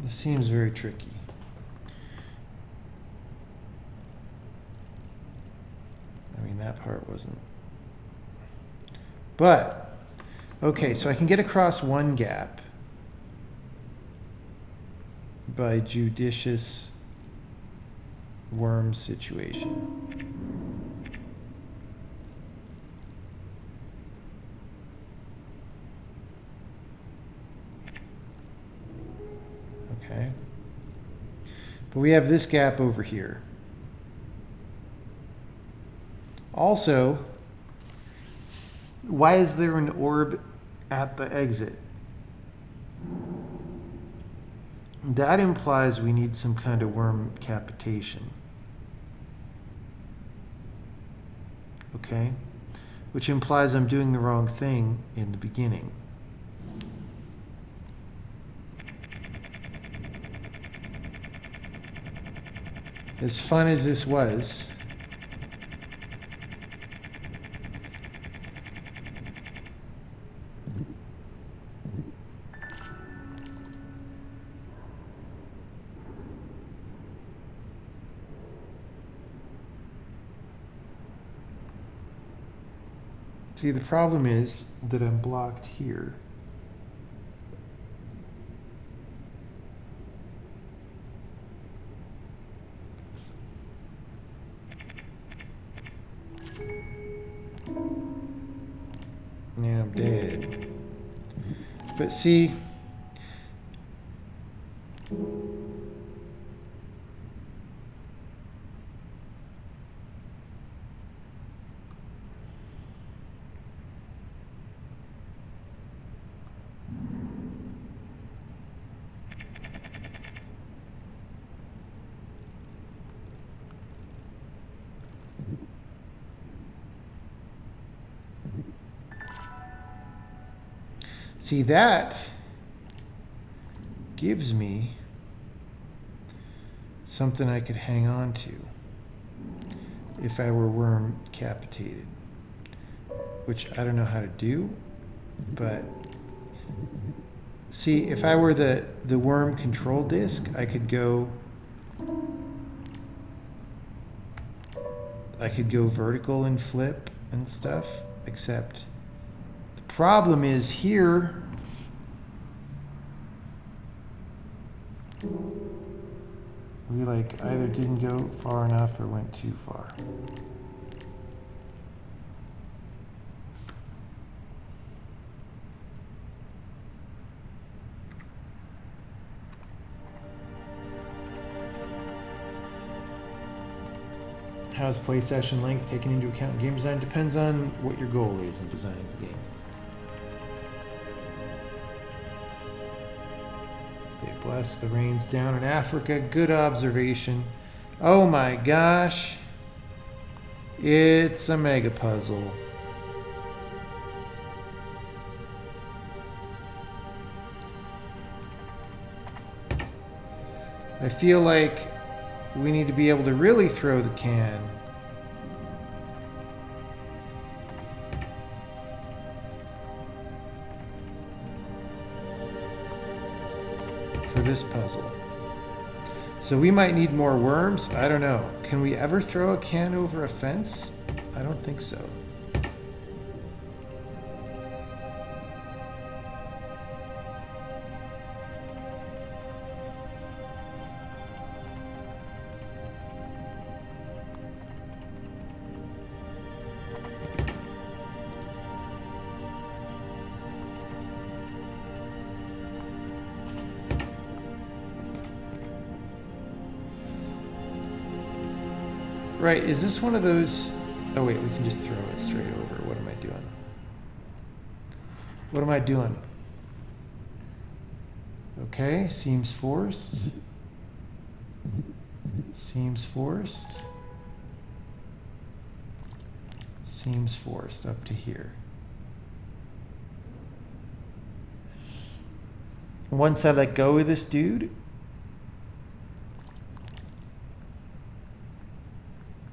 This seems very tricky. I mean, that part wasn't. But, okay, so I can get across one gap by judicious worm situation. Okay. But we have this gap over here. Also, why is there an orb at the exit? That implies we need some kind of worm capitation. Okay? Which implies I'm doing the wrong thing in the beginning. As fun as this was, see, the problem is that I'm blocked here. Yeah, I'm dead. But see, that gives me something I could hang on to if I were worm capitated, which I don't know how to do, but see, if I were the worm control disk, I could go vertical and flip and stuff, except the problem is here we like either didn't go far enough or went too far. How's play session length taken into account in game design? Depends on what your goal is in designing the game. They bless the rains down in Africa. Good observation. Oh my gosh. It's a mega puzzle. I feel like we need to be able to really throw the can. For this puzzle. So we might need more worms. I don't know. Can we ever throw a can over a fence? I don't think so. Right, is this one of those... Oh wait, we can just throw it straight over. What am I doing? What am I doing? Okay, seems forced. Seems forced. Seems forced up to here. Once I let go of this dude...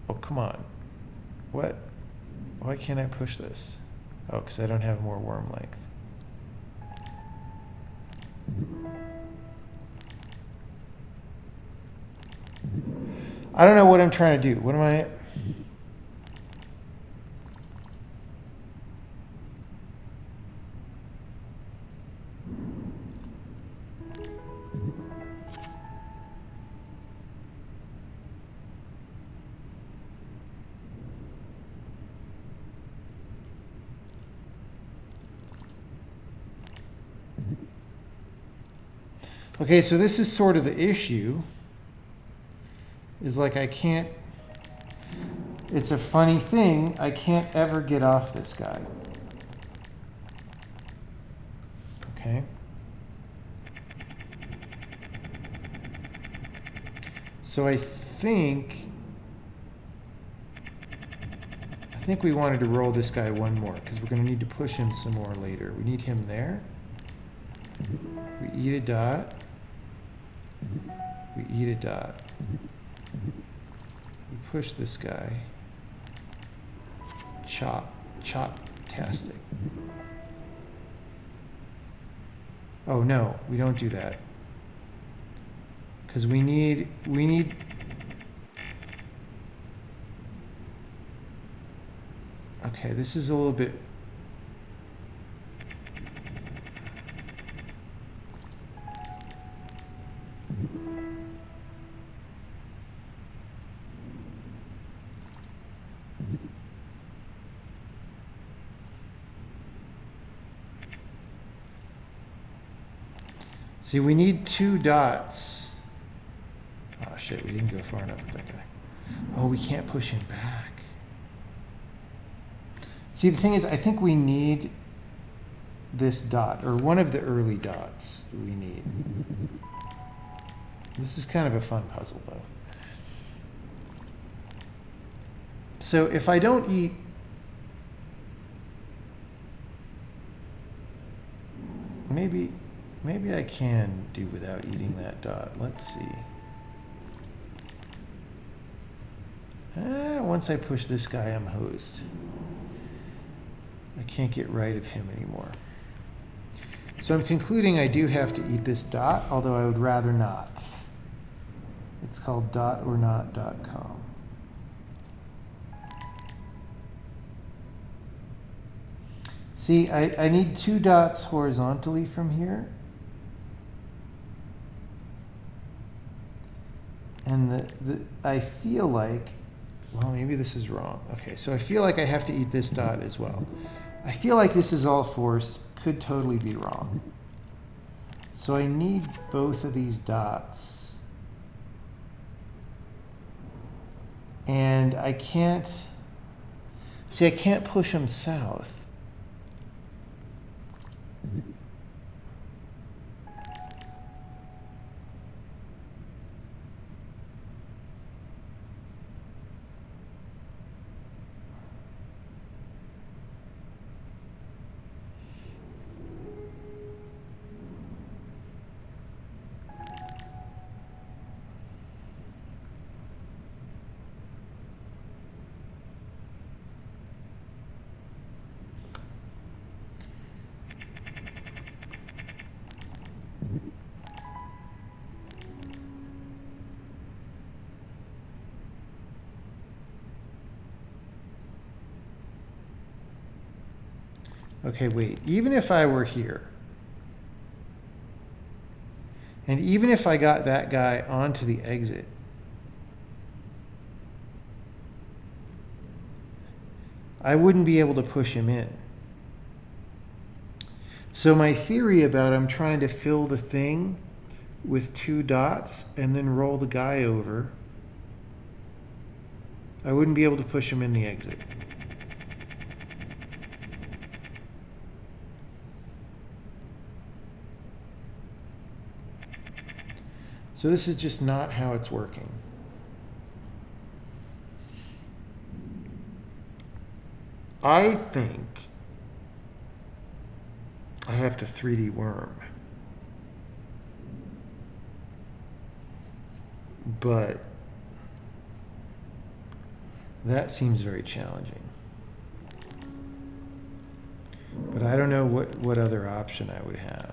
Oh, come on. What? Why can't I push this? Oh, because I don't have more worm length. I don't know what I'm trying to do. What am I? Okay, so this is sort of the issue. Is like I can't, it's a funny thing, I can't ever get off this guy. Okay. So I think we wanted to roll this guy one more because we're going to need to push him some more later. We need him there. We eat a dot. We eat a dot. We push this guy. Chop. Chop-tastic. Oh no, we don't do that. Because we need okay, this is a little bit see, we need 2 dots. Oh shit, we didn't go far enough with that guy. Oh, we can't push him back. See, the thing is, I think we need this dot, or one of the early dots we need. This is kind of a fun puzzle, though. So if I don't eat... Maybe I can do without eating that dot. Let's see. Once I push this guy, I'm hosed. I can't get right of him anymore. So I'm concluding I do have to eat this dot, although I would rather not. It's called dotornot.com. See, I need 2 dots horizontally from here. And I feel like, well, maybe this is wrong. Okay, so I feel like I have to eat this dot as well. I feel like this is all forced, could totally be wrong. So I need both of these dots. And I can't, see, I can't push them south. Okay, wait, even if I were here, and even if I got that guy onto the exit, I wouldn't be able to push him in. So my theory about I'm trying to fill the thing with 2 dots and then roll the guy over, I wouldn't be able to push him in the exit. So this is just not how it's working. I think I have to 3D worm. But that seems very challenging. But I don't know what other option I would have.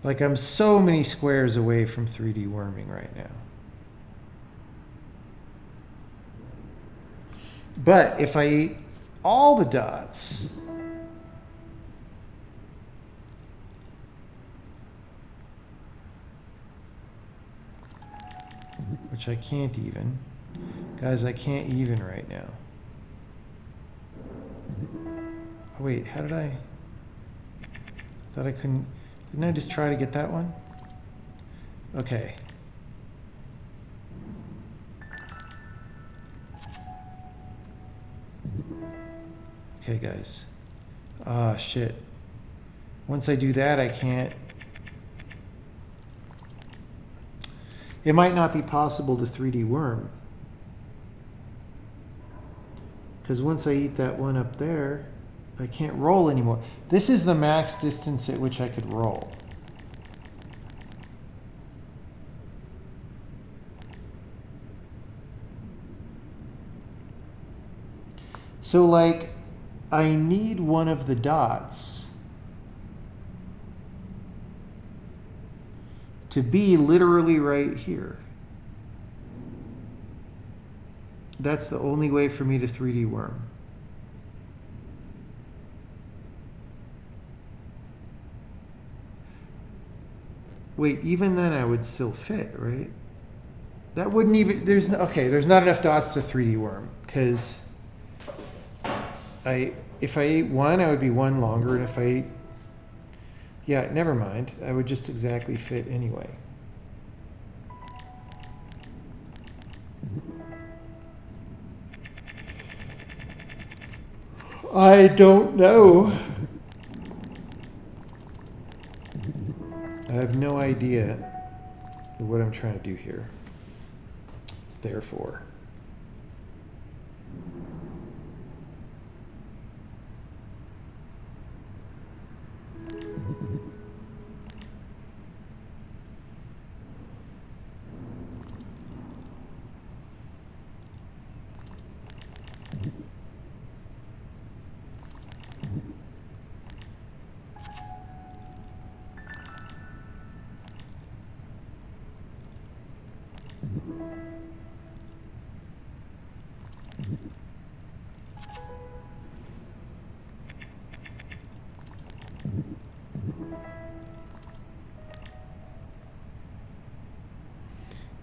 Like I'm so many squares away from 3D worming right now. But if I ate all the dots, which I can't even. Guys, I can't even right now. Oh, wait, how did I thought I couldn't. Didn't I just try to get that one? Okay. Okay, guys. Ah, shit. Once I do that, I can't. It might not be possible to 3D worm. Because once I eat that one up there, I can't roll anymore. This is the max distance at which I could roll. So like, I need one of the dots to be literally right here. That's the only way for me to 3D worm. Wait, even then I would still fit, right? That wouldn't even, there's not enough dots to 3D worm, because if I ate one, I would be one longer, and if I ate, yeah, never mind. I would just exactly fit anyway. I don't know. I have no idea what I'm trying to do here. Therefore.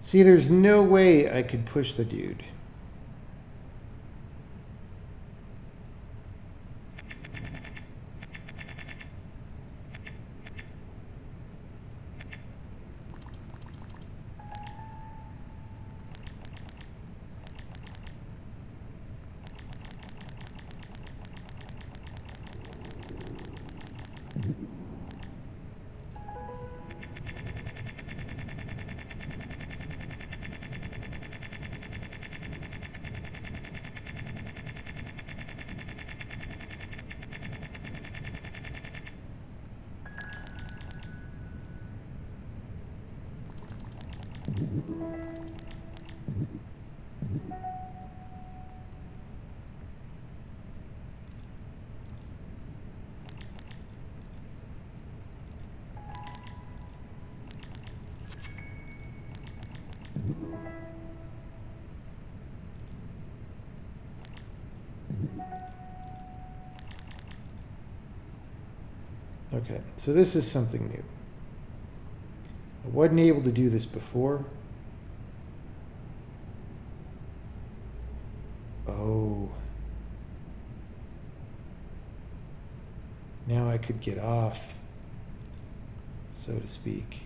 See, there's no way I could push the dude. Okay, so this is something new. I wasn't able to do this before. Oh. Now I could get off, so to speak.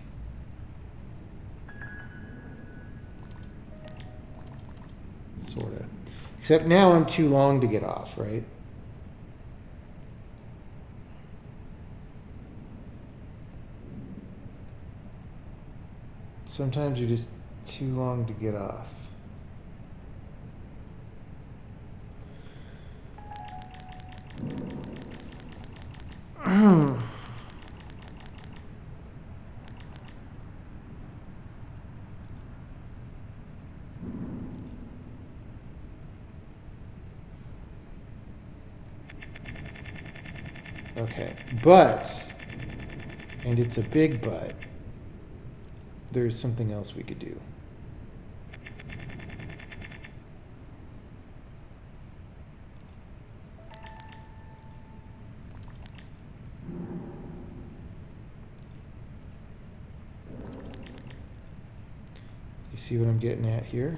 Sorta. Except now I'm too long to get off, right? Sometimes you're just too long to get off. Okay, but and it's a big but, there's something else we could do. You see what I'm getting at here?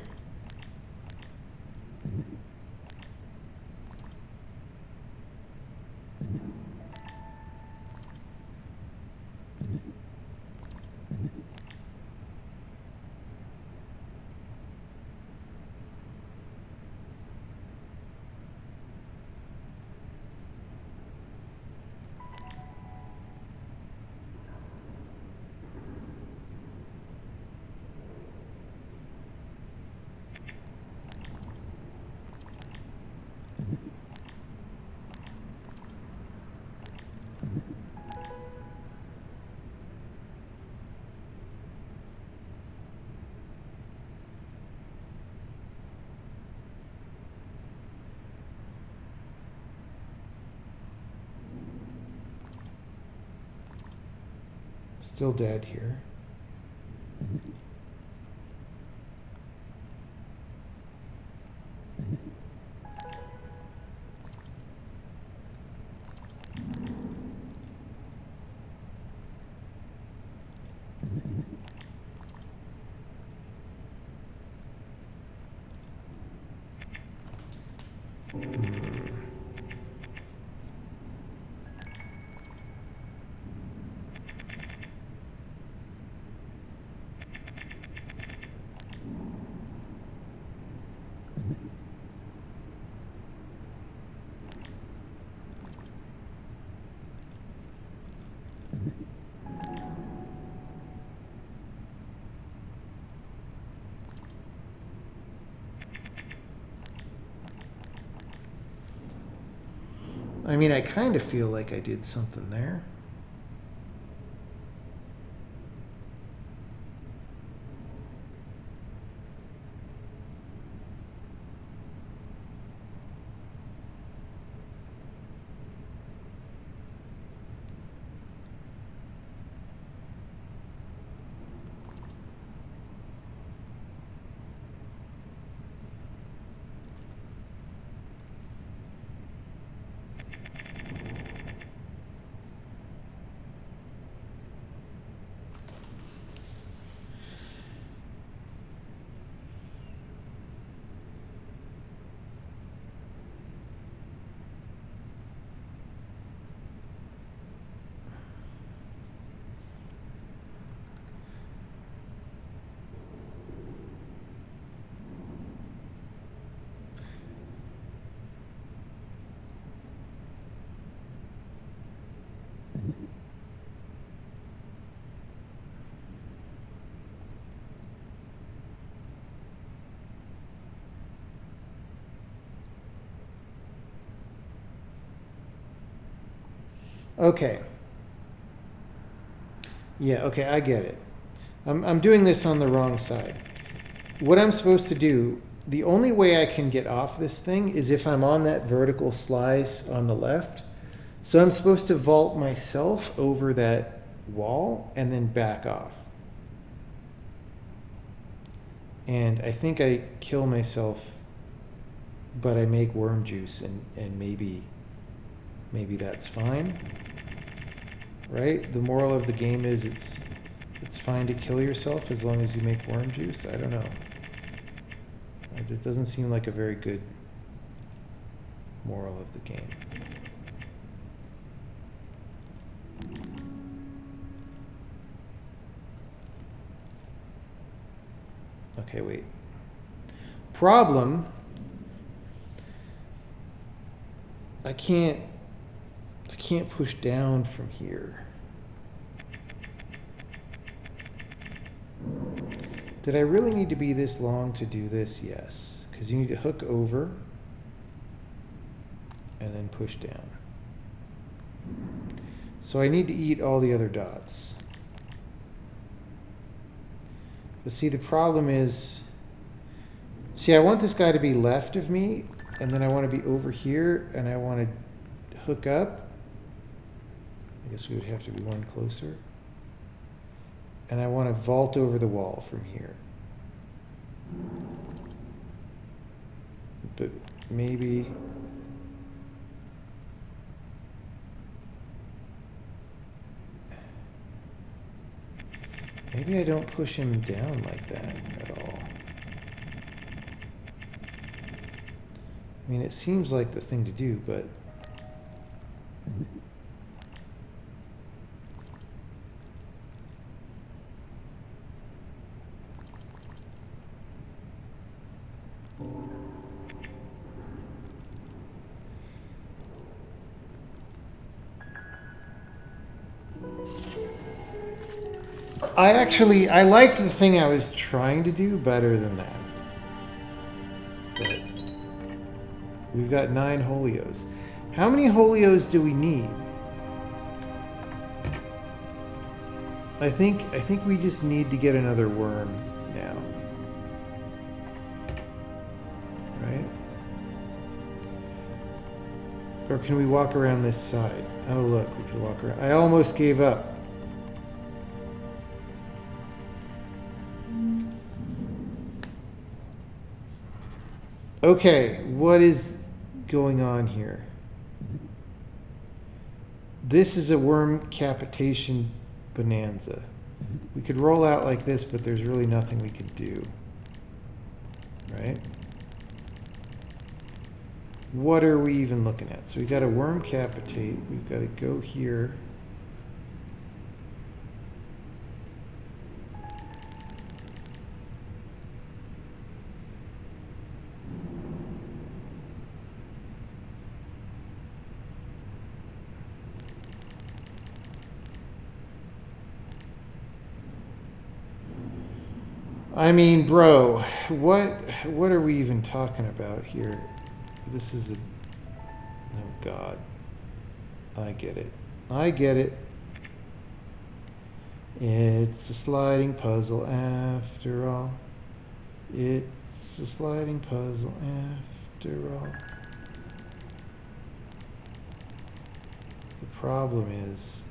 Still dead here. I mean, I kind of feel like I did something there. Okay. Yeah, okay, I get it. I'm doing this on the wrong side. What I'm supposed to do, the only way I can get off this thing is if I'm on that vertical slice on the left. So I'm supposed to vault myself over that wall and then back off. And I think I kill myself, but I make worm juice, and maybe that's fine. Right? The moral of the game is it's fine to kill yourself as long as you make worm juice. I don't know. It doesn't seem like a very good moral of the game. Okay, wait. Problem. I can't push down from here. Did I really need to be this long to do this? Yes, because you need to hook over and then push down. So I need to eat all the other dots. But see, the problem is, see, I want this guy to be left of me, and then I want to be over here, and I want to hook up. I guess we would have to be one closer. and I want to vault over the wall from here. But maybe... maybe I don't push him down like that at all. I mean, it seems like the thing to do, but... I liked the thing I was trying to do better than that. But we've got 9 Holios. How many Holios do we need? I think we just need to get another worm now. Right? Or can we walk around this side? Oh look, we can walk around. I almost gave up. Okay, what is going on here? This is a worm capitation bonanza. We could roll out like this, but there's really nothing we could do. Right? What are we even looking at? So we've got a worm capitate. We've got to go here. I mean, bro, what are we even talking about here? This is a... oh, God. I get it. I get it. It's a sliding puzzle after all. It's a sliding puzzle after all. The problem is...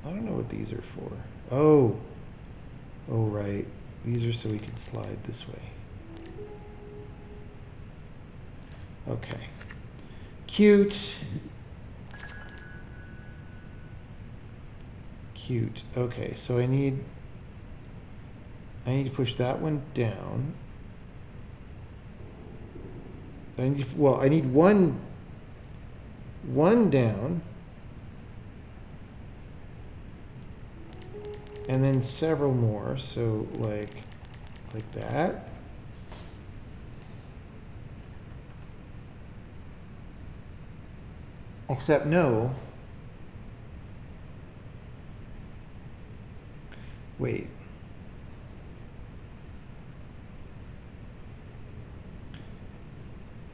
I don't know what these are for. Oh, right. These are so we can slide this way. Okay. Cute. Cute. Okay, so I need to push that one down. I need one down. And then several more, so like that. Except no. Wait.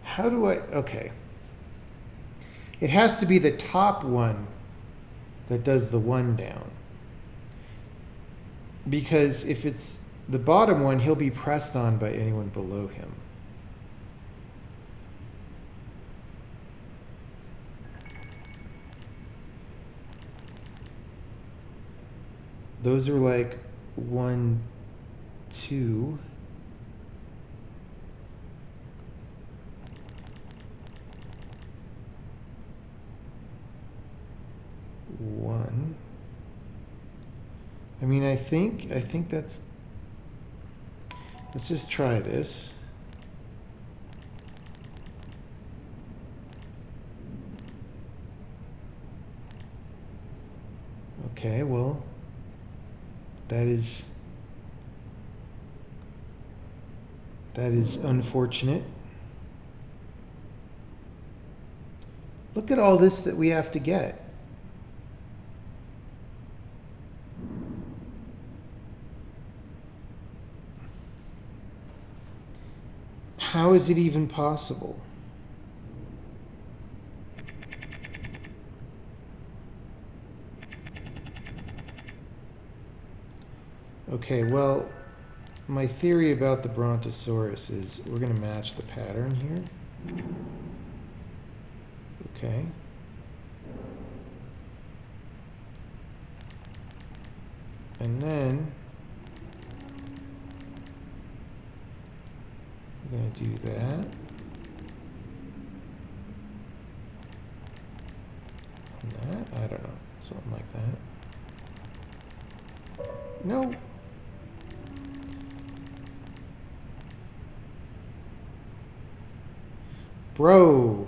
How do I... okay. It has to be the top one that does the one down. Because if it's the bottom one, he'll be pressed on by anyone below him. Those are like 1, 2. One. I mean, I think that's... let's just try this. Okay, well, that is unfortunate. Look at all this that we have to get. How is it even possible? Okay, well, my theory about the Brontosaurus is we're going to match the pattern here. Okay. And then we're going to do that. And that, I don't know, something like that. No. Bro.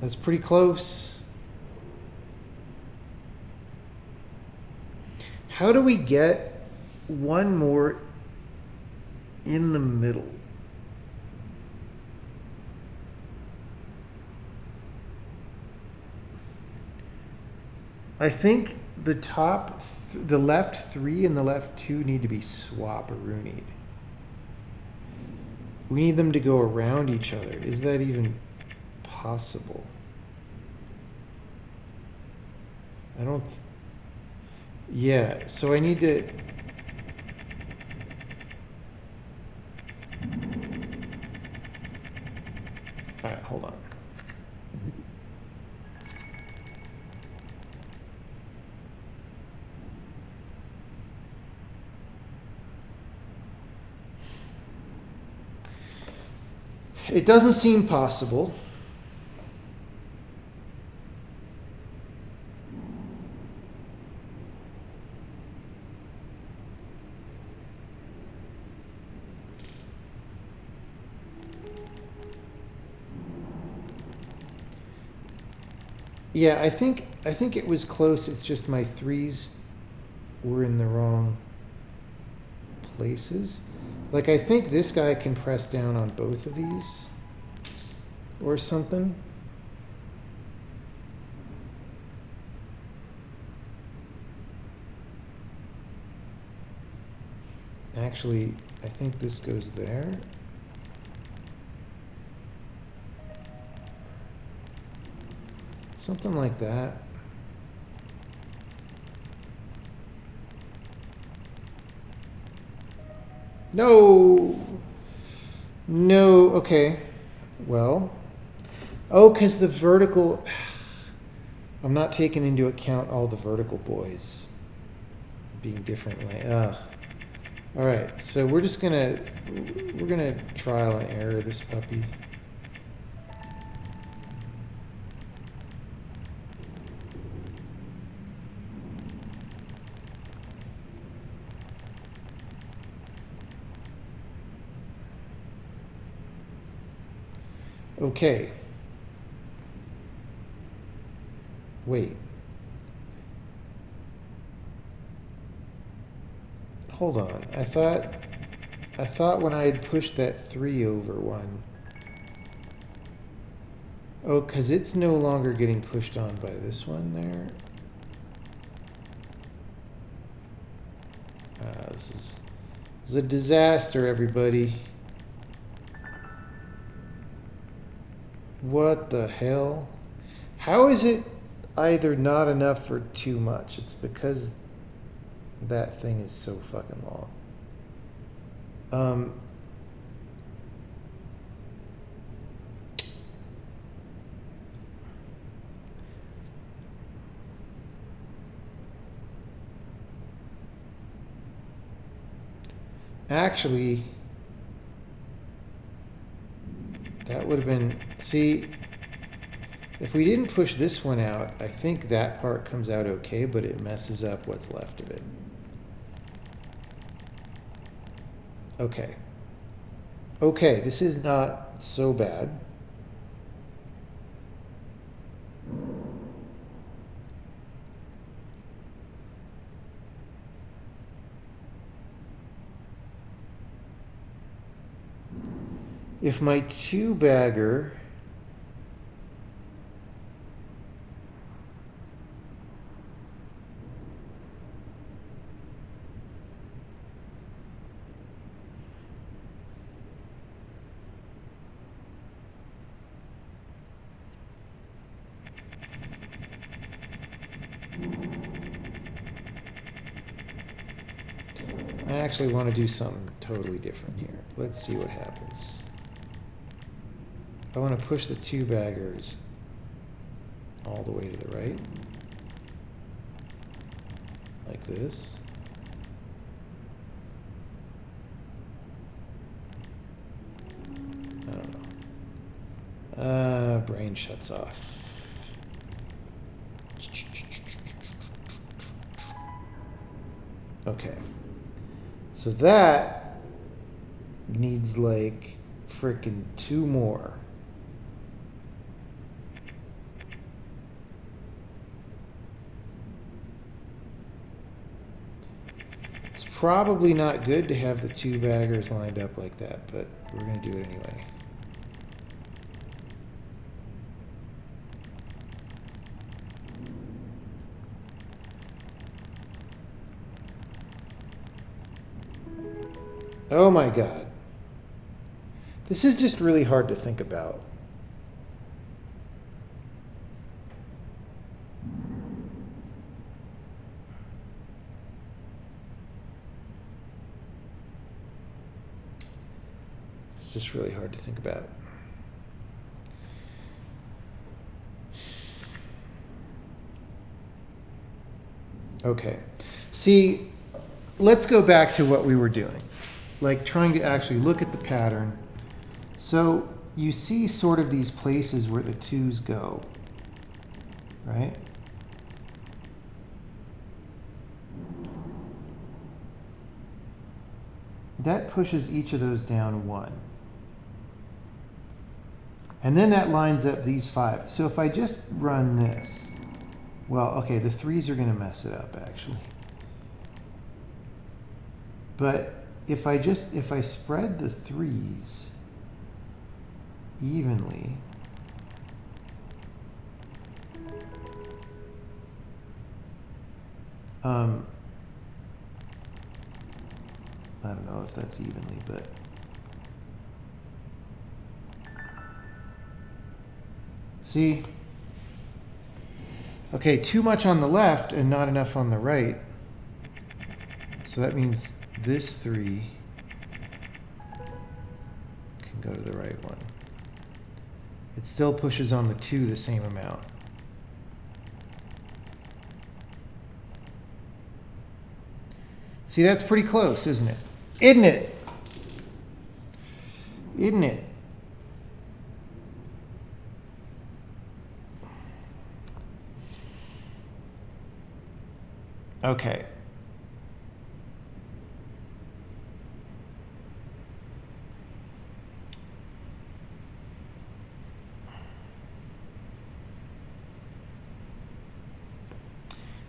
That's pretty close. How do we get one more in the middle? I think the the left 3 and the left 2 need to be swap-a-roonied. We need them to go around each other. Is that even possible? I don't... Yeah, so I need to... Alright, hold on. It doesn't seem possible. Yeah, I think it was close. It's just my 3s were in the wrong places. Like, I think this guy can press down on both of these or something. Actually, I think this goes there. Something like that. No! No, okay. Well. Oh, because the vertical... I'm not taking into account all the vertical boys being different. Alright, so we're just gonna... We're gonna trial and error this puppy. Okay. Wait. Hold on. I thought when I had pushed that 3 over one. Oh, because it's no longer getting pushed on by this one there. This is a disaster, everybody. What the hell? How is it either not enough or too much? It's because that thing is so fucking long. Actually, that would have been... See, if we didn't push this one out, I think that part comes out okay, but it messes up what's left of it. Okay. Okay, this is not so bad. If my 2-bagger I actually want to do something totally different here. Let's see what happens. I want to push the 2-baggers all the way to the right. like this. I don't know. Brain shuts off. Okay. So that needs like frickin' 2 more. It's probably not good to have the 2 baggers lined up like that, but we're gonna do it anyway. Oh my God. This is just really hard to think about. It's just really hard to think about. Okay. See, let's go back to what we were doing. Like trying to actually look at the pattern. So you see sort of these places where the 2s go, right? That pushes each of those down 1. And then that lines up these 5. So if I just run this, well, okay, the 3s are going to mess it up actually. But if I spread the 3s evenly, I don't know if that's evenly, but see? Okay, too much on the left and not enough on the right. So that means this 3 can go to the right one. It still pushes on the 2 the same amount. See, that's pretty close, isn't it? Isn't it? Isn't it? Okay.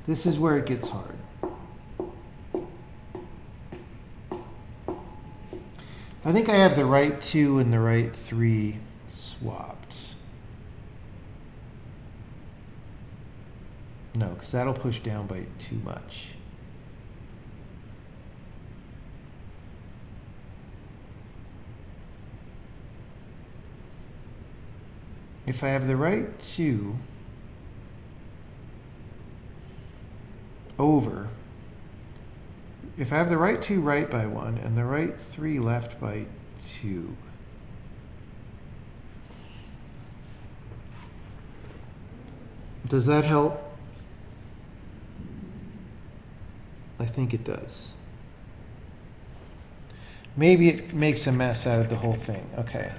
This is where it gets hard. I think I have the right 2 and the right 3 swapped. No, because that'll push down by too much. If I have the right 2 over, if I have the right 2 right by 1 and the right 3 left by 2, does that help? I think it does. Maybe it makes a mess out of the whole thing. Okay.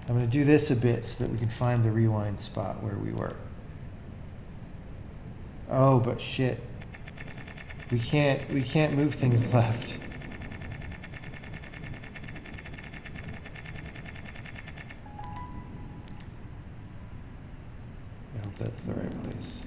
I'm going to do this a bit so that we can find the rewind spot where we were. Oh, but shit. We can't move things left. I hope that's the right place.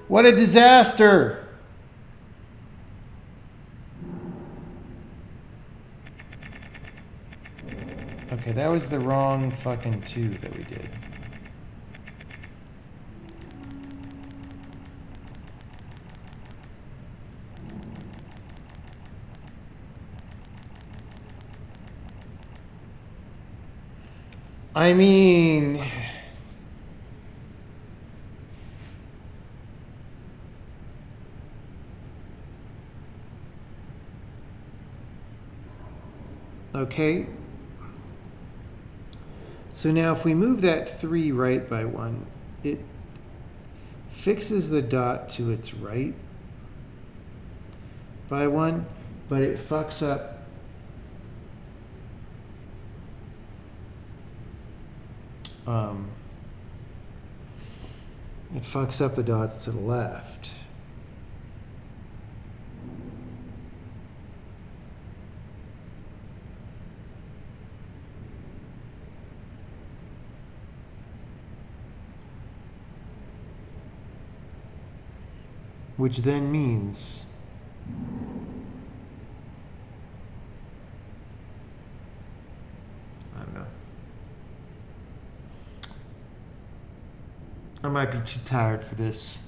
What a disaster! Okay, that was the wrong fucking 2 that we did. I mean, Okay. So now if we move that 3 right by 1, it fixes the dot to its right by 1, but it fucks up the dots to the left. Which then means I don't know. I might be too tired for this.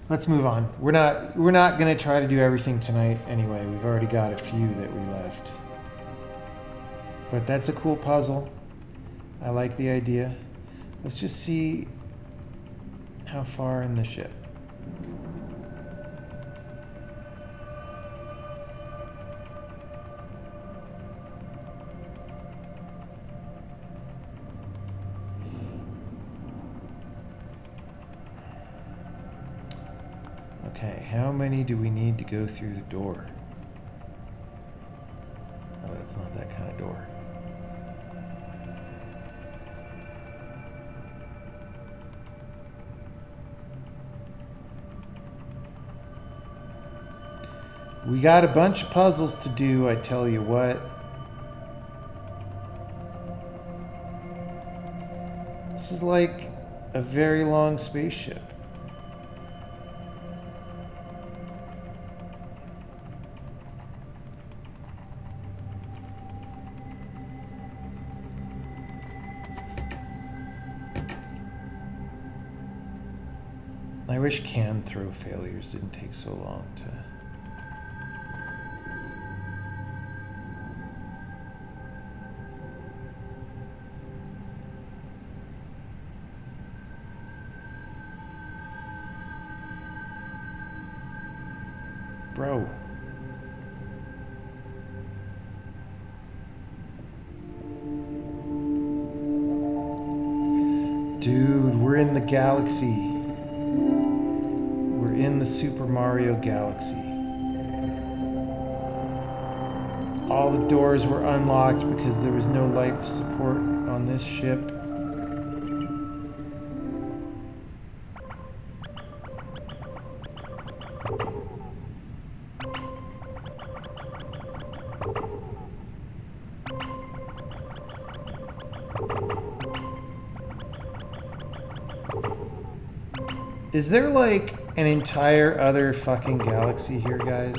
Let's move on. We're not going to try to do everything tonight anyway. We've already got a few that we left. But that's a cool puzzle. I like the idea. Let's just see how far in the ship. Okay, how many do we need to go through the door? Oh, that's not that kind of door. We got a bunch of puzzles to do, I tell you what. This is like a very long spaceship. I wish can throw failures didn't take so long to... Bro. Dude, we're in the galaxy. We're in the Super Mario Galaxy. All the doors were unlocked because there was no life support on this ship. Is there like an entire other fucking galaxy here, guys?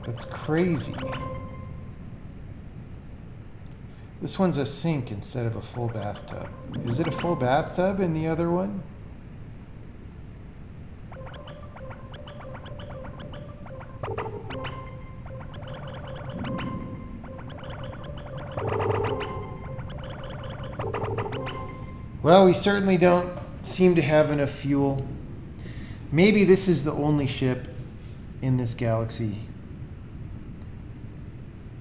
That's crazy. This one's a sink instead of a full bathtub. Is it a full bathtub in the other one? Well, we certainly don't seem to have enough fuel. Maybe this is the only ship in this galaxy.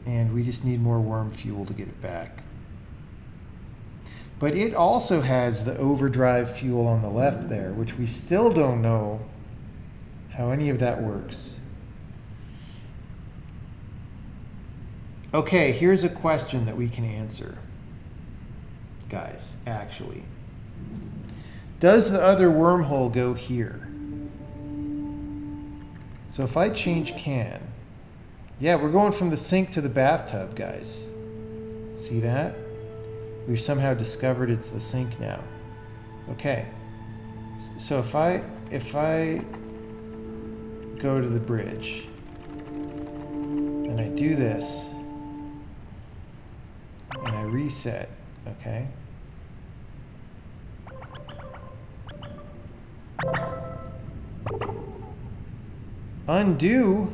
And we just need more worm fuel to get it back. But it also has the overdrive fuel on the left there, which we still don't know how any of that works. Okay, here's a question that we can answer, guys, actually. Does the other wormhole go here? So if I change can, yeah, we're going from the sink to the bathtub, guys. See that? We've somehow discovered it's the sink now. Okay. So if I go to the bridge and I do this and I reset, Okay. Undo?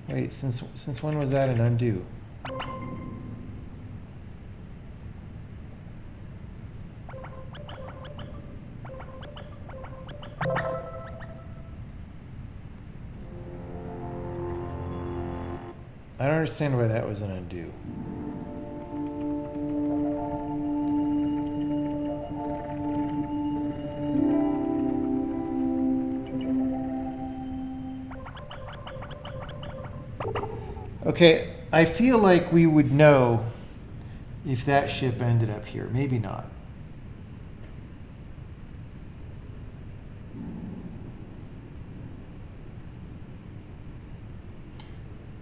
Wait, since when was that an undo? I don't understand why that was an undo. Okay, I feel like we would know if that ship ended up here. Maybe not.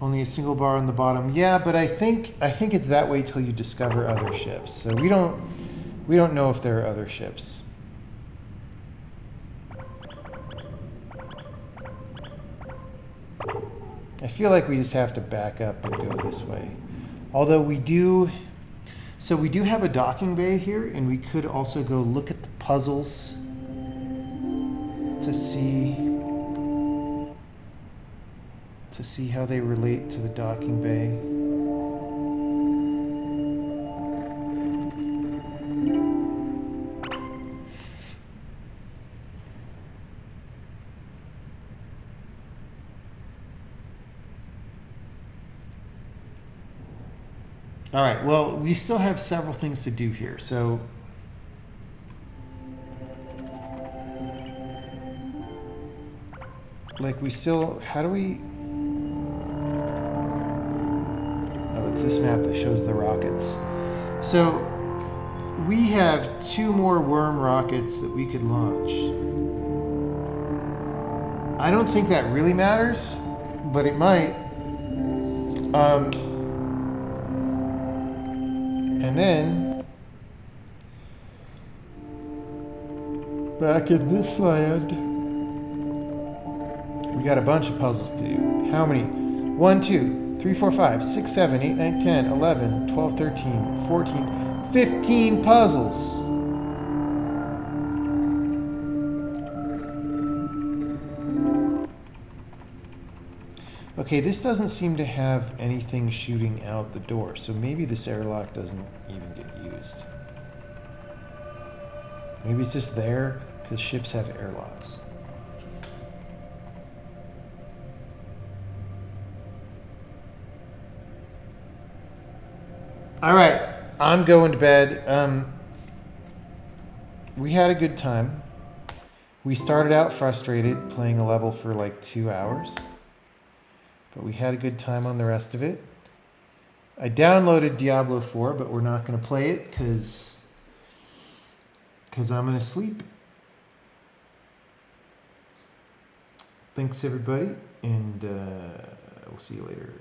Only a single bar on the bottom. Yeah, but I think it's that way till you discover other ships. So we don't know if there are other ships. I feel like we just have to back up and go this way. Although we do have a docking bay here, and we could also go look at the puzzles to see how they relate to the docking bay. All right, well, we still have several things to do here. So like how do we, oh, it's this map that shows the rockets. So we have 2 more worm rockets that we could launch. I don't think that really matters, but it might. And then back in this land, we got a bunch of puzzles to do. How many? 1, 2, 3, 4, 5, 6, 7, 8, 9, 10, 11, 12, 13, 14, 15 puzzles. Okay, this doesn't seem to have anything shooting out the door, so maybe this airlock doesn't even get used. Maybe it's just there because ships have airlocks. All right, I'm going to bed. We had a good time. We started out frustrated playing a level for like 2 hours, but we had a good time on the rest of it. I downloaded Diablo 4, but we're not going to play it because I'm going to sleep. Thanks, everybody, and we'll see you later.